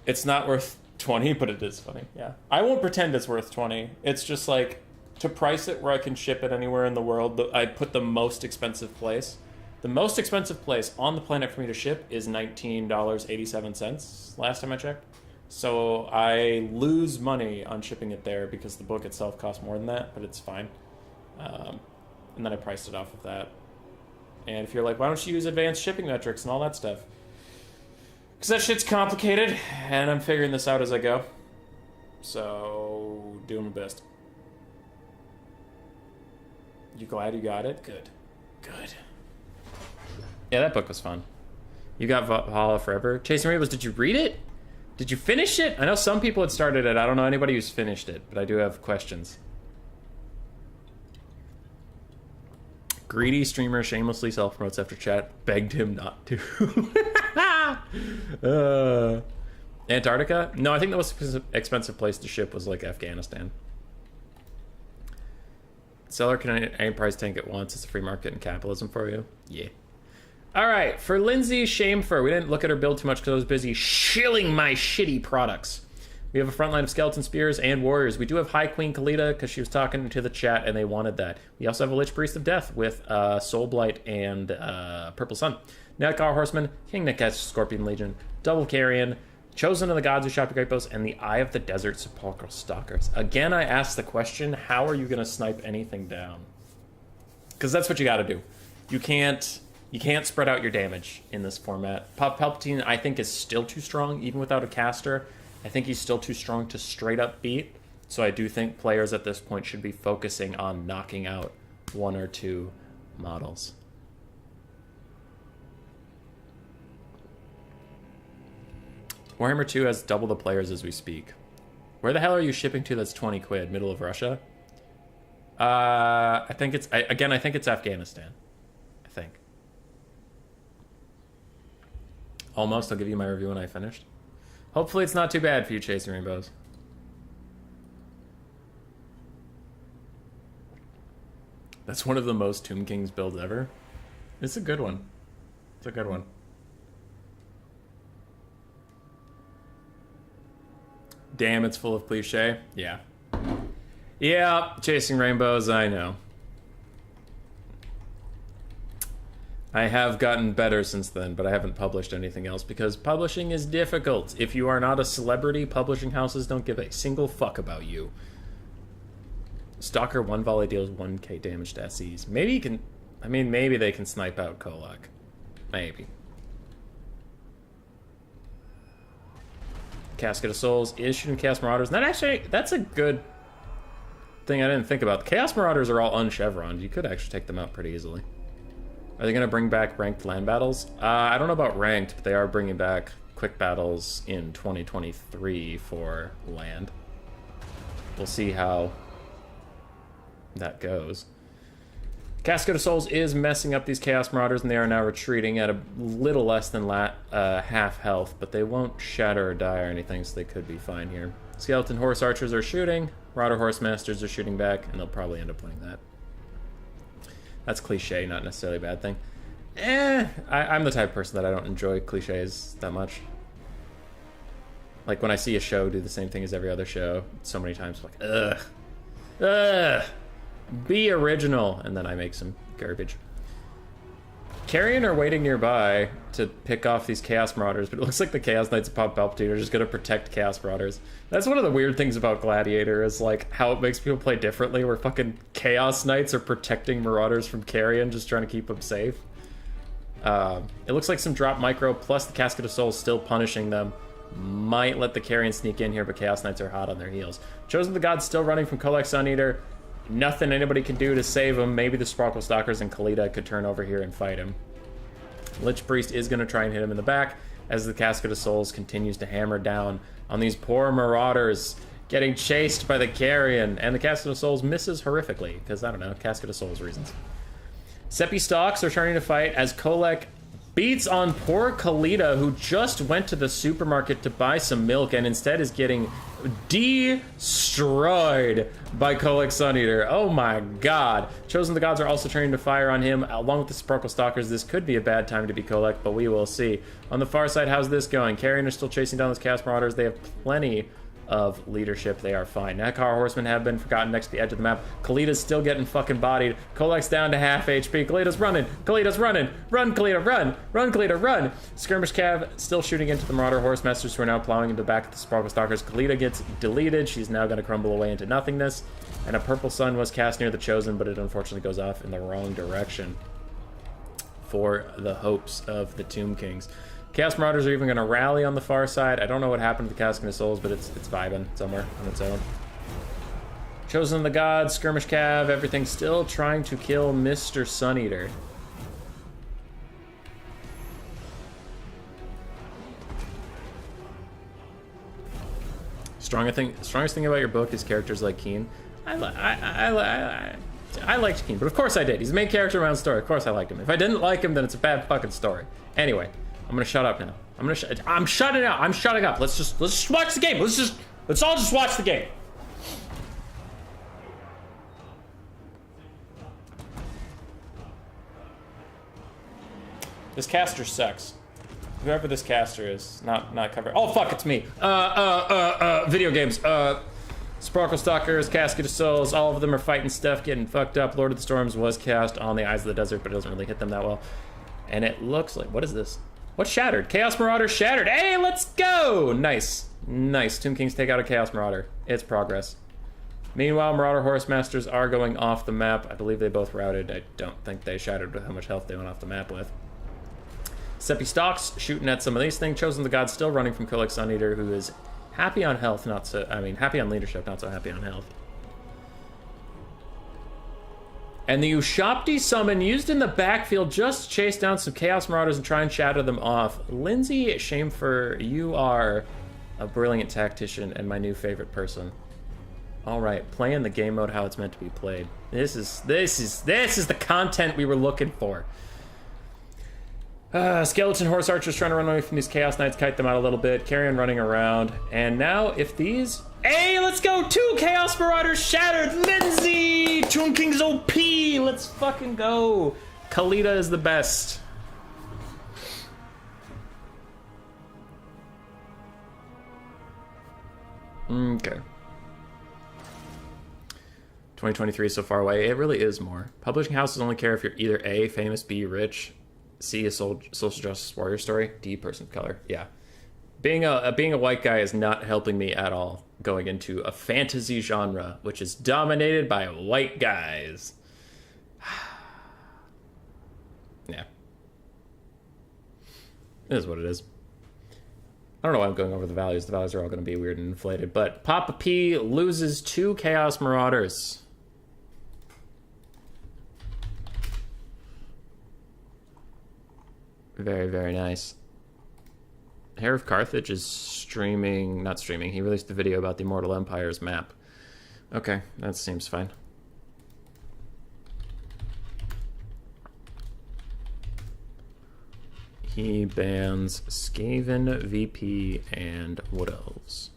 It's not worth 20, but it is funny. Yeah. I won't pretend it's worth 20. It's just like, to price it where I can ship it anywhere in the world, I put the most expensive place. The most expensive place on the planet for me to ship is $19.87 last time I checked. So I lose money on shipping it there because the book itself costs more than that, but it's fine. And then I priced it off of that. And if you're like, why don't you use advanced shipping metrics and all that stuff? Because that shit's complicated, and I'm figuring this out as I go. So, doing my best. You glad you got it? Good. Yeah, that book was fun. You got Valhalla Forever. Chasing Rainbows, did you read it? Did you finish it? I know some people had started it. I don't know anybody who's finished it, but I do have questions. Greedy streamer shamelessly self-promotes after chat begged him not to. Antarctica? No, I think the most expensive place to ship was like Afghanistan. Seller can any price tank at once. It's a free market and capitalism for you. Yeah. All right, for Lindsay Shamefur, we didn't look at her build too much because I was busy shilling my shitty products. We have a front line of skeleton spears and warriors. We do have High Queen Kalita because she was talking to the chat and they wanted that. We also have a Lich Priest of Death with Soul Blight and Purple Sun. Netgar Horseman, King Nikesh Scorpion Legion, Double Carrion, Chosen of the Gods who shot the Great Bows, and the Eye of the Desert Sepulchral Stalkers. Again, I asked the question, how are you going to snipe anything down? Because that's what you got to do. You can't spread out your damage in this format. Palpatine, I think, is still too strong, even without a caster. I think he's still too strong to straight up beat. So I do think players at this point should be focusing on knocking out one or two models. Warhammer 2 has double the players as we speak. Where the hell are you shipping to that's 20 quid? Middle of Russia? I think it's Afghanistan. I think. Almost. I'll give you my review when I finished. Hopefully it's not too bad for you chasing rainbows. That's one of the most Tomb Kings builds ever. It's a good one. It's a good one. Damn, it's full of cliche. Yeah. Yeah, chasing rainbows, I know. I have gotten better since then, but I haven't published anything else because publishing is difficult. If you are not a celebrity, publishing houses don't give a single fuck about you. Stalker 1 volley deals 1k damage to SEs. Maybe you can... I mean, maybe they can snipe out KOTH. Maybe. Casket of Souls is shooting Chaos Marauders. That actually... That's a good thing I didn't think about. The Chaos Marauders are all unchevroned. You could actually take them out pretty easily. Are they going to bring back ranked land battles? I don't know about ranked, but they are bringing back quick battles in 2023 for land. We'll see how that goes. Casket of Souls is messing up these Chaos Marauders, and they are now retreating at a little less than half health, but they won't shatter or die or anything, so they could be fine here. Skeleton Horse Archers are shooting, Marauder Horse Masters are shooting back, and they'll probably end up playing that. That's cliche, not necessarily a bad thing. I'm the type of person that I don't enjoy cliches that much. Like when I see a show do the same thing as every other show so many times, I'm like, ugh, be original, and then I make some garbage. Carrion are waiting nearby to pick off these Chaos Marauders, but it looks like the Chaos Knights of Palpatine are just going to protect Chaos Marauders. That's one of the weird things about Gladiator, is like how it makes people play differently, where fucking Chaos Knights are protecting Marauders from Carrion, just trying to keep them safe. It looks like some drop micro, plus the Casket of Souls still punishing them. Might let the Carrion sneak in here, but Chaos Knights are hot on their heels. Chosen of the Gods still running from KOTH Sun Eater. Nothing anybody can do to save him. Maybe the Sparkle Stalkers and Khalida could turn over here and fight him. Lich Priest is going to try and hit him in the back as the Casket of Souls continues to hammer down on these poor Marauders getting chased by the Carrion. And the Casket of Souls misses horrifically because, I don't know, Casket of Souls reasons. Seppi Stalks are turning to fight as Kolek beats on poor Khalida, who just went to the supermarket to buy some milk and instead is getting destroyed by Kolek Suneater. Oh my god. Chosen of the Gods are also turning to fire on him, along with the Sparkle Stalkers. This could be a bad time to be Kolek, but we will see. On the far side, how's this going? Carrion are still chasing down those Chaos Marauders. They have plenty of leadership. They are fine. Nakar Horsemen have been forgotten next to the edge of the map. Khalida's still getting fucking bodied. Kolek's down to half HP. Khalida's running. Khalida's running. Run, Khalida, run. Run, Khalida, run. Skirmish Cav still shooting into the Marauder Horse Masters, who are now plowing into the back of the Sparkle Stalkers. Khalida gets deleted. She's now going to crumble away into nothingness. And a purple sun was cast near the Chosen, but it unfortunately goes off in the wrong direction for the hopes of the Tomb Kings. Chaos Marauders are even going to rally on the far side. I don't know what happened to the Casket of Souls, but it's vibing somewhere on its own. Chosen of the Gods, Skirmish Cav, everything still trying to kill Mr. Suneater. Strongest thing about your book is characters like Keen. I liked Keen, but of course I did. He's the main character around the story. Of course I liked him. If I didn't like him, then it's a bad fucking story. Anyway, I'm gonna shut up now. I'm shutting out. I'm shutting up. Let's just watch the game. Let's all just watch the game. This caster sucks. Whoever this caster is, not covered. Oh fuck, it's me. Video games. Sparkle Stalkers, Casket of Souls, all of them are fighting stuff, getting fucked up. Lord of the Storms was cast on the Eyes of the Desert, but it doesn't really hit them that well. And it looks like, what is this? What's shattered? Chaos Marauder shattered. Hey, let's go! Nice. Nice. Tomb Kings take out a Chaos Marauder. It's progress. Meanwhile, Marauder Horse Masters are going off the map. I believe they both routed. I don't think they shattered with how much health they went off the map with. Seppi Stalks shooting at some of these things. Chosen of the Gods still running from Kolek Suneater, who is happy on health, not so... I mean, happy on leadership, not so happy on health. And the Ushapti summon used in the backfield just to chase down some Chaos Marauders and try and shatter them off. Lindsay Shamefer, you are a brilliant tactician and my new favorite person. All right, playing the game mode how it's meant to be played. This is the content we were looking for. Skeleton horse archers trying to run away from these chaos knights, kite them out a little bit, carry on running around. And now if these... Hey, let's go! 2 Chaos Marauders shattered! Lindsay! Tomb King's OP! Let's fucking go! Kalita is the best. Okay. 2023 is so far away. It really is more. Publishing houses only care if you're either A, famous, B, rich, C, a social justice warrior story, D, person of color. Yeah. Being a white guy is not helping me at all going into a fantasy genre, which is dominated by white guys. Yeah. It is what it is. I don't know why I'm going over the values. The values are all going to be weird and inflated. But Papa P loses 2 Chaos Marauders. Very, very nice. Hair of Carthage is streaming... Not streaming. He released the video about the Immortal Empire's map. Okay, that seems fine. He bans Skaven, VP, and Wood Elves.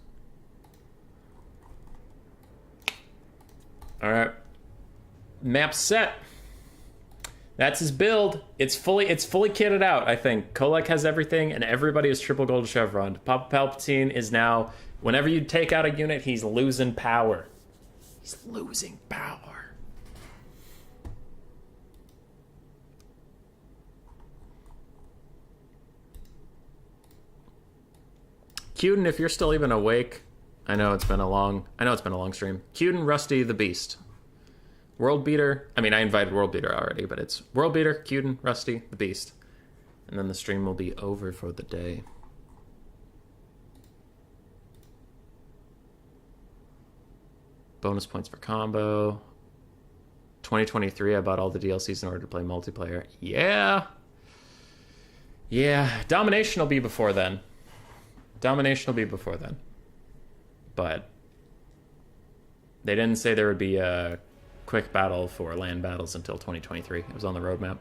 Alright. Map set. That's his build. It's fully kitted out, I think. Kolek has everything, and everybody is triple gold chevron. Papa Palpatine is now, whenever you take out a unit, he's losing power. He's losing power. Cuden, if you're still even awake, I know it's been a long stream. Cuden, Rusty, the Beast. World Beater, I mean, I invited World Beater already, but it's World Beater, Cuden, Rusty, the Beast. And then the stream will be over for the day. Bonus points for combo. 2023, I bought all the DLCs in order to play multiplayer. Yeah. Yeah, Domination will be before then. But they didn't say there would be a quick battle for land battles until 2023. It was on the roadmap.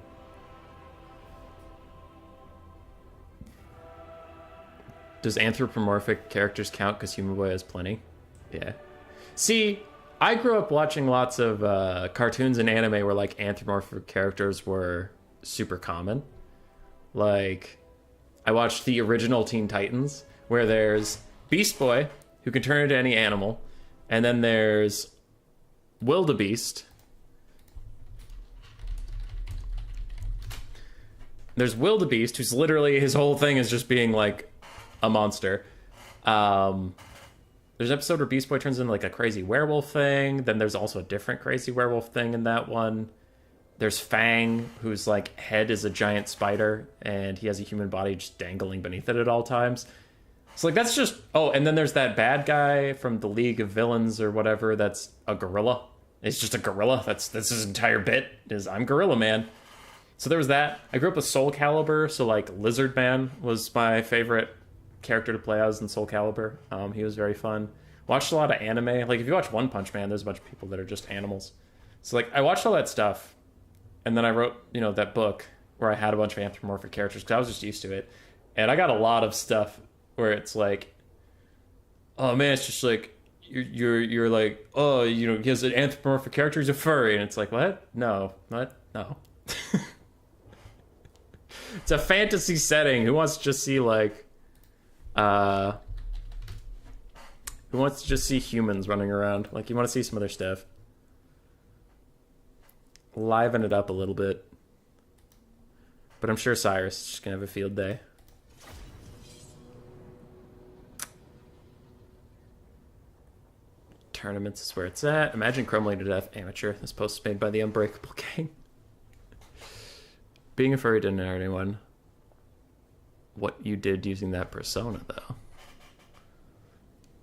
Does anthropomorphic characters count because Human Boy has plenty? Yeah. See, I grew up watching lots of cartoons and anime where like anthropomorphic characters were super common. Like, I watched the original Teen Titans, where there's Beast Boy, who can turn into any animal, and then there's Wildebeest. There's Wildebeest, who's literally, his whole thing is just being like a monster. There's an episode where Beast Boy turns into like a crazy werewolf thing. Then there's also a different crazy werewolf thing in that one. There's Fang, whose like head is a giant spider, and he has a human body just dangling beneath it at all times. So like that's just... Oh, and then there's that bad guy from the League of Villains or whatever that's a gorilla. It's just a gorilla. That's his entire bit, is I'm Gorilla Man. So there was that. I grew up with Soul Calibur, so like Lizard Man was my favorite character to play as in Soul Calibur. He was very fun. Watched a lot of anime. Like if you watch One Punch Man, there's a bunch of people that are just animals. So like I watched all that stuff, and then I wrote, you know, that book where I had a bunch of anthropomorphic characters because I was just used to it. And I got a lot of stuff where it's like, oh man, it's just like you're like, oh, you know, he has an anthropomorphic character, he's a furry, and it's like, what? No, what? No. It's a fantasy setting. Who wants to just see like, who wants to just see humans running around? Like, you want to see some other stuff. Liven it up a little bit. But I'm sure Cyrus is just gonna have a field day. Tournaments is where it's at. Imagine crumbling to death, amateur. This post is made by the Unbreakable Gang. Being a furry didn't hurt anyone. What you did using that persona, though.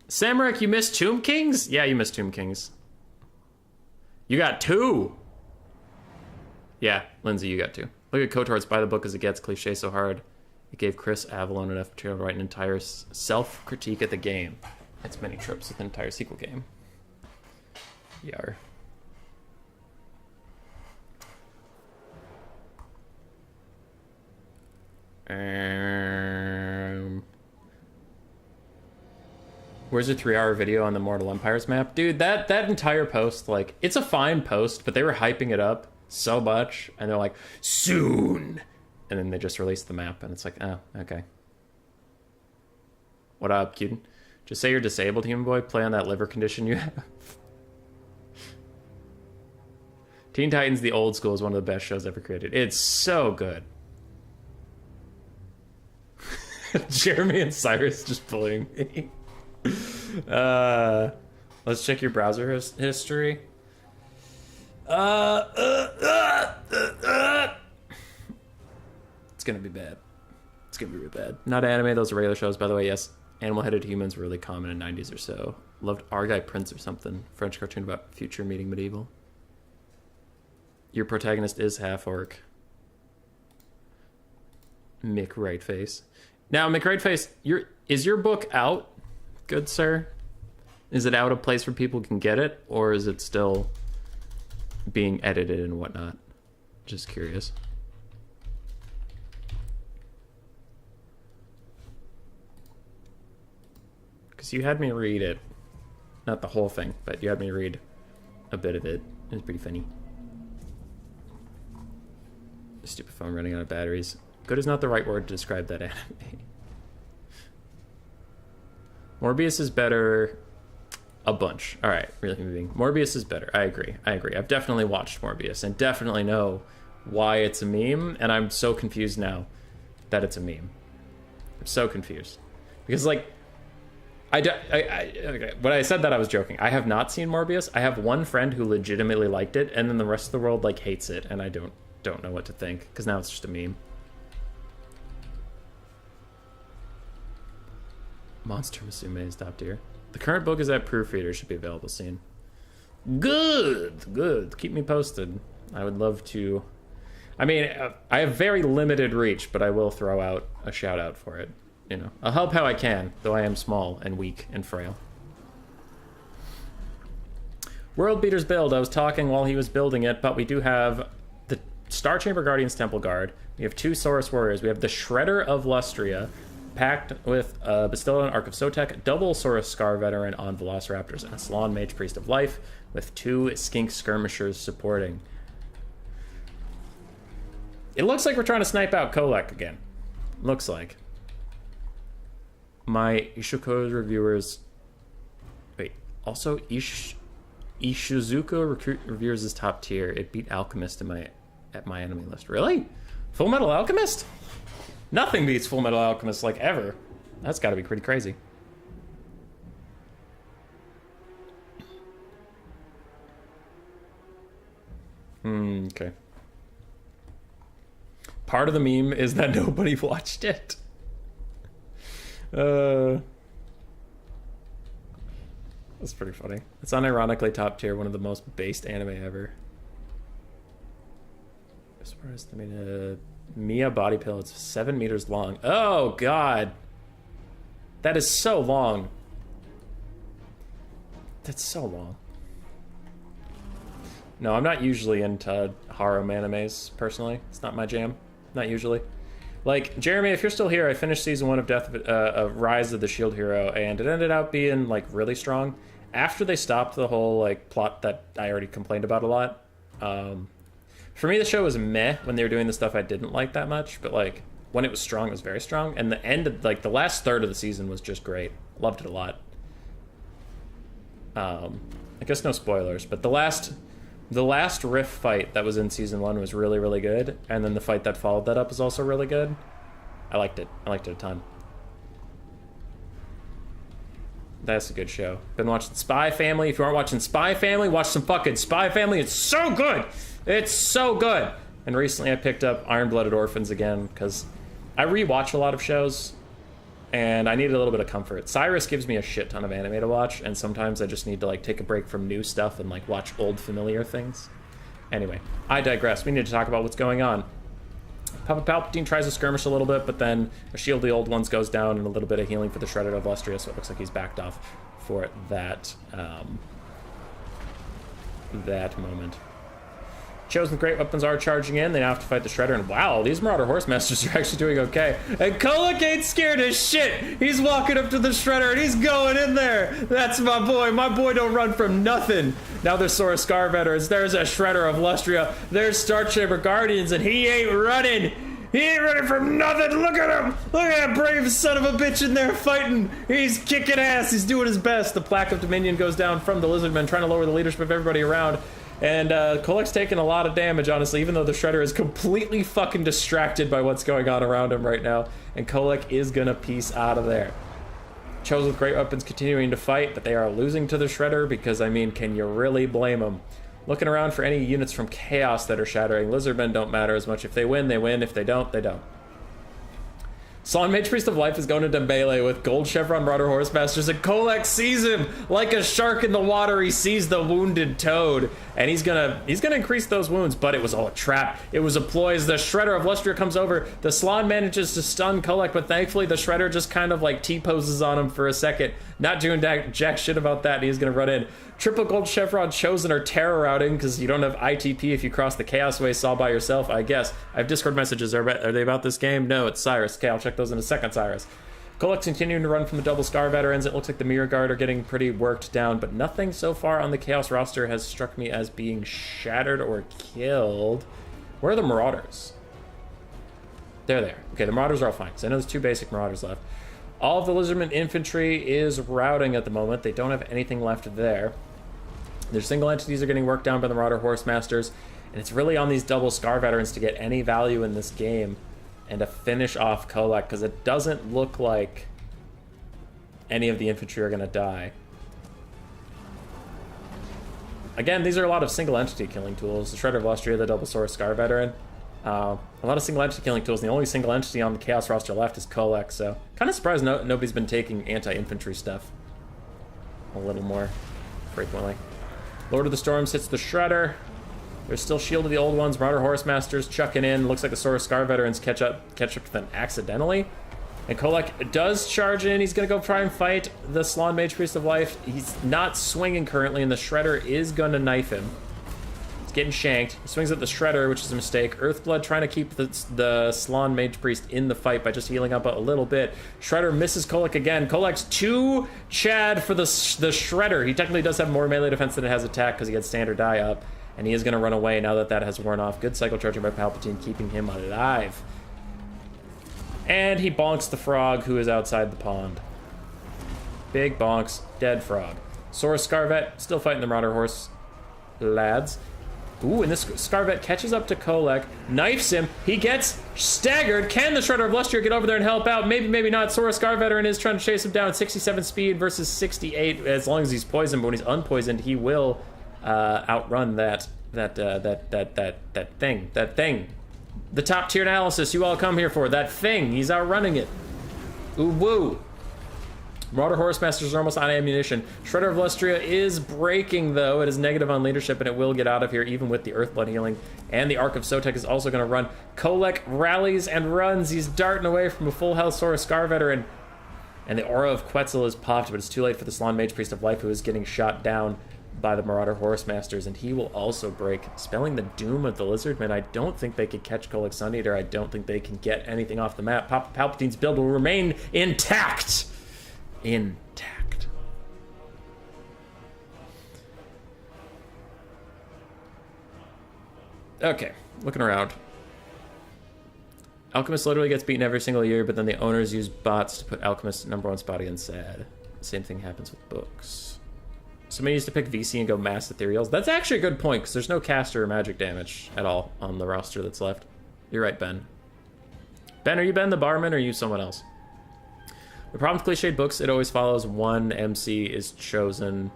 Samurek, you missed Tomb Kings? Yeah, you missed Tomb Kings. You got 2! Yeah, Lindsay, you got 2. Look at KOTH, buy the book as it gets cliche so hard. It gave Chris Avalon enough material to write an entire self-critique of the game. That's many tropes with an entire sequel game. Yar. Where's a 3-hour video on the Mortal Empires map? Dude, that entire post, like, it's a fine post, but they were hyping it up so much, and they're like, soon! And then they just released the map, and it's like, oh, okay. What up, Cuden? Just say you're disabled, human boy. Play on that liver condition you have. Teen Titans, the old school, is one of the best shows ever created. It's so good. Jeremy and Cyrus just bullying me. Let's check your browser history. It's gonna be bad. It's gonna be really bad. Not anime, those are regular shows, by the way. Yes, animal-headed humans were really common in 90s or so. Loved Argyll Prince or something. French cartoon about future meeting medieval. Your protagonist is half orc. Mick Rightface. Now, Mick Rightface, is your book out, good sir? Is it out of place where people can get it, or is it still being edited and whatnot? Just curious. Because you had me read it. Not the whole thing, but you had me read a bit of it. It was pretty funny. Stupid phone running out of batteries. Good is not the right word to describe that anime. Morbius is better a bunch. All right, really moving. Morbius is better. I agree. I've definitely watched Morbius and definitely know why it's a meme, and I'm so confused now that it's a meme. I'm so confused. Because, like, okay, when I said that, I was joking. I have not seen Morbius. I have one friend who legitimately liked it, and then the rest of the world, like, hates it, and I don't know what to think, because now it's just a meme. Monster Musume is top tier. The current book is at proofreader, should be available soon. Good. Keep me posted. I would love to. I mean, I have very limited reach, but I will throw out a shout out for it. You know, I'll help how I can, though I am small and weak and frail. World Beater's build. I was talking while he was building it, but we do have the Star Chamber Guardians Temple Guard. We have 2 Saurus Warriors. We have the Shredder of Lustria, packed with Bastilla and Ark of Sotek, double Saurus Scar Veteran on Velociraptors, and a Salon Mage Priest of Life, with 2 Skink Skirmishers supporting. It looks like we're trying to snipe out Kolek again. Looks like. My Ishuko reviewers... Wait, also Ishizuka reviewers is top tier. It beat Alchemist at my enemy list. Really? Full Metal Alchemist? Nothing beats Full Metal Alchemist, like, ever. That's gotta be pretty crazy. Okay. Part of the meme is that nobody watched it. That's pretty funny. It's unironically top tier, one of the most based anime ever. As far as the Mia body pillow, it's 7 meters long. Oh god, that is so long. That's so long. No, I'm not usually into harem animes personally. It's not my jam. Not usually. Like, Jeremy, if you're still here, I finished season 1 of Rise of the Shield Hero, and it ended up being, like, really strong. After they stopped the whole, like, plot that I already complained about a lot, for me, the show was meh when they were doing the stuff I didn't like that much, but, like, when it was strong, it was very strong, and the end of, like, the last third of the season was just great. Loved it a lot. I guess no spoilers, but the last Rift fight that was in season 1 was really, really good, and then the fight that followed that up was also really good. I liked it. I liked it a ton. That's a good show. Been watching Spy Family. If you aren't watching Spy Family, watch some fucking Spy Family. It's so good. It's so good. And recently I picked up Iron-Blooded Orphans again, because I rewatch a lot of shows, and I needed a little bit of comfort. Cyrus gives me a shit ton of anime to watch, and sometimes I just need to, like, take a break from new stuff and, like, watch old familiar things. Anyway, I digress. We need to talk about what's going on. Palpatine tries to skirmish a little bit, but then a shield of the old ones goes down, and a little bit of healing for the Shredder of Lustria, so it looks like he's backed off for that, that moment. Chosen great weapons are charging in. They now have to fight the Shredder, and wow, these Marauder Horsemasters are actually doing okay. And KOTH ain't scared as shit. He's walking up to the Shredder, and he's going in there. That's my boy. My boy don't run from nothing. Now there's Sora Scar veterans. There's a Shredder of Lustria. There's Star Chamber Guardians, and he ain't running. He ain't running from nothing. Look at him. Look at that brave son of a bitch in there fighting. He's kicking ass. He's doing his best. The Plaque of Dominion goes down from the Lizardmen, trying to lower the leadership of everybody around. And KOTH's taking a lot of damage, honestly, even though the Shredder is completely fucking distracted by what's going on around him right now. And KOTH is gonna piece out of there. Chosen with great weapons continuing to fight, but they are losing to the Shredder because, I mean, can you really blame them? Looking around for any units from Chaos that are shattering. Lizardmen don't matter as much. If they win, they win. If they don't, they don't. Slon Mage Priest of Life is going to Dembele with gold chevron Marauder Horsemasters, and KOTH sees him like a shark in the water. He sees the wounded toad, and he's gonna increase those wounds, but it was all a trap. It was a ploy. As the Shredder of Lustria comes over, the Slon manages to stun KOTH, but thankfully the Shredder just kind of like T-poses on him for a second, not doing jack shit about that, and he's gonna run in. Triple gold chevron Chosen are terror routing because you don't have ITP if you cross the Chaos Waste all by yourself, I guess. I have Discord messages. Are they about this game? No, it's Cyrus. Okay, I'll check those in a second, Cyrus. KOTH's continuing to run from the double Scar veterans. It looks like the Mirror Guard are getting pretty worked down, but nothing so far on the Chaos roster has struck me as being shattered or killed. Where are the Marauders? They're there. Okay, the Marauders are all fine, because I know there's 2 basic Marauders left. All of the Lizardman infantry is routing at the moment. They don't have anything left there. Their single entities are getting worked down by the Marauder Horsemasters, and it's really on these double Scar veterans to get any value in this game and to finish off KOTH, because it doesn't look like any of the infantry are going to die. Again, these are a lot of single entity killing tools. The Shredder of Lustria, the double Sora Scar veteran. A lot of single entity killing tools, and the only single entity on the Chaos roster left is KOTH, so kind of surprised nobody's been taking anti-infantry stuff a little more frequently. Lord of the Storms hits the Shredder. There's still Shield of the Old Ones. Marauder Horsemasters chucking in. Looks like the Sora Scar veterans catch up to them accidentally. And KOTH does charge in. He's going to go try and fight the Slon Mage Priest of Life. He's not swinging currently, and the Shredder is going to knife him. He's getting shanked. He swings at the Shredder, which is a mistake. Earthblood trying to keep the Slon Mage Priest in the fight by just healing up a little bit. Shredder misses KOTH again. KOTH's 2 Chad for the Shredder. He technically does have more melee defense than it has attack because he gets standard die up. And he is going to run away now that has worn off. Good cycle charging by Palpatine, keeping him alive. And he bonks the frog who is outside the pond. Big bonks, dead frog. Sora Scarvet still fighting the Marauder Horse lads. Ooh, and this Scarvet catches up to KOTH, knifes him. He gets staggered. Can the Shredder of Lustria get over there and help out? Maybe, maybe not. Sora Scar veteran is trying to chase him down. 67 speed versus 68, as long as he's poisoned. But when he's unpoisoned, he will outrun that thing. The top tier analysis you all come here for. That thing. He's outrunning it. Ooh woo. Marauder Horsemasters are almost out of ammunition. Shredder of Lustria is breaking, though. It is negative on leadership, and it will get out of here, even with the Earthblood healing. And the Arc of Sotek is also going to run. KOTH rallies and runs. He's darting away from a full health Sora Scar veteran. And the Aura of Quetzal is popped, but it's too late for the Slon Mage Priest of Life, who is getting shot down by the Marauder Horsemasters, and he will also break, spelling the doom of the Lizardmen. I don't think they could catch KOTH Suneater. I don't think they can get anything off the map. Palpatine's build will remain intact. Intact. Okay, looking around. Alchemist literally gets beaten every single year, but then the owners use bots to put Alchemist #1 spot against Sad. Same thing happens with books. Somebody needs to pick VC and go mass ethereals. That's actually a good point, because there's no caster or magic damage at all on the roster that's left. You're right, Ben. Ben, are you Ben the barman, or are you someone else? The problem with cliched books, it always follows 1 MC is chosen,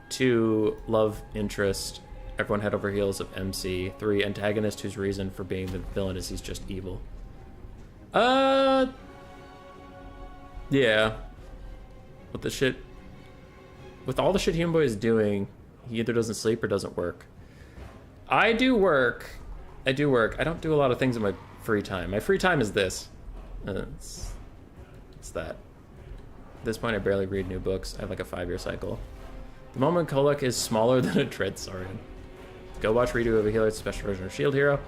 2 love interest, everyone head over heels of MC, 3 antagonist whose reason for being the villain is he's just evil. Yeah. With all the shit Human Boy is doing, he either doesn't sleep or doesn't work. I do work. I don't do a lot of things in my free time. My free time is this. It's that. At this point, I barely read new books. I have like a 5-year cycle. The moment KOTH is smaller than a Tread Saurian. Go watch redo of a healer, special version of Shield Hero.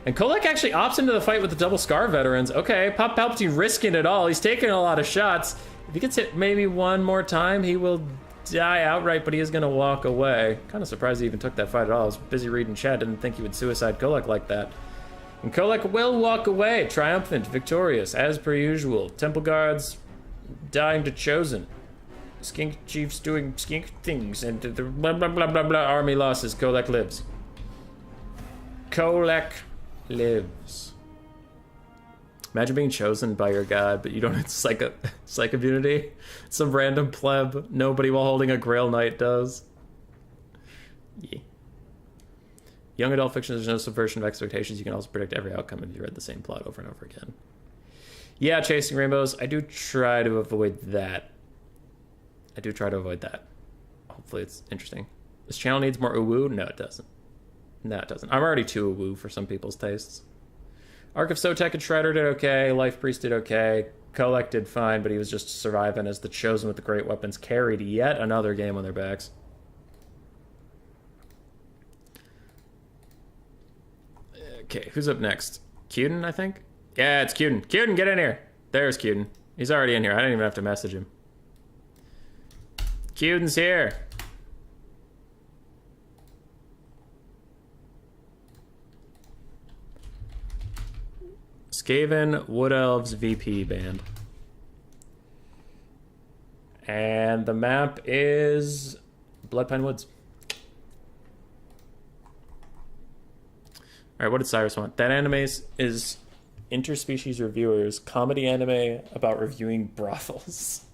And Kolek actually opts into the fight with the double Scar veterans. Okay, Pop Palpatine risking it all. He's taking a lot of shots. If he gets hit maybe one more time, he will die outright, but he is going to walk away. Kind of surprised he even took that fight at all. I was busy reading chat, didn't think he would suicide Kolek like that. And Kolek will walk away, triumphant, victorious, as per usual. Temple guards dying to Chosen. Skink chiefs doing skink things, and the blah blah blah blah blah army losses. Kolek lives. Kolek lives. Imagine being chosen by your god, but you don't have psych immunity. Some random pleb, nobody while holding a Grail Knight does. Yeah. Young adult fiction, there's no subversion of expectations. You can also predict every outcome if you read the same plot over and over again. Yeah, chasing rainbows. I do try to avoid that. Hopefully it's interesting. This channel needs more uwu? No, it doesn't. No, it doesn't. I'm already too uwu for some people's tastes. Ark of Sotek and Shredder did okay. Life Priest did okay. Kolek did fine, but he was just surviving as the Chosen with the great weapons carried yet another game on their backs. Okay, who's up next? Cuden, I think? Yeah, it's Cuden. Cuden, get in here. There's Cuden. He's already in here. I didn't even have to message him. Cuden's here. Skaven Wood Elves VP band. And the map is Bloodpine Woods. Alright, what did Cyrus want? That anime is interspecies reviewers, comedy anime about reviewing brothels.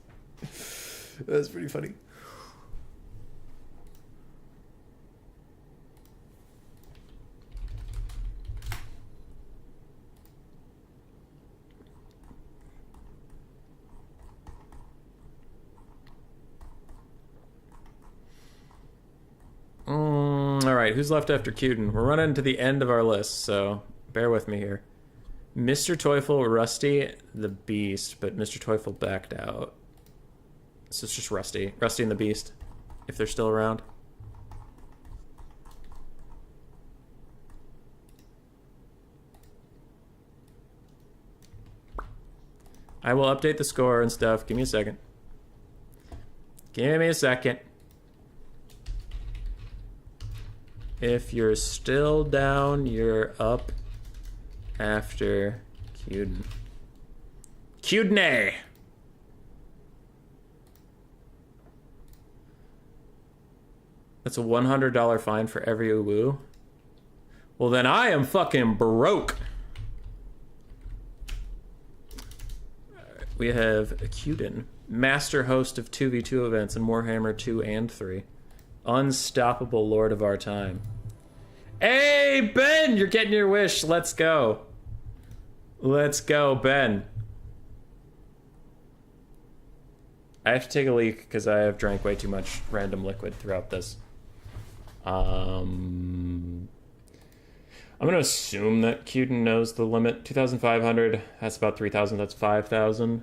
That's pretty funny. Alright, who's left after Cuden? We're running to the end of our list, so bear with me here. Mr. Teufel, Rusty, the Beast, but Mr. Teufel backed out. So it's just Rusty. Rusty and the Beast, if they're still around. I will update the score and stuff. Give me a second. Give me a second. If you're still down, you're up after Cuden. Cudney! That's a $100 fine for every uwu. Well, then I am fucking broke. We have a Cuden, master host of 2v2 events in Warhammer 2 and 3. Unstoppable lord of our time. Hey, Ben, you're getting your wish. Let's go. Let's go, Ben. I have to take a leak because I have drank way too much random liquid throughout this. I'm going to assume that Cuden knows the limit. 2,500, that's about 3,000, that's 5,000.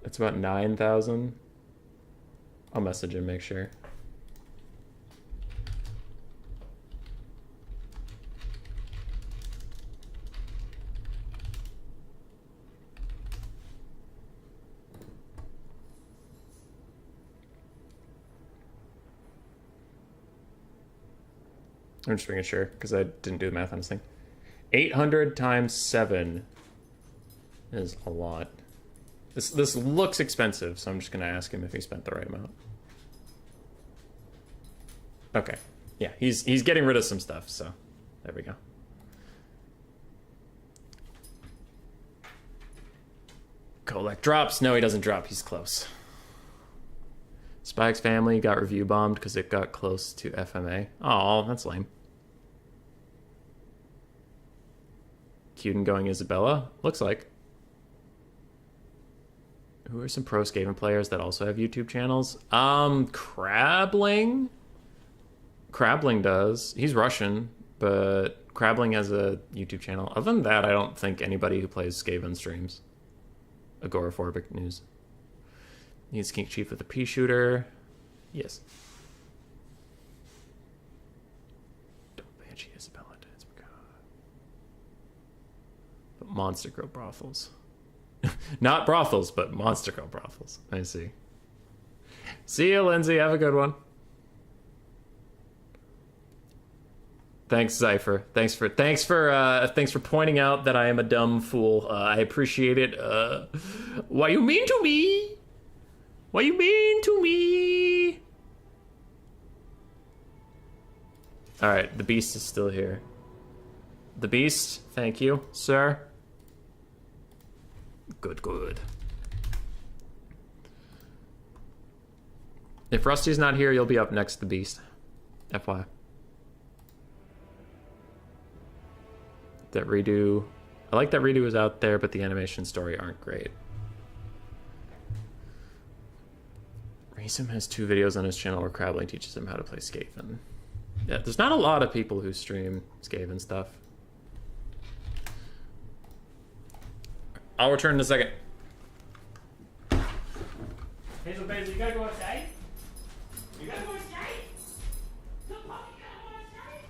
That's about 9,000. I'll message him, make sure. I'm just making sure, because I didn't do the math on this thing. 800 times 7 is a lot. This looks expensive, so I'm just going to ask him if he spent the right amount. Okay. Yeah, he's getting rid of some stuff, so there we go. Kolek drops. No, he doesn't drop. He's close. Spike's family got review bombed because it got close to FMA. Oh, that's lame. Cuden going Isabella? Looks like. Who are some pro Skaven players that also have YouTube channels? Crabling? Crabling does. He's Russian, but Crabling has a YouTube channel. Other than that, I don't think anybody who plays Skaven streams. Agoraphobic news. He's King Chief with a pea shooter. Yes. Monster Girl brothels. Not brothels, but Monster Girl brothels. I see. See you, Lindsay. Have a good one. Thanks, Zypher. Thanks for pointing out that I am a dumb fool. I appreciate it. What you mean to me? What you mean to me? All right, the beast is still here. The beast, thank you, sir. Good, good. If Rusty's not here, you'll be up next to the beast. FYI. That redo. I like that redo is out there, but the animation story aren't great. Raisum has 2 videos on his channel where Crabling teaches him how to play Skaven. Yeah, there's not a lot of people who stream Skaven stuff. I'll return in a second. Hazel Basil, you gotta go outside? You gotta go outside? The puppy gotta go outside?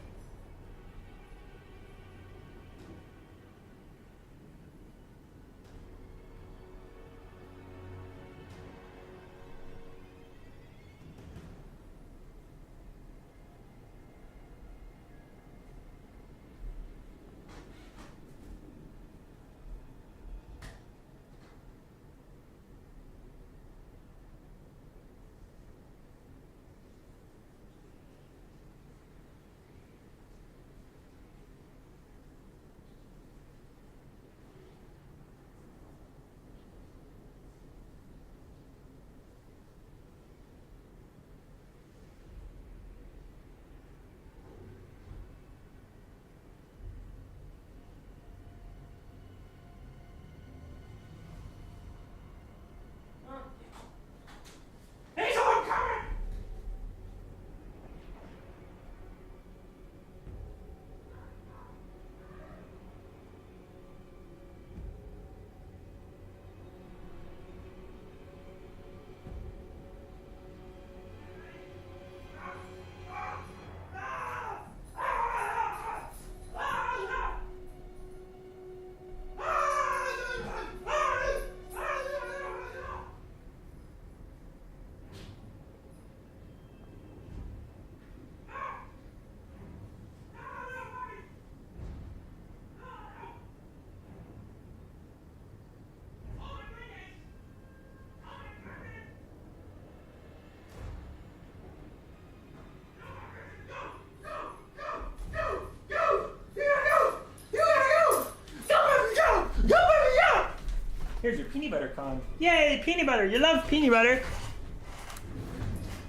Here's your peanut butter Kong. Yay, peanut butter. You love peanut butter.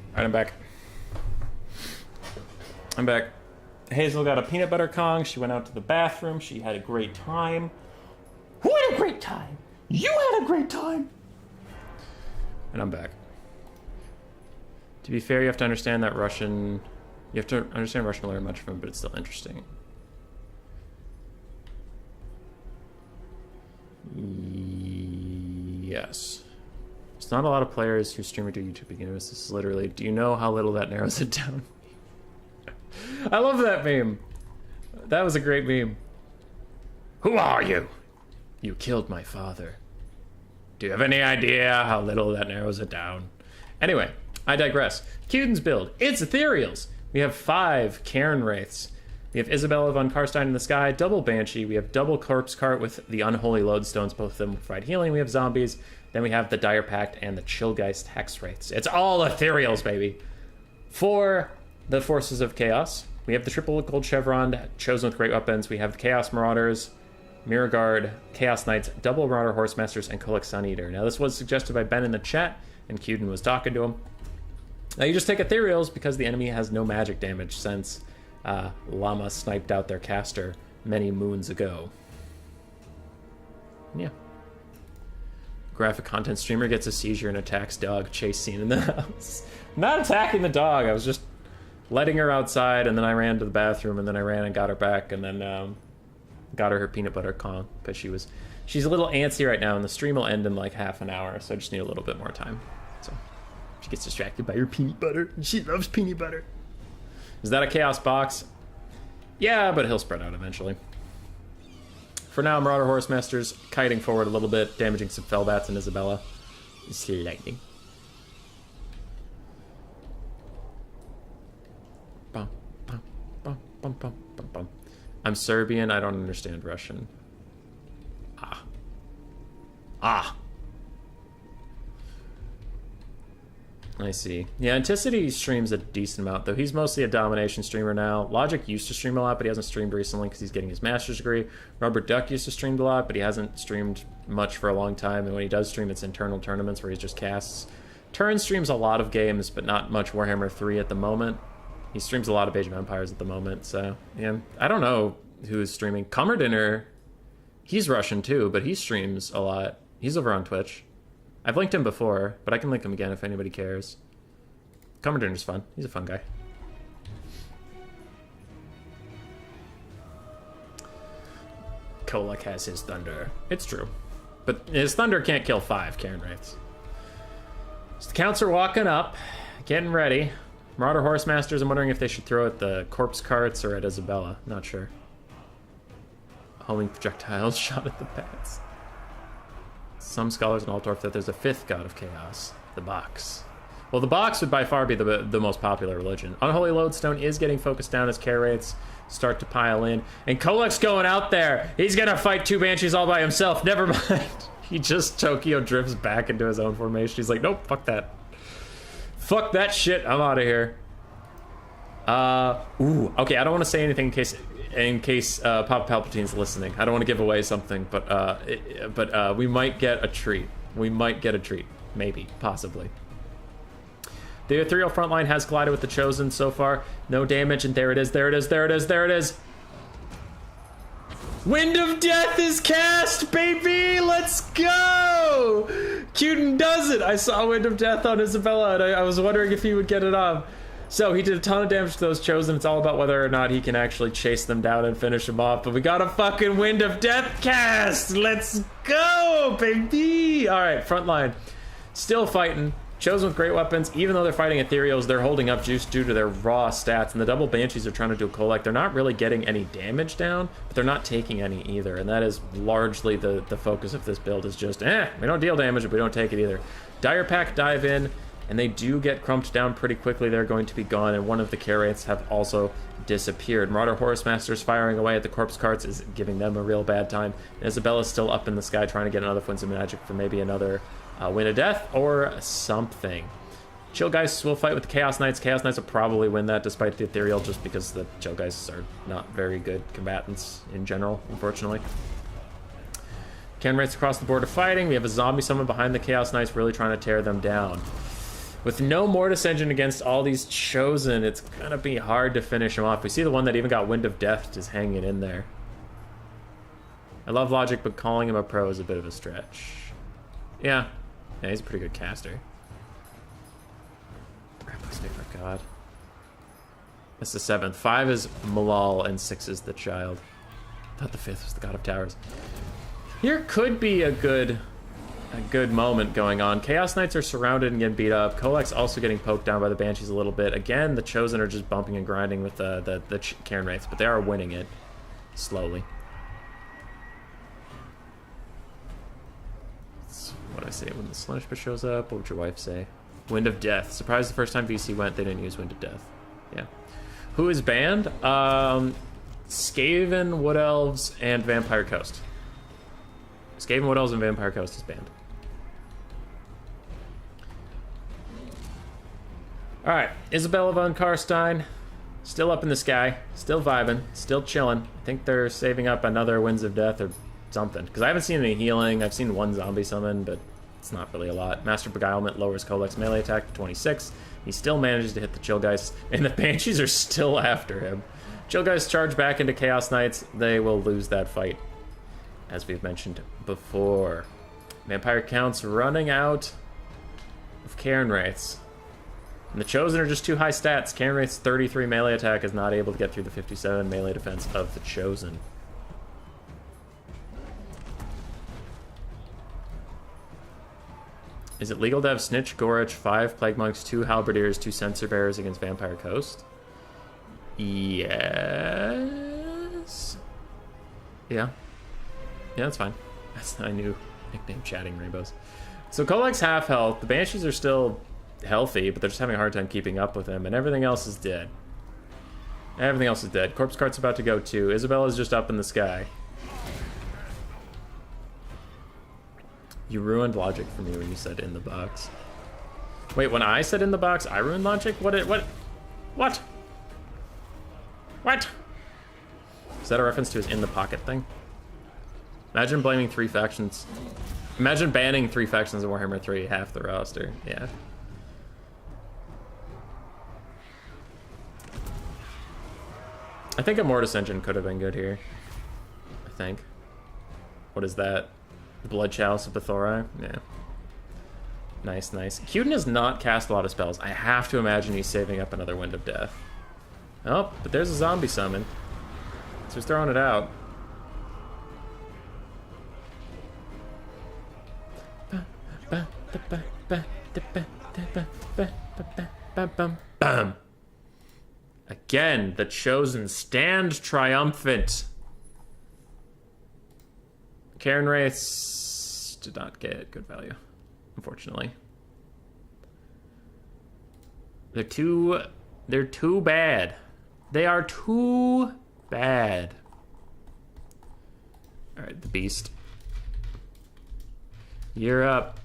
Alright, I'm back. I'm back. Hazel got a peanut butter Kong. She went out to the bathroom. She had a great time. Who had a great time? You had a great time. And I'm back. To be fair, you have to understand that Russian... You have to understand Russian to learn much from it, but it's still interesting. Yes. There's not a lot of players who stream or do YouTube beginners. This is literally, do you know how little that narrows it down? I love that meme. That was a great meme. Who are you? You killed my father. Do you have any idea how little that narrows it down? Anyway, I digress. Cuden's build. It's ethereals. We have 5 Cairn Wraiths. We have Isabella von Karstein in the sky, double Banshee. We have double Corpse Cart with the Unholy Lodestones. Both of them provide healing. We have zombies. Then we have the Dire Pact and the Chillgeist Hex Wraiths. It's all ethereals, baby. For the Forces of Chaos, we have the triple gold chevron chosen with great weapons. We have the Chaos Marauders, Mirror Guard, Chaos Knights, double Marauder Horsemasters, and Kolak Sun Eater. Now, this was suggested by Ben in the chat, and Cuden was talking to him. Now, you just take ethereals because the enemy has no magic damage since Llama sniped out their caster many moons ago. Yeah. Graphic content streamer gets a seizure and attacks dog. Chase scene in the house. I'm not attacking the dog. I was just letting her outside, and then I ran to the bathroom, and then I ran and got her back, and then got her peanut butter Kong because she's a little antsy right now, and the stream will end in like half an hour, so I just need a little bit more time. So she gets distracted by her peanut butter, and she loves peanut butter. Is that a chaos box? Yeah, but he'll spread out eventually. For now, Marauder Horsemaster's kiting forward a little bit, damaging some Fellbats and Isabella. Slightly. Bum, bum, bum, bum, bum, bum, bum. I'm Serbian, I don't understand Russian. Ah. I see. Yeah, Anticity streams a decent amount, though. He's mostly a domination streamer now. Logic used to stream a lot, but he hasn't streamed recently because he's getting his master's degree. Robert Duck used to stream a lot, but he hasn't streamed much for a long time. And when he does stream, it's internal tournaments where he just casts. Turn streams a lot of games, but not much Warhammer 3 at the moment. He streams a lot of Age of Empires at the moment, so yeah. I don't know who's streaming. Commerdiner, he's Russian too, but he streams a lot. He's over on Twitch. I've linked him before, but I can link him again if anybody cares. Commander's fun. He's a fun guy. Kolak has his thunder. It's true. But his thunder can't kill 5 Karen Wraiths. So the counts are walking up, getting ready. Marauder Horsemasters, I'm wondering if they should throw at the corpse carts or at Isabella. Not sure. Homing projectiles shot at the bats. Some scholars in Altdorf that there's a 5th god of chaos, the box. Well, the box would by far be the most popular religion. Unholy Lodestone is getting focused down as care rates start to pile in. And Kolek's going out there. He's going to fight 2 Banshees all by himself. Never mind. He just Tokyo drifts back into his own formation. He's like, nope, fuck that. Fuck that shit. I'm out of here. Okay, I don't want to say anything in case Papa Palpatine's listening. I don't want to give away something, but we might get a treat. We might get a treat. Maybe. Possibly. The ethereal front line has collided with the Chosen so far. No damage, and there it is, there it is, there it is, there it is. Wind of Death is cast, baby! Let's go! Cuden does it! I saw Wind of Death on Isabella, and I was wondering if he would get it off. So he did a ton of damage to those Chosen. It's all about whether or not he can actually chase them down and finish them off. But we got a fucking Wind of Death cast! Let's go, baby! Alright, front line. Still fighting. Chosen with great weapons. Even though they're fighting ethereals, they're holding up juice due to their raw stats. And the double Banshees are trying to do a collect. They're not really getting any damage down, but they're not taking any either. And that is largely the focus of this build, is just, we don't deal damage, but we don't take it either. Dire Pack dive in, and they do get crumped down pretty quickly. They're going to be gone, and one of the care rates have also disappeared. Marauder Horsemasters firing away at the corpse carts is giving them a real bad time. And Isabella's still up in the sky trying to get another Winds of Magic for maybe another Wind of Death or something. Chill Guys will fight with the Chaos Knights. Chaos Knights will probably win that despite the ethereal, just because the Chill Guys are not very good combatants in general, unfortunately. Ken Wraiths across the board are fighting. We have a zombie summon behind the Chaos Knights really trying to tear them down. With no Mortis Engine against all these Chosen, it's gonna be hard to finish them off. We see the one that even got Wind of Death just hanging in there. I love Logic, but calling him a pro is a bit of a stretch. Yeah, he's a pretty good caster. Grappling Stick, my god. That's the 7th. 5 is Malal, and 6 is the Child. I thought the 5th was the God of Towers. Here could be a good moment going on. Chaos Knights are surrounded and getting beat up. Kolek's also getting poked down by the Banshees a little bit. Again, the Chosen are just bumping and grinding with the Cairn Wraiths, but they are winning it slowly. What do I say when the Slunishpa shows up? What would your wife say? Wind of Death. Surprised the first time VC went, they didn't use Wind of Death. Yeah. Who is banned? Skaven, Wood Elves, and Vampire Coast. Skaven, Wood Elves, and Vampire Coast is banned. Alright, Isabella von Karstein. Still up in the sky. Still vibing. Still chilling. I think they're saving up another Winds of Death or something, because I haven't seen any healing. I've seen one zombie summon, but it's not really a lot. Master Beguilement lowers Kolek's melee attack to 26. He still manages to hit the Chill Guys, and the Banshees are still after him. Chill Guys charge back into Chaos Knights. They will lose that fight, as we've mentioned before. Vampire counts running out of Cairn Wraiths. And the Chosen are just too high stats. Cairn Wraith's 33 melee attack is not able to get through the 57 melee defense of the Chosen. Is it legal to have Snitch, Gorich, 5 Plague Monks, 2 Halberdiers, 2 Censor Bearers against Vampire Coast? Yes. Yeah. Yeah, that's fine. That's my new nickname, Chatting Rainbows. So Kolek's half health. The Banshees are still healthy, but they're just having a hard time keeping up with him, and everything else is dead. Everything else is dead. Corpse Cart's about to go too. Isabella's just up in the sky. You ruined logic for me when you said in the box. Wait, when I said in the box, I ruined logic? What? What? Is that a reference to his in the pocket thing? Imagine blaming 3 factions. Imagine banning 3 factions in Warhammer 3, half the roster. Yeah. I think a Mortis engine could have been good here. I think. What is that? The Blood Chalice of Bethori? Yeah. Nice, nice. Cuden has not cast a lot of spells. I have to imagine he's saving up another Wind of Death. Oh, but there's a zombie summon. So he's throwing it out. Bam. Again, the Chosen stand triumphant. Karen Wraiths did not get good value, unfortunately. They're too bad. They are too bad. Alright, the Beast. You're up.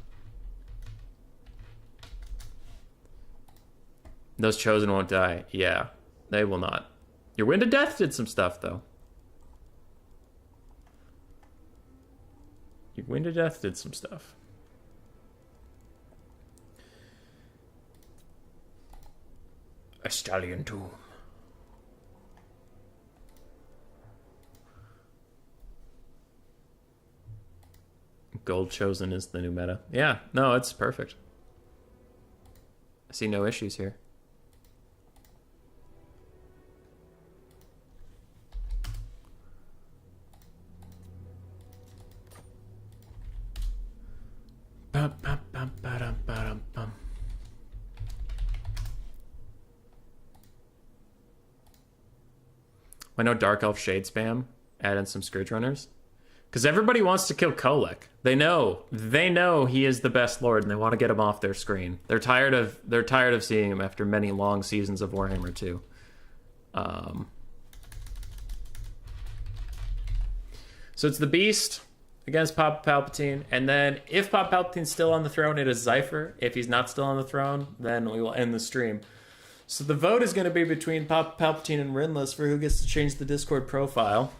Those Chosen won't die. Yeah, they will not. Your Wind of Death did some stuff, though. Your Wind of Death did some stuff. A Stallion Tomb. Gold Chosen is the new meta. Yeah, no, it's perfect. I see no issues here. Bum, bum, bum, ba-dum, ba-dum, bum. I know Dark Elf Shade spam. Add in some Scourge Runners. Because everybody wants to kill Kolek. They know he is the best lord, and they want to get him off their screen. They're tired of seeing him after many long seasons of Warhammer 2. So it's the Beast against Palpatine, and then if Palpatine's still on the throne, it is Zypher. If he's not still on the throne, then we will end the stream. So the vote is going to be between Palpatine and Rimless for who gets to change the Discord profile.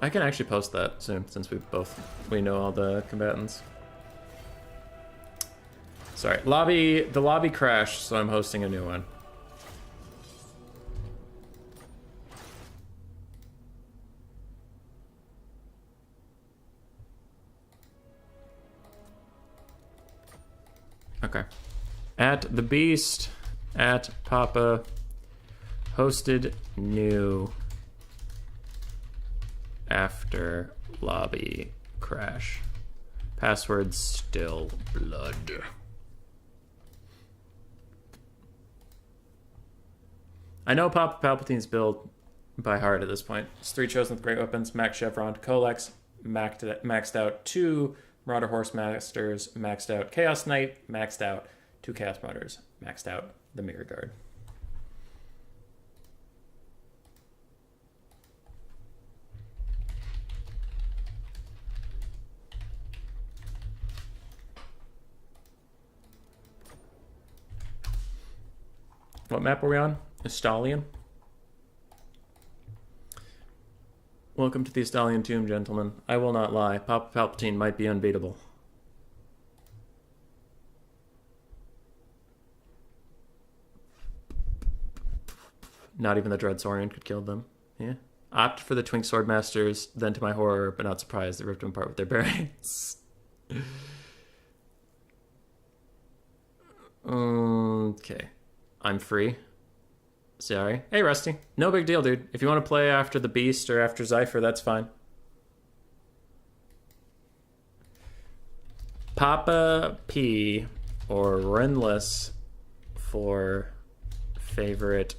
I can actually post that soon, since we know all the combatants. Sorry, the lobby crashed, so I'm hosting a new one. Okay. At the Beast, at Papa, hosted new after lobby crash. Password still blood. I know Palpatine's build by heart at this point. It's 3 Chosen with great weapons, max Chevron, Colex, maxed out 2 Marauder Horse Masters, maxed out Chaos Knight, maxed out 2 Chaos Marauders, maxed out the Mirror Guard. What map are we on? Estalion? Welcome to the Estalion Tomb, gentlemen. I will not lie. Papa Palpatine might be unbeatable. Not even the Dread Saurian could kill them. Yeah. Opt for the Twink Swordmasters, then to my horror, but not surprised, they ripped them apart with their bearings. Okay. I'm free. Sorry. Hey, Rusty. No big deal, dude. If you want to play after the Beast or after Zypher, that's fine. Papa P or Rimless for favorite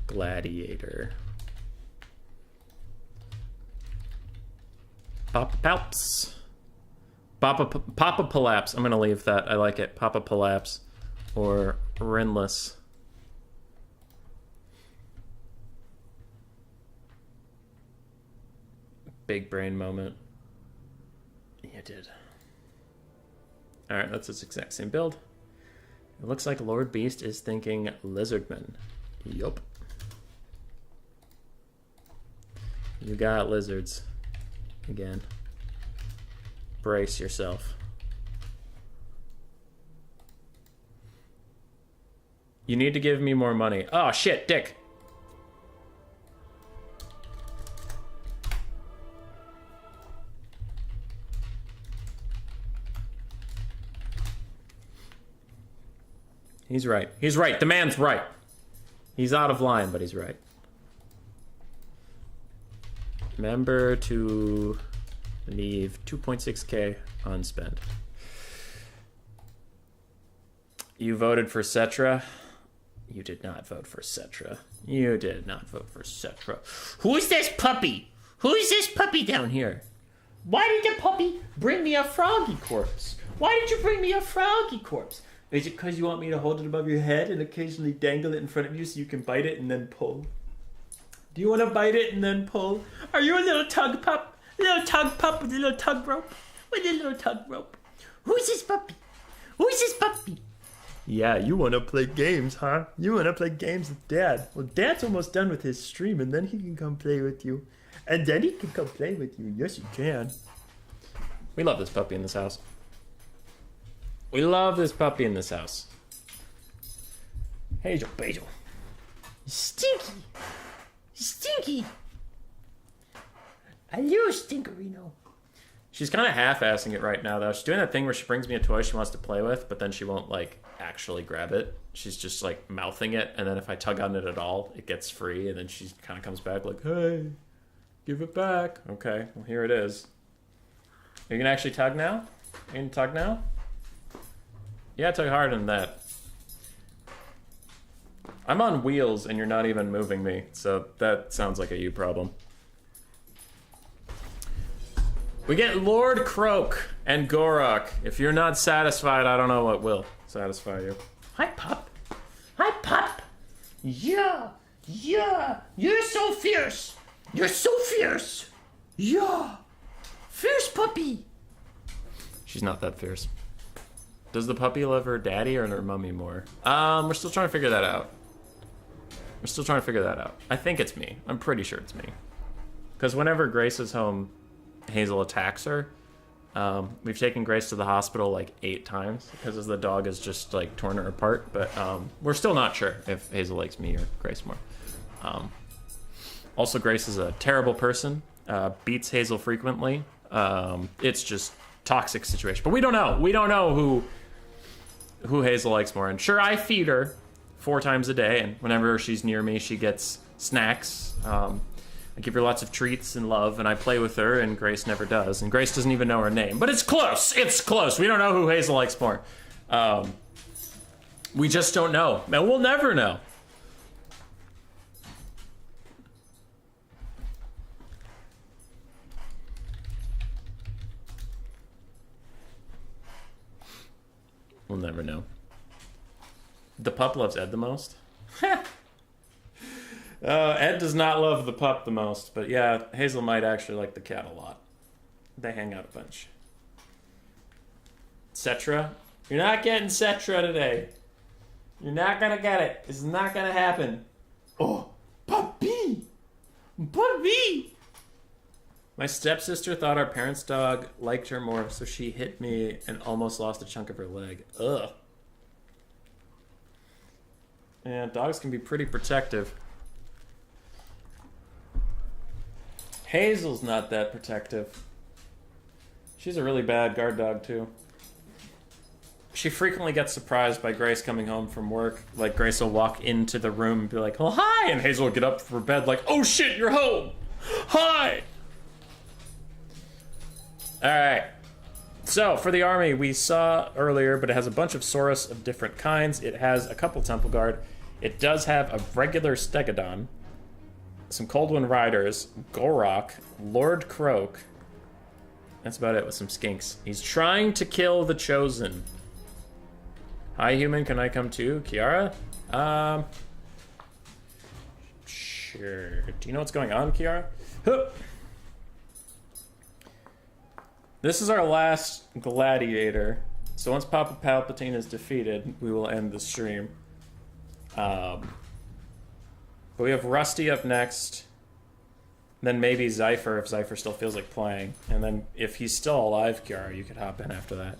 Gladiator. Papa Palps. Papa Palapse. I'm gonna leave that. I like it. Papa Palapse. Or Rimless. Big brain moment. You did. Alright, that's its exact same build. It looks like Lord Beast is thinking Lizardman. Yup. You got lizards. Again. Brace yourself. You need to give me more money. Oh shit, dick. He's right. He's right. The man's right. He's out of line, but he's right. Remember to leave 2.6k unspent. You voted for Cetra? You did not vote for Cetra. You did not vote for Cetra. Who's this puppy? Who's this puppy down here? Why did the puppy bring me a froggy corpse? Why did you bring me a froggy corpse? Is it because you want me to hold it above your head and occasionally dangle it in front of you so you can bite it and then pull? Do you want to bite it and then pull? Are you a little tug pup? A little tug pup with a little tug rope? With a little tug rope? Who's this puppy? Who's this puppy? Yeah, you want to play games, huh? You want to play games with Dad. Well, Dad's almost done with his stream and then he can come play with you. And then he can come play with you. Yes, he can. We love this puppy in this house. We love this puppy in this house. Hazel, Basil. Stinky. Stinky. Hello, Stinkerino. She's kind of half-assing it right now, though. She's doing that thing where she brings me a toy she wants to play with, but then she won't, like, actually grab it. She's just, like, mouthing it, and then if I tug on it at all, it gets free, and then she kind of comes back like, hey, give it back. Okay, well, here it is. You can actually tug now? You can tug now? Yeah, tug harder than that. I'm on wheels and you're not even moving me, so that sounds like a you problem. We get Lord Croak and Gorok. If you're not satisfied, I don't know what will satisfy you. Hi, pup. Hi, pup. Yeah, yeah. You're so fierce. You're so fierce. Yeah. Fierce puppy. She's not that fierce. Does the puppy love her daddy or her mummy more? We're still trying to figure that out. We're still trying to figure that out. I think it's me. I'm pretty sure it's me. Because whenever Grace is home, Hazel attacks her. We've taken Grace to the hospital like 8 times because the dog has just like torn her apart. But we're still not sure if Hazel likes me or Grace more. Also, Grace is a terrible person. Beats Hazel frequently. It's just toxic situation. But we don't know. We don't know who Hazel likes more. And sure, I feed her 4 times a day, and whenever she's near me, she gets snacks. I give her lots of treats and love, and I play with her, and Grace never does. And Grace doesn't even know her name. But it's close. It's close. We don't know who Hazel likes more. We just don't know. And we'll never know. We'll never know. The pup loves Ed the most. Ed does not love the pup the most, but yeah, Hazel might actually like the cat a lot. They hang out a bunch. Cetra? You're not getting Cetra today. You're not gonna get it. This is not gonna happen. Oh, puppy! Puppy! My stepsister thought our parents' dog liked her more, so she hit me and almost lost a chunk of her leg. Ugh. Yeah, dogs can be pretty protective. Hazel's not that protective. She's a really bad guard dog, too. She frequently gets surprised by Grace coming home from work. Like, Grace will walk into the room and be like, oh, hi! And Hazel will get up from bed like, oh, shit, you're home! Hi! Alright. So, for the army, we saw earlier, but it has a bunch of Saurus of different kinds. It has a couple Temple Guard. It does have a regular Stegodon, some Coldwind Riders, Gorok, Lord Croak. That's about it with some skinks. He's trying to kill the Chosen. Hi, human. Can I come too? Kiara? Sure. Do you know what's going on, Kiara? Hup. This is our last Gladiator. So once Papa Palpatine is defeated, we will end the stream. But we have Rusty up next. Then maybe Zypher, if Zypher still feels like playing. And then if he's still alive, Kiara, you could hop in after that.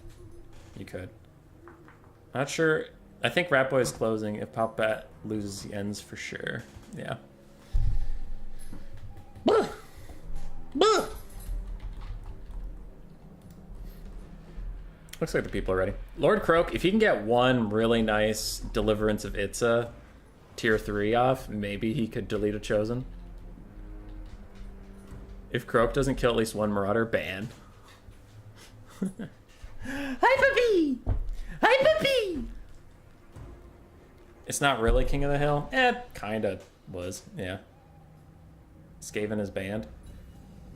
You could. Not sure. I think Rat Boy is closing. If Palpat loses, he ends for sure. Yeah. Buh. Buh. Looks like the people are ready. Lord Croak, if he can get one really nice Deliverance of Itza tier 3 off, maybe he could delete a Chosen. If Croak doesn't kill at least one Marauder, ban. Hi, puppy! Hi, puppy! It's not really King of the Hill? Kinda was, yeah. Skaven is banned.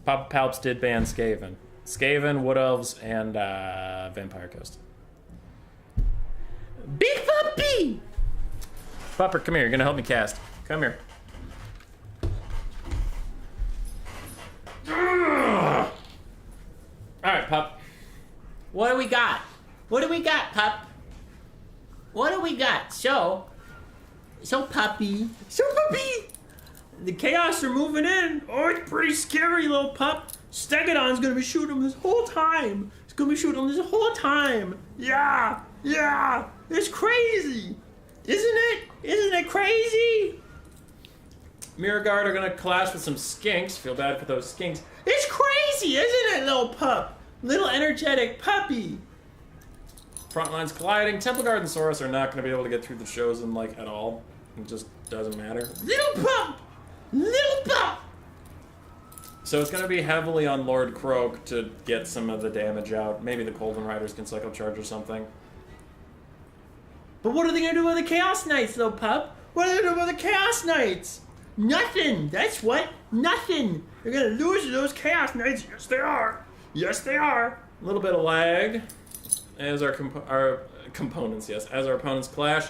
Papa Palps did ban Skaven. Skaven, Wood Elves, and Vampire Coast. Big puppy! Pupper, come here. You're gonna help me cast. Come here. Alright, pup. What do we got? What do we got, pup? What do we got? So puppy. So puppy! The Chaos are moving in. Oh, it's pretty scary, little pup. Stegodon's gonna be shooting him this whole time. He's gonna be shooting him this whole time. Yeah, it's crazy. Isn't it? Isn't it crazy? Mirror Guard are gonna clash with some skinks. Feel bad for those skinks. It's crazy, isn't it, little pup? Little energetic puppy. Frontline's colliding. Temple Guard and Saurus are not gonna be able to get through the Chosen, like, at all. It just doesn't matter. Little pup! Little pup! So it's going to be heavily on Lord Croak to get some of the damage out. Maybe the Coldwind Riders can cycle charge or something. But what are they going to do with the Chaos Knights, little pup? What are they going to do with the Chaos Knights? Nothing! That's what? Nothing! They're going to lose to those Chaos Knights. Yes, they are. Yes, they are. A little bit of lag as our components, yes, as our opponents clash.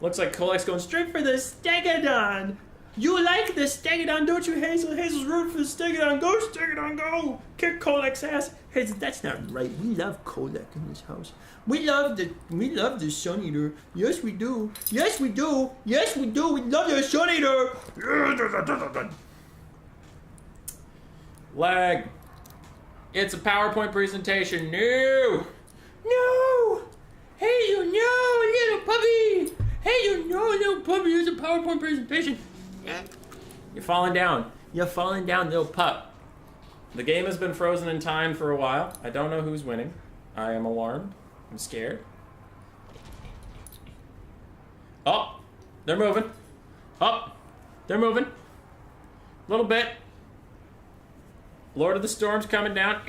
Looks like Kolek's going straight for the Stegodon. You like the Stegodon, don't you, Hazel? Hazel's rooting for the Stegodon. Go, Stegodon, go! Kick Kolek's ass. Hazel, that's not right. We love Kolek in this house. We love the Sun Eater. Yes, we do. Yes, we do. Yes, we do. We love the Sun Eater. Lag. It's a PowerPoint presentation. No. No. Hazel, no, little puppy. Hazel, no, little puppy. It's a PowerPoint presentation. You're falling down. You're falling down, little pup. The game has been frozen in time for a while. I don't know who's winning. I am alarmed. I'm scared. Oh, they're moving. Oh, they're moving. A little bit. Lord of the Storm's coming down.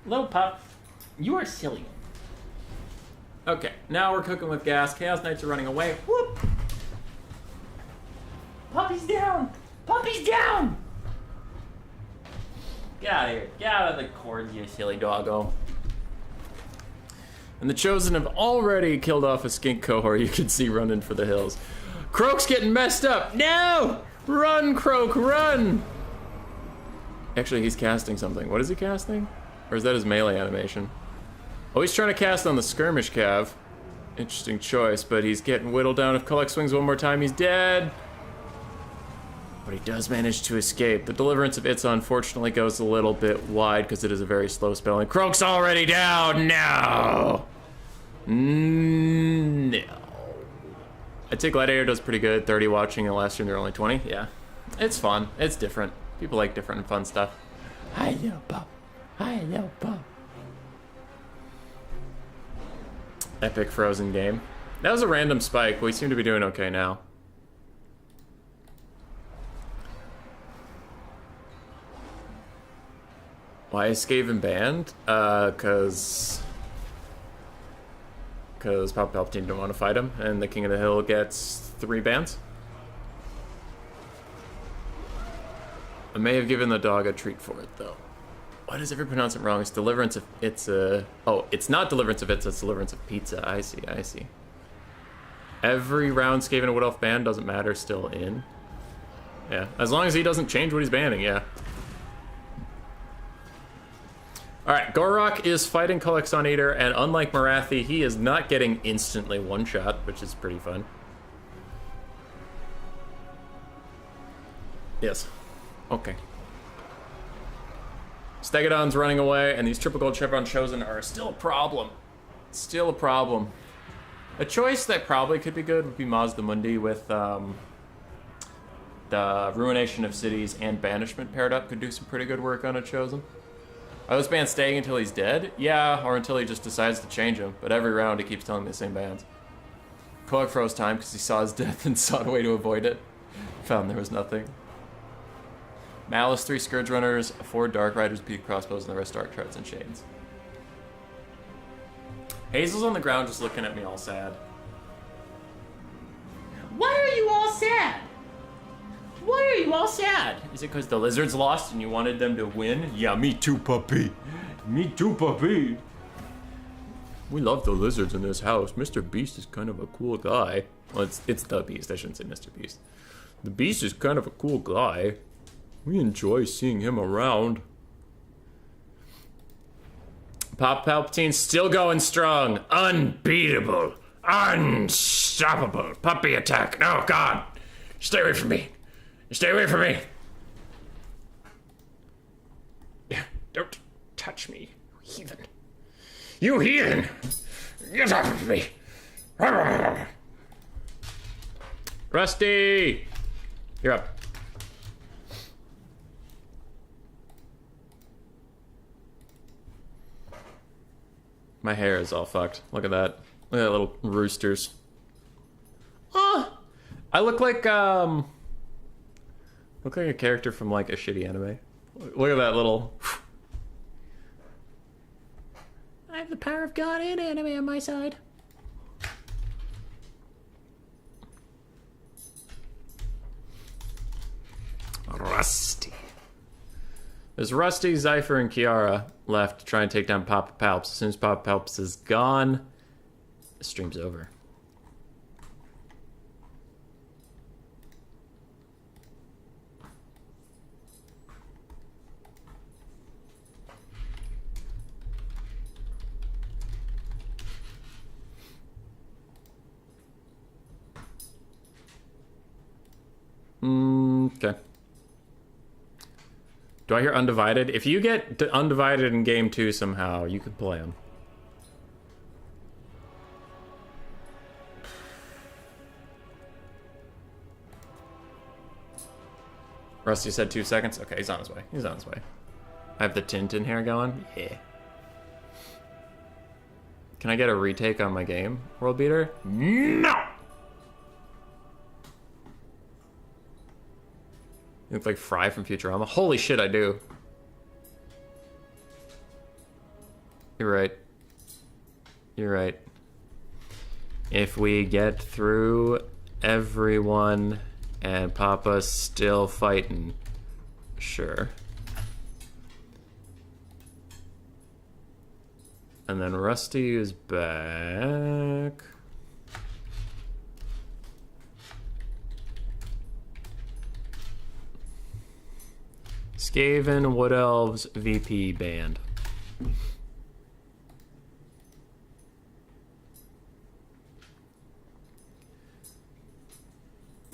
Little pup, you are silly. Okay, now we're cooking with gas. Chaos Knights are running away. Whoop! Puppy's down! Puppy's down! Get out of here. Get out of the cords, you silly doggo. And the Chosen have already killed off a skink cohort you can see running for the hills. Croak's getting messed up. No! Run, Croak, run! Actually, he's casting something. What is he casting? Or is that his melee animation? Oh, he's trying to cast on the Skirmish Cav. Interesting choice, but he's getting whittled down. If Kolek swings one more time, he's dead. But he does manage to escape. The Deliverance of Itza unfortunately goes a little bit wide because it is a very slow spell. And Croak's already down. No. No. I'd say Gladiator does pretty good. 30 watching, and last year they're only 20. Yeah. It's fun. It's different. People like different and fun stuff. Hi, little pup. Hi, little pup. Epic frozen game. That was a random spike. We seem to be doing okay now. Why is Skaven banned? Cause because Palpatine didn't want to fight him, and the King of the Hill gets 3 bans. I may have given the dog a treat for it, though. Why does everyone pronounce it wrong? It's deliverance of... It's oh, it's not deliverance of it's deliverance of pizza. I see, I see. Every round Skaven and Wood Elf ban doesn't matter, still in. Yeah, as long as he doesn't change what he's banning, yeah. Alright, Gorok is fighting Kolexon Eater, and unlike Marathi, he is not getting instantly one-shot, which is pretty fun. Yes. Okay. Stegodon's running away, and these triple gold Chevron Chosen are still a problem. Still a problem. A choice that probably could be good would be Mazda Mundi with the Ruination of Cities and Banishment paired up. Could do some pretty good work on a Chosen. Are those bans staying until he's dead? Yeah, or until he just decides to change them. But every round he keeps telling me the same bans. Koek froze time because he saw his death and sought a way to avoid it. Found there was nothing. Malice, 3 Scourge Runners, 4 Dark Riders, Peak Crossbows, and the rest Dark Charts and Chains. Hazel's on the ground just looking at me all sad. Why are you all sad? Why are you all sad? Is it because the lizards lost and you wanted them to win? Yeah, me too, puppy. Me too, puppy. We love the lizards in this house. Mr. Beast is kind of a cool guy. Well, it's the Beast. I shouldn't say Mr. Beast. The Beast is kind of a cool guy. We enjoy seeing him around. Palpatine's still going strong. Unbeatable. Unstoppable. Puppy attack. No, God. Stay away from me. Stay away from me. Don't touch me, heathen. You heathen. Get off of me. Rusty. You're up. My hair is all fucked. Look at that. Look at that little roosters. Oh, I look like a character from like a shitty anime. Look at that little. I have the power of God and anime on my side. Rusty. There's Rusty, Zypher, and Kiara left to try and take down Papa Palps. As soon as Papa Palps is gone, the stream's over. Okay. Do I hear Undivided? If you get Undivided in Game 2 somehow, you could play them. Rusty said 2 seconds? Okay, he's on his way. He's on his way. I have the Tintin hair going? Yeah. Can I get a retake on my game, World Beater? No! You look like Fry from Futurama. Holy shit, I do. You're right. You're right. If we get through everyone and Papa's still fighting, sure. And then Rusty is back. Skaven Wood Elves VP band.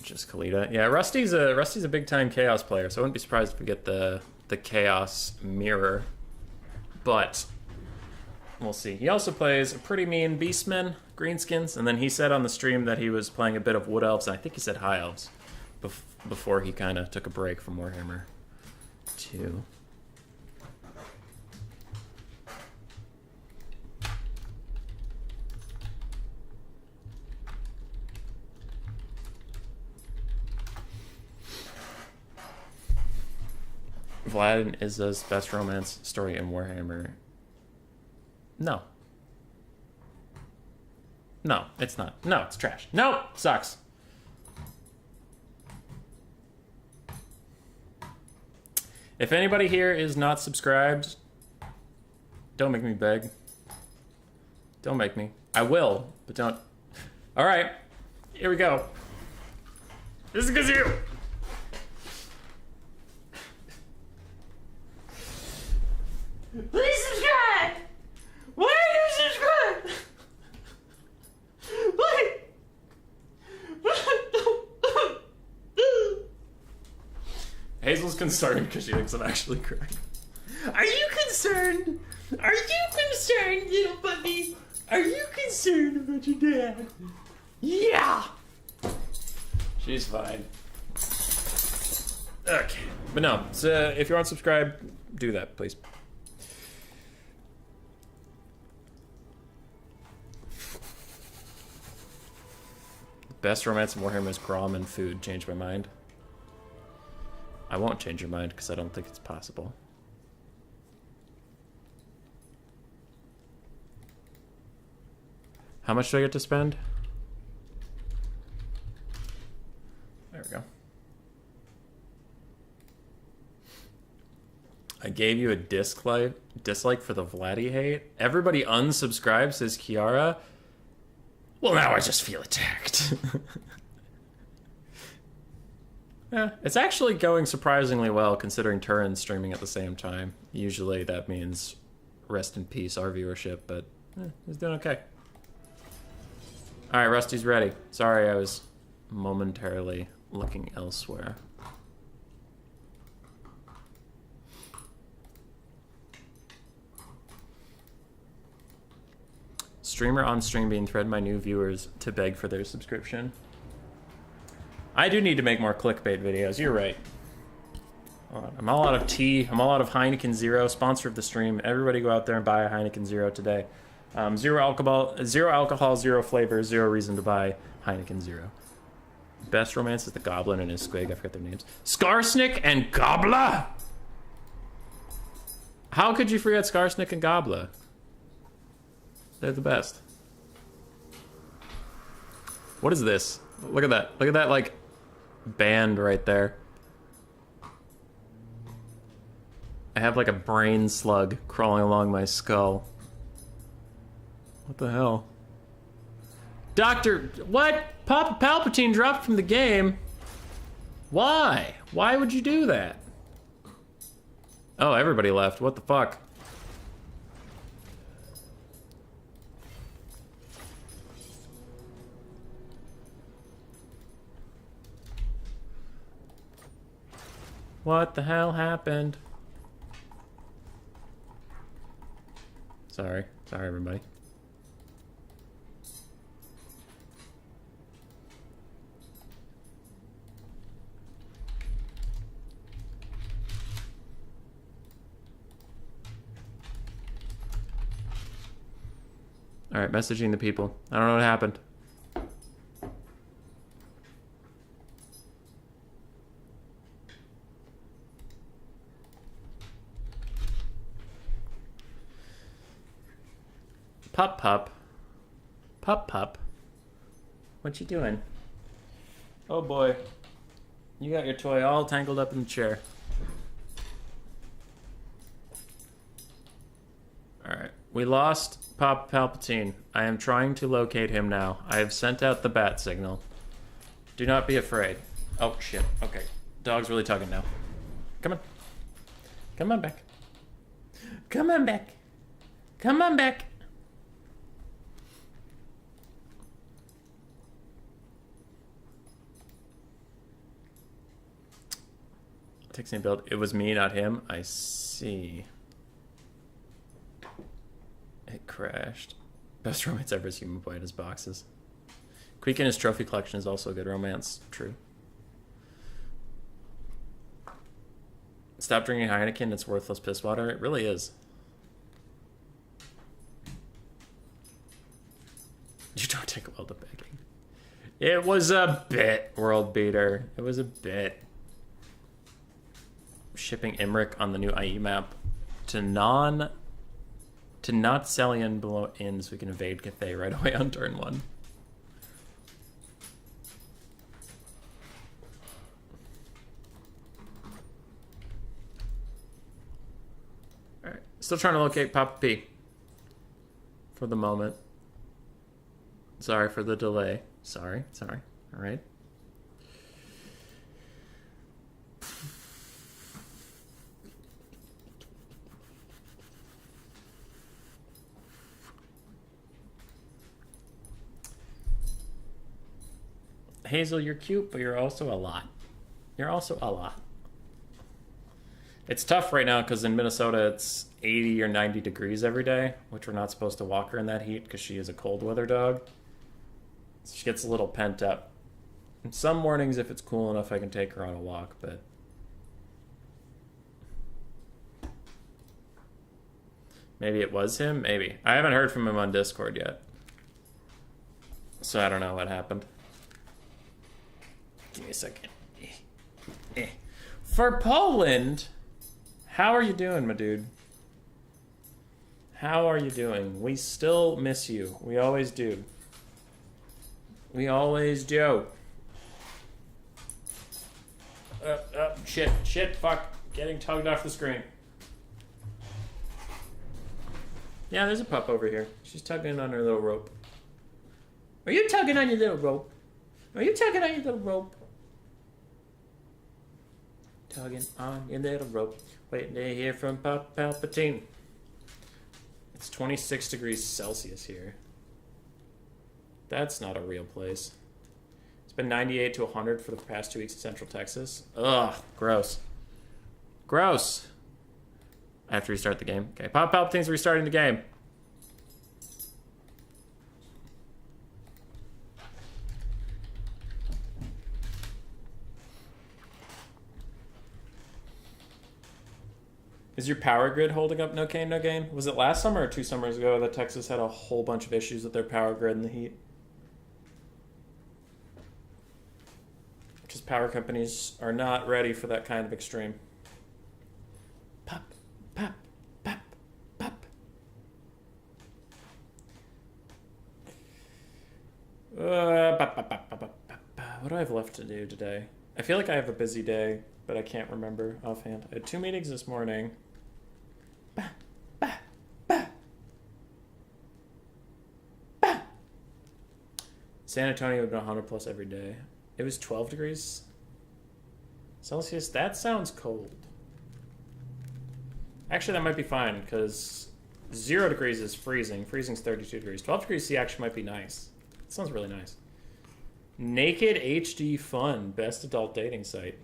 Just Kalita. Yeah, Rusty's a big time Chaos player, so I wouldn't be surprised if we get the Chaos mirror. But we'll see. He also plays a pretty mean Beastman, Greenskins, and then he said on the stream that he was playing a bit of Wood Elves, and I think he said High Elves before he kind of took a break from Warhammer 2. Vlad and Izza's best romance story in Warhammer. No. No, it's not. No, it's trash. No, sucks. If anybody here is not subscribed, don't make me beg. Don't make me. I will, but don't. All right, here we go. This is because of you. Please subscribe! Why are you subscribed? Why? Hazel's concerned because she thinks I'm actually crying. Are you concerned? Are you concerned, little puppy? Are you concerned about your dad? Yeah! She's fine. Okay. But no, so if you aren't subscribed, do that, please. Best romance in Warhammer is Grom and food. Changed my mind. I won't change your mind because I don't think it's possible. How much do I get to spend? There we go. I gave you a dislike for the Vladdy hate. Everybody unsubscribes, says Kiara. Well, now I just feel attacked. Yeah, it's actually going surprisingly well considering Turin's streaming at the same time. Usually that means rest in peace, our viewership, but he's doing okay. Alright, Rusty's ready. Sorry, I was momentarily looking elsewhere. Streamer on stream being thread my new viewers to beg for their subscription. I do need to make more clickbait videos, you're right. I'm all out of tea, I'm all out of Heineken Zero, sponsor of the stream. Everybody go out there and buy a Heineken Zero today. Zero alcohol, zero flavor, zero reason to buy Heineken Zero. Best romance is the Goblin and his squig, I forget their names. Skarsnik and Gobla! How could you forget Skarsnik and Gobla? They're the best. What is this? Look at that. Look at that, like, band right there. I have, like, a brain slug crawling along my skull. What the hell? Doctor, what? Palpatine dropped from the game? Why? Why would you do that? Oh, everybody left. What the fuck? What the hell happened? Sorry. Sorry, everybody. Alright, messaging the people. I don't know what happened. Pup pup. Pup pup. What you doing? Oh boy. You got your toy all tangled up in the chair. Alright. We lost Palpatine. I am trying to locate him now. I have sent out the bat signal. Do not be afraid. Oh shit. Okay. Dog's really tugging now. Come on. Come on back. Come on back. Come on back. Texting build. It was me, not him. I see. It crashed. Best romance ever is Human Boy in his boxes. Queek in his trophy collection is also a good romance. True. Stop drinking Heineken. It's worthless piss water. It really is. You don't take well to begging. It was a bit, World Beater. It was a bit. Shipping Imric on the new IE map to not Celian below in so we can evade Cathay right away on turn 1. Still trying to locate Papa P. For the moment. Sorry for the delay. Sorry. All right. Hazel, you're cute, but you're also a lot. You're also a lot. It's tough right now because in Minnesota it's 80 or 90 degrees every day, which we're not supposed to walk her in that heat because she is a cold weather dog. So she gets a little pent up. And some mornings, if it's cool enough, I can take her on a walk, but... Maybe it was him? Maybe. I haven't heard from him on Discord yet. So I don't know what happened. Give me a second. For Poland, how are you doing, my dude? How are you doing? We still miss you. We always do. We always do. Shit, fuck. Getting tugged off the screen. Yeah, there's a pup over here. She's tugging on her little rope. Are you tugging on your little rope? Are you tugging on your little rope? Tugging on your little rope. Waiting to hear from Palpatine. It's 26 degrees Celsius here. That's not a real place. It's been 98 to 100 for the past 2 weeks in Central Texas. Ugh, gross. Gross. I have to restart the game. Okay, Palpatine's restarting the game. Is your power grid holding up? No gain, no gain. Was it last summer or 2 summers ago that Texas had a whole bunch of issues with their power grid in the heat? Because power companies are not ready for that kind of extreme. Pop, pop, pop, pop. What do I have left to do today? I feel like I have a busy day, but I can't remember offhand. I had 2 meetings this morning. San Antonio would be 100 plus every day. It was 12 degrees Celsius. That sounds cold. Actually, that might be fine because 0 degrees is freezing. Freezing's 32 degrees. 12 degrees C actually might be nice. That sounds really nice. Naked HD Fun, best adult dating site.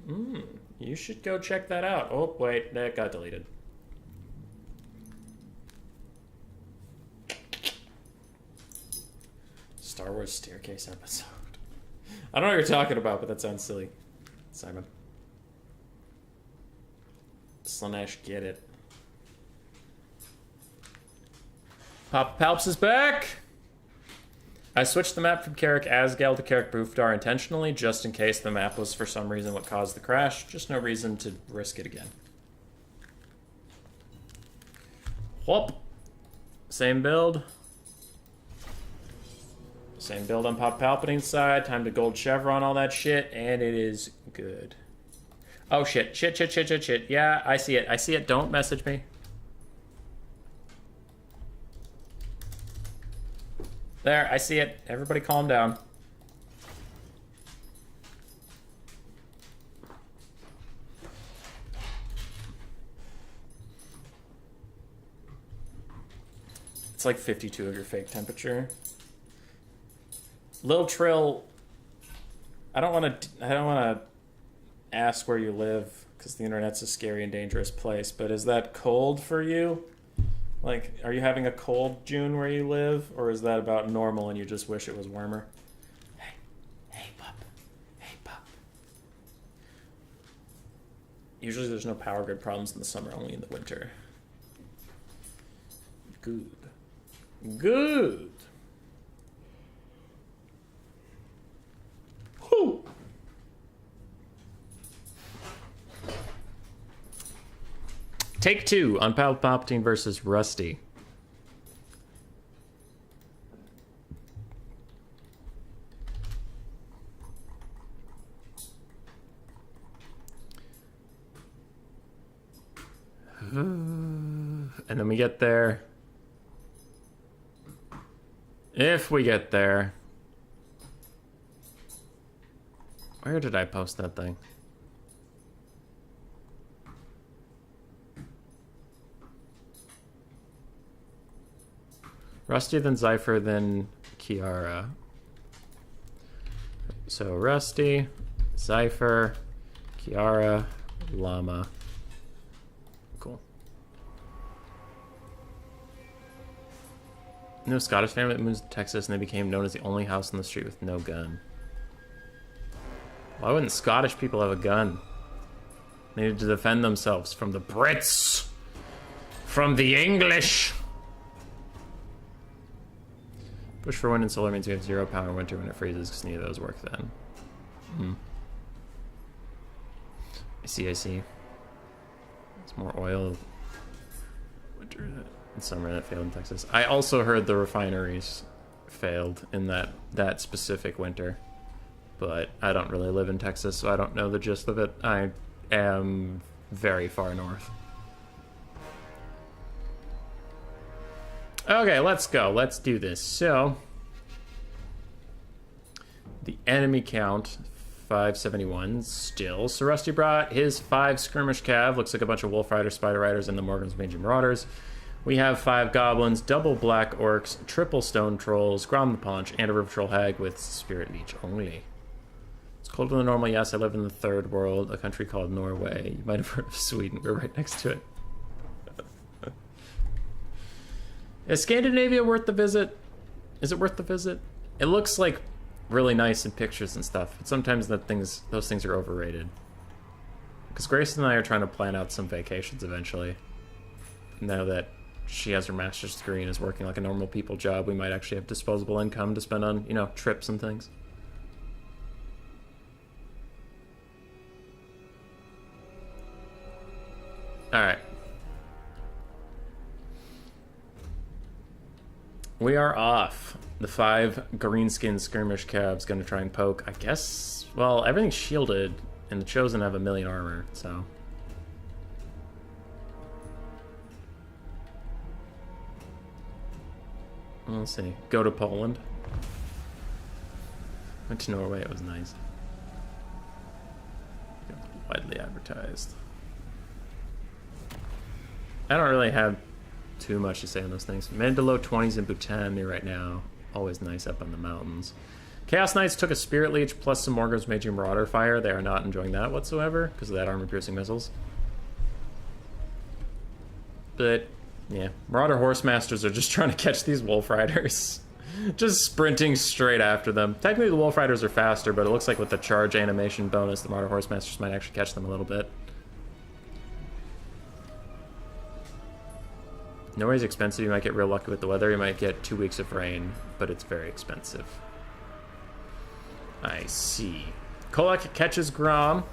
You should go check that out. Oh, wait, that got deleted. Star Wars staircase episode. I don't know what you're talking about, but that sounds silly. Simon. Slanesh, get it. Papa Palps is back! I switched the map from Carrick Asgal to Carrick Boofdar intentionally, just in case the map was for some reason what caused the crash. Just no reason to risk it again. Whoop. Same build. Same build on Pop Palpatine's side. Time to gold chevron all that shit, and it is good. Oh shit. Shit. Yeah, I see it. Don't message me. There, I see it. Everybody calm down. It's like 52 of your fake temperature. Lil Trill, I don't want to ask where you live because the internet's a scary and dangerous place, but is that cold for you? Like, are you having a cold June where you live, or is that about normal and you just wish it was warmer? Hey, pup. Usually there's no power grid problems in the summer, only in the winter. Good. Whew. Take 2 on Palpatine versus Rusty. And then we get there. If we get there. Where did I post that thing? Rusty, then Zypher, then Kiara. So Rusty, Zypher, Kiara, Llama. Cool. No Scottish family that moves to Texas and they became known as the only house on the street with no gun. Why wouldn't Scottish people have a gun? They needed to defend themselves from the Brits! From the English! Push for wind and solar means we have 0 power in winter when it freezes because neither of those work then. I see. It's more oil. Winter and summer that failed in Texas. I also heard the refineries failed in that specific winter. But I don't really live in Texas, so I don't know the gist of it. I am very far north. Okay, let's go. Let's do this. So, the enemy count, 571 still. So Rusty brought his 5 skirmish cav. Looks like a bunch of wolf riders, spider riders, and the Morgan's Mangy Marauders. We have 5 goblins, double black orcs, triple stone trolls, Grom the Paunch, and a river troll hag with spirit leech only. It's colder than normal. Yes, I live in the third world, a country called Norway. You might have heard of Sweden. We're right next to it. Is Scandinavia worth the visit? Is it worth the visit? It looks like really nice in pictures and stuff, but sometimes those things are overrated. Because Grace and I are trying to plan out some vacations eventually. Now that she has her master's degree and is working like a normal people job, we might actually have disposable income to spend on, trips and things. Alright. We are off. The 5 greenskin skirmish cabs gonna try and poke. I guess, well, everything's shielded, and the Chosen have 1,000,000 armor, so. We'll see. Go to Poland. Went to Norway, it was nice. Widely advertised. I don't really have too much to say on those things. Mid to low 20s in Bhutan near right now. Always nice up on the mountains. Chaos Knights took a Spirit Leech plus some Morgan's Mangy Marauder fire. They are not enjoying that whatsoever because of that armor-piercing missiles. But, yeah. Marauder Horsemasters are just trying to catch these Wolf Riders. Just sprinting straight after them. Technically the Wolf Riders are faster, but it looks like with the charge animation bonus, the Marauder Horsemasters might actually catch them a little bit. Norway's expensive. You might get real lucky with the weather. You might get 2 weeks of rain, but it's very expensive. I see. Kolak catches Grom.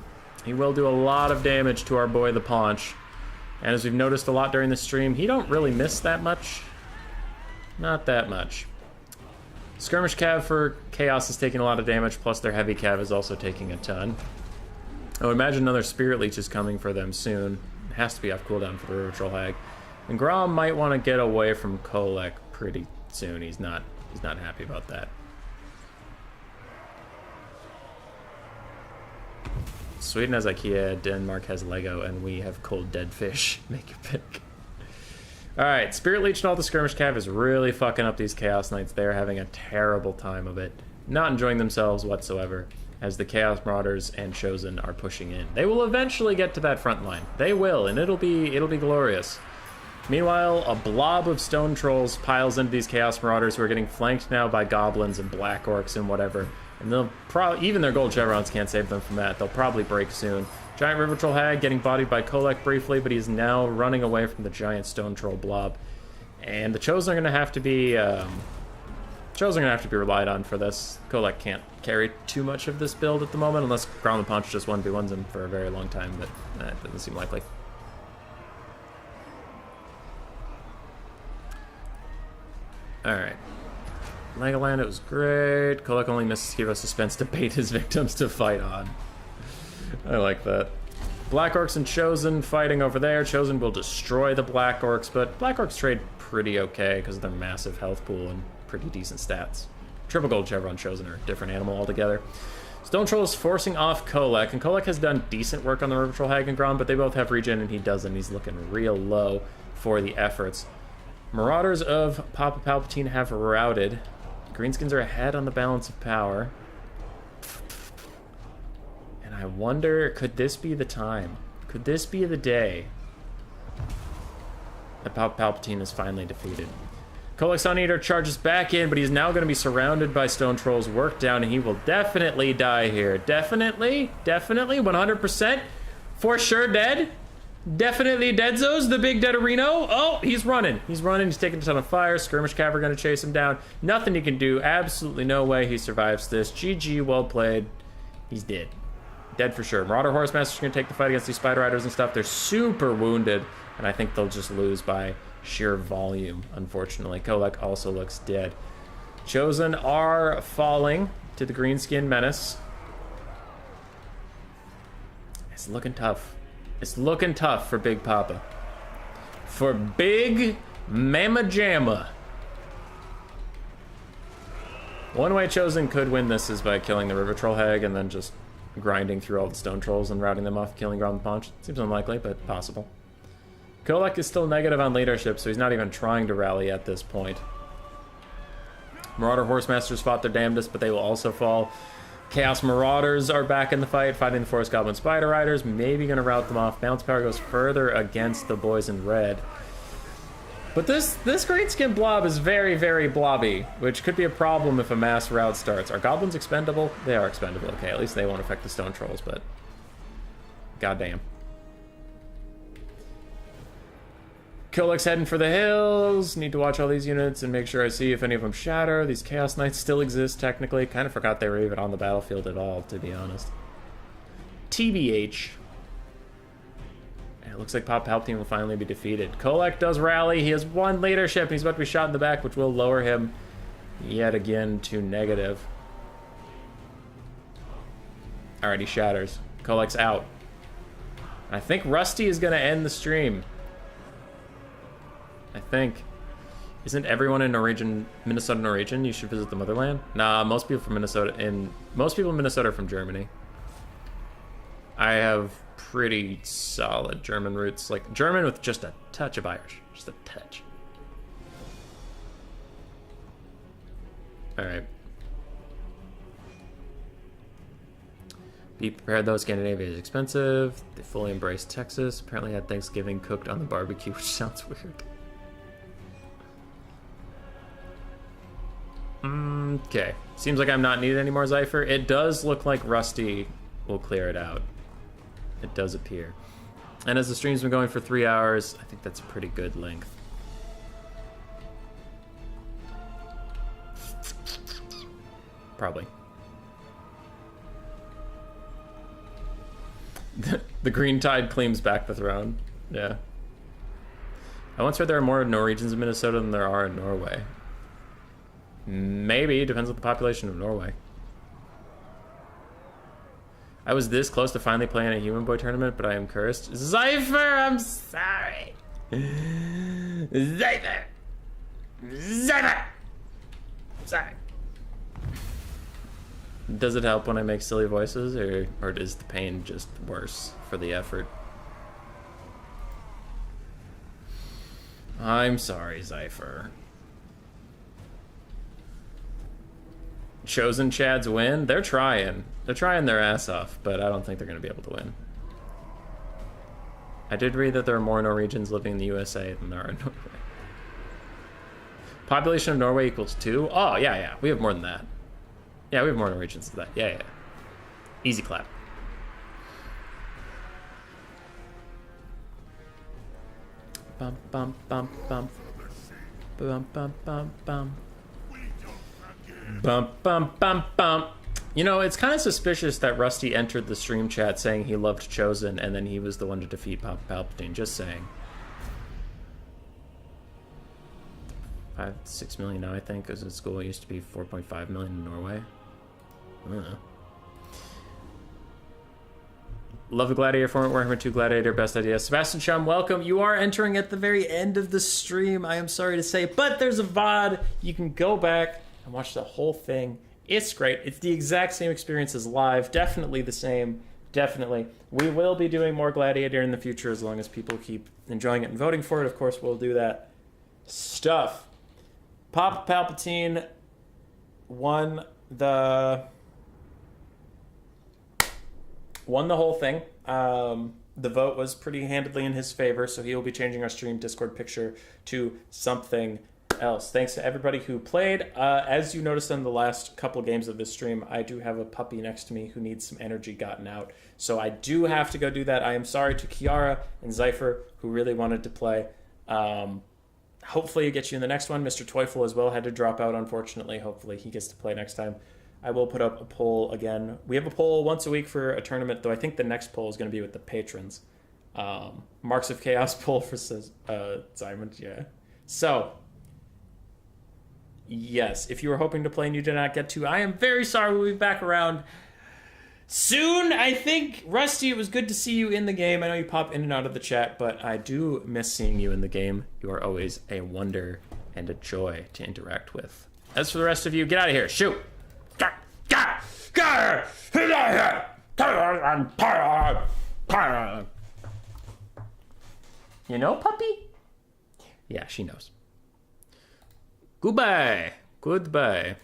He will do a lot of damage to our boy the Paunch. And as we've noticed a lot during the stream, he don't really miss that much. Not that much. Skirmish Cav for Chaos is taking a lot of damage, plus their Heavy Cav is also taking a ton. I would imagine another Spirit Leech is coming for them soon. It has to be off cooldown for the River Troll Hag. And Grom might want to get away from Kolek pretty soon. He's not happy about that. Sweden has IKEA, Denmark has Lego, and we have cold dead fish. Make your pick. Alright, Spirit Leech and all the Skirmish Cav is really fucking up these Chaos Knights. They're having a terrible time of it. Not enjoying themselves whatsoever, as the Chaos Marauders and Chosen are pushing in. They will eventually get to that front line. They will, and it'll be glorious. Meanwhile, a blob of stone trolls piles into these Chaos Marauders who are getting flanked now by goblins and black orcs and whatever. And they'll even their gold chevrons can't save them from that. They'll probably break soon. Giant River Troll Hag getting bodied by Kolek briefly, but he's now running away from the giant stone troll blob. And the Chosen are going to have to be relied on for this. Kolek can't carry too much of this build at the moment, unless Grom the Paunch just 1v1s him for a very long time, but that doesn't seem likely. Alright. Legoland, it was great. Kolek only misses to give us suspense to bait his victims to fight on. I like that. Black Orcs and Chosen fighting over there. Chosen will destroy the Black Orcs, but Black Orcs trade pretty okay because of their massive health pool and pretty decent stats. Triple Gold Chevron Chosen are a different animal altogether. Stone Troll is forcing off Kolek, and Kolek has done decent work on the River Troll Hagengron, but they both have regen and he doesn't. He's looking real low for the efforts. Marauders of Papa Palpatine have routed. Greenskins are ahead on the balance of power. And I wonder, could this be the time? Could this be the day that Papa Palpatine is finally defeated? Kolek Sun Eater charges back in, but he's now going to be surrounded by Stone Trolls, worked down, and he will definitely die here. Definitely, 100%, for sure dead. Definitely Deadzos, the big Deaderino. Oh, he's running, he's taking a ton of fire. Skirmish Cav are going to chase him down. Nothing he can do, absolutely no way he survives this. GG, well played. He's dead. Dead for sure. Marauder Horsemaster's going to take the fight against these Spider Riders and stuff. They're super wounded, and I think they'll just lose by sheer volume, unfortunately. Kolek also looks dead. Chosen are falling to the Greenskin Menace. It's looking tough. It's looking tough for Big Papa. For Big Mama Jamma. One way Chosen could win this is by killing the River Troll Hag and then just grinding through all the Stone Trolls and routing them off, killing Ground Punch. Seems unlikely, but possible. Kolek is still negative on leadership, so he's not even trying to rally at this point. Marauder Horsemasters fought their damnedest, but they will also fall. Chaos Marauders are back in the fight, fighting the Forest Goblin Spider Riders. Maybe going to rout them off. Bounce power goes further against the boys in red. But this Greenskin blob is very, very blobby, which could be a problem if a mass rout starts. Are goblins expendable? They are expendable. Okay, at least they won't affect the Stone Trolls, but goddamn. Kolek's heading for the hills. Need to watch all these units and make sure I see if any of them shatter. These Chaos Knights still exist, technically. Kind of forgot they were even on the battlefield at all, to be honest. TBH. And it looks like Pop Palpatine will finally be defeated. Kolek does rally. He has one leadership, and he's about to be shot in the back, which will lower him yet again to negative. Alright, he shatters. Kolek's out. I think Rusty is going to end the stream. I think. Isn't everyone in Norwegian, Minnesota Norwegian? You should visit the motherland? Nah, most people from Minnesota most people in Minnesota are from Germany. I have pretty solid German roots, like German with just a touch of Irish, just a touch. All right. Be prepared though, Scandinavia is expensive. They fully embraced Texas. Apparently had Thanksgiving cooked on the barbecue, which sounds weird. Okay. Seems like I'm not needed anymore, Zypher. It does look like Rusty will clear it out. It does appear. And as the stream's been going for 3 hours, I think that's a pretty good length. Probably. The green tide claims back the throne. Yeah. I once heard there are more Norwegians in Minnesota than there are in Norway. Maybe. Depends on the population of Norway. I was this close to finally playing a Human Boy tournament, but I am cursed. Zypher, I'm sorry. Zypher. Zypher. Sorry. Does it help when I make silly voices, or is the pain just worse for the effort? I'm sorry, Zypher. Chosen Chads win? They're trying. They're trying their ass off, but I don't think they're going to be able to win. I did read that there are more Norwegians living in the USA than there are in Norway. Population of Norway equals 2? Oh, yeah. We have more than that. Yeah, we have more Norwegians than that. Yeah. Easy clap. Bum, bum, bum, bum. Bum, bum, bum, bum. Bum, bum, bum, bum. You know, it's kind of suspicious that Rusty entered the stream chat saying he loved Chosen, and then he was the one to defeat Papa Palpatine. Just saying. 6 million now, I think, because in school it used to be 4.5 million in Norway. I don't know. Love the Gladiator format, Warhammer 2 Gladiator, best idea. Sebastian Chum, welcome. You are entering at the very end of the stream, I am sorry to say, but there's a VOD. You can go back and watch the whole thing. It's great. It's the exact same experience as live. Definitely the same. Definitely. We will be doing more Gladiator in the future as long as people keep enjoying it and voting for it. Of course, we'll do that stuff. Palpatine won the whole thing. The vote was pretty handedly in his favor, so he will be changing our stream Discord picture to something else. Thanks to everybody who played. As you noticed on the last couple games of this stream, I do have a puppy next to me who needs some energy gotten out, so I do have to go do that. I am sorry to Kiara and Zypher, who really wanted to play. Hopefully it gets you in the next one. Mr. Teufel as well had to drop out, unfortunately. Hopefully he gets to play next time. I will put up a poll again. We have a poll once a week for a tournament, though I think the next poll is going to be with the patrons. Marks of Chaos poll for Simon, yeah. So, yes, if you were hoping to play and you did not get to, I am very sorry. We'll be back around soon, I think. Rusty, it was good to see you in the game. I know you pop in and out of the chat, but I do miss seeing you in the game. You are always a wonder and a joy to interact with. As for the rest of you, get out of here. Shoot! You know, puppy? Yeah, she knows. Goodbye. Goodbye.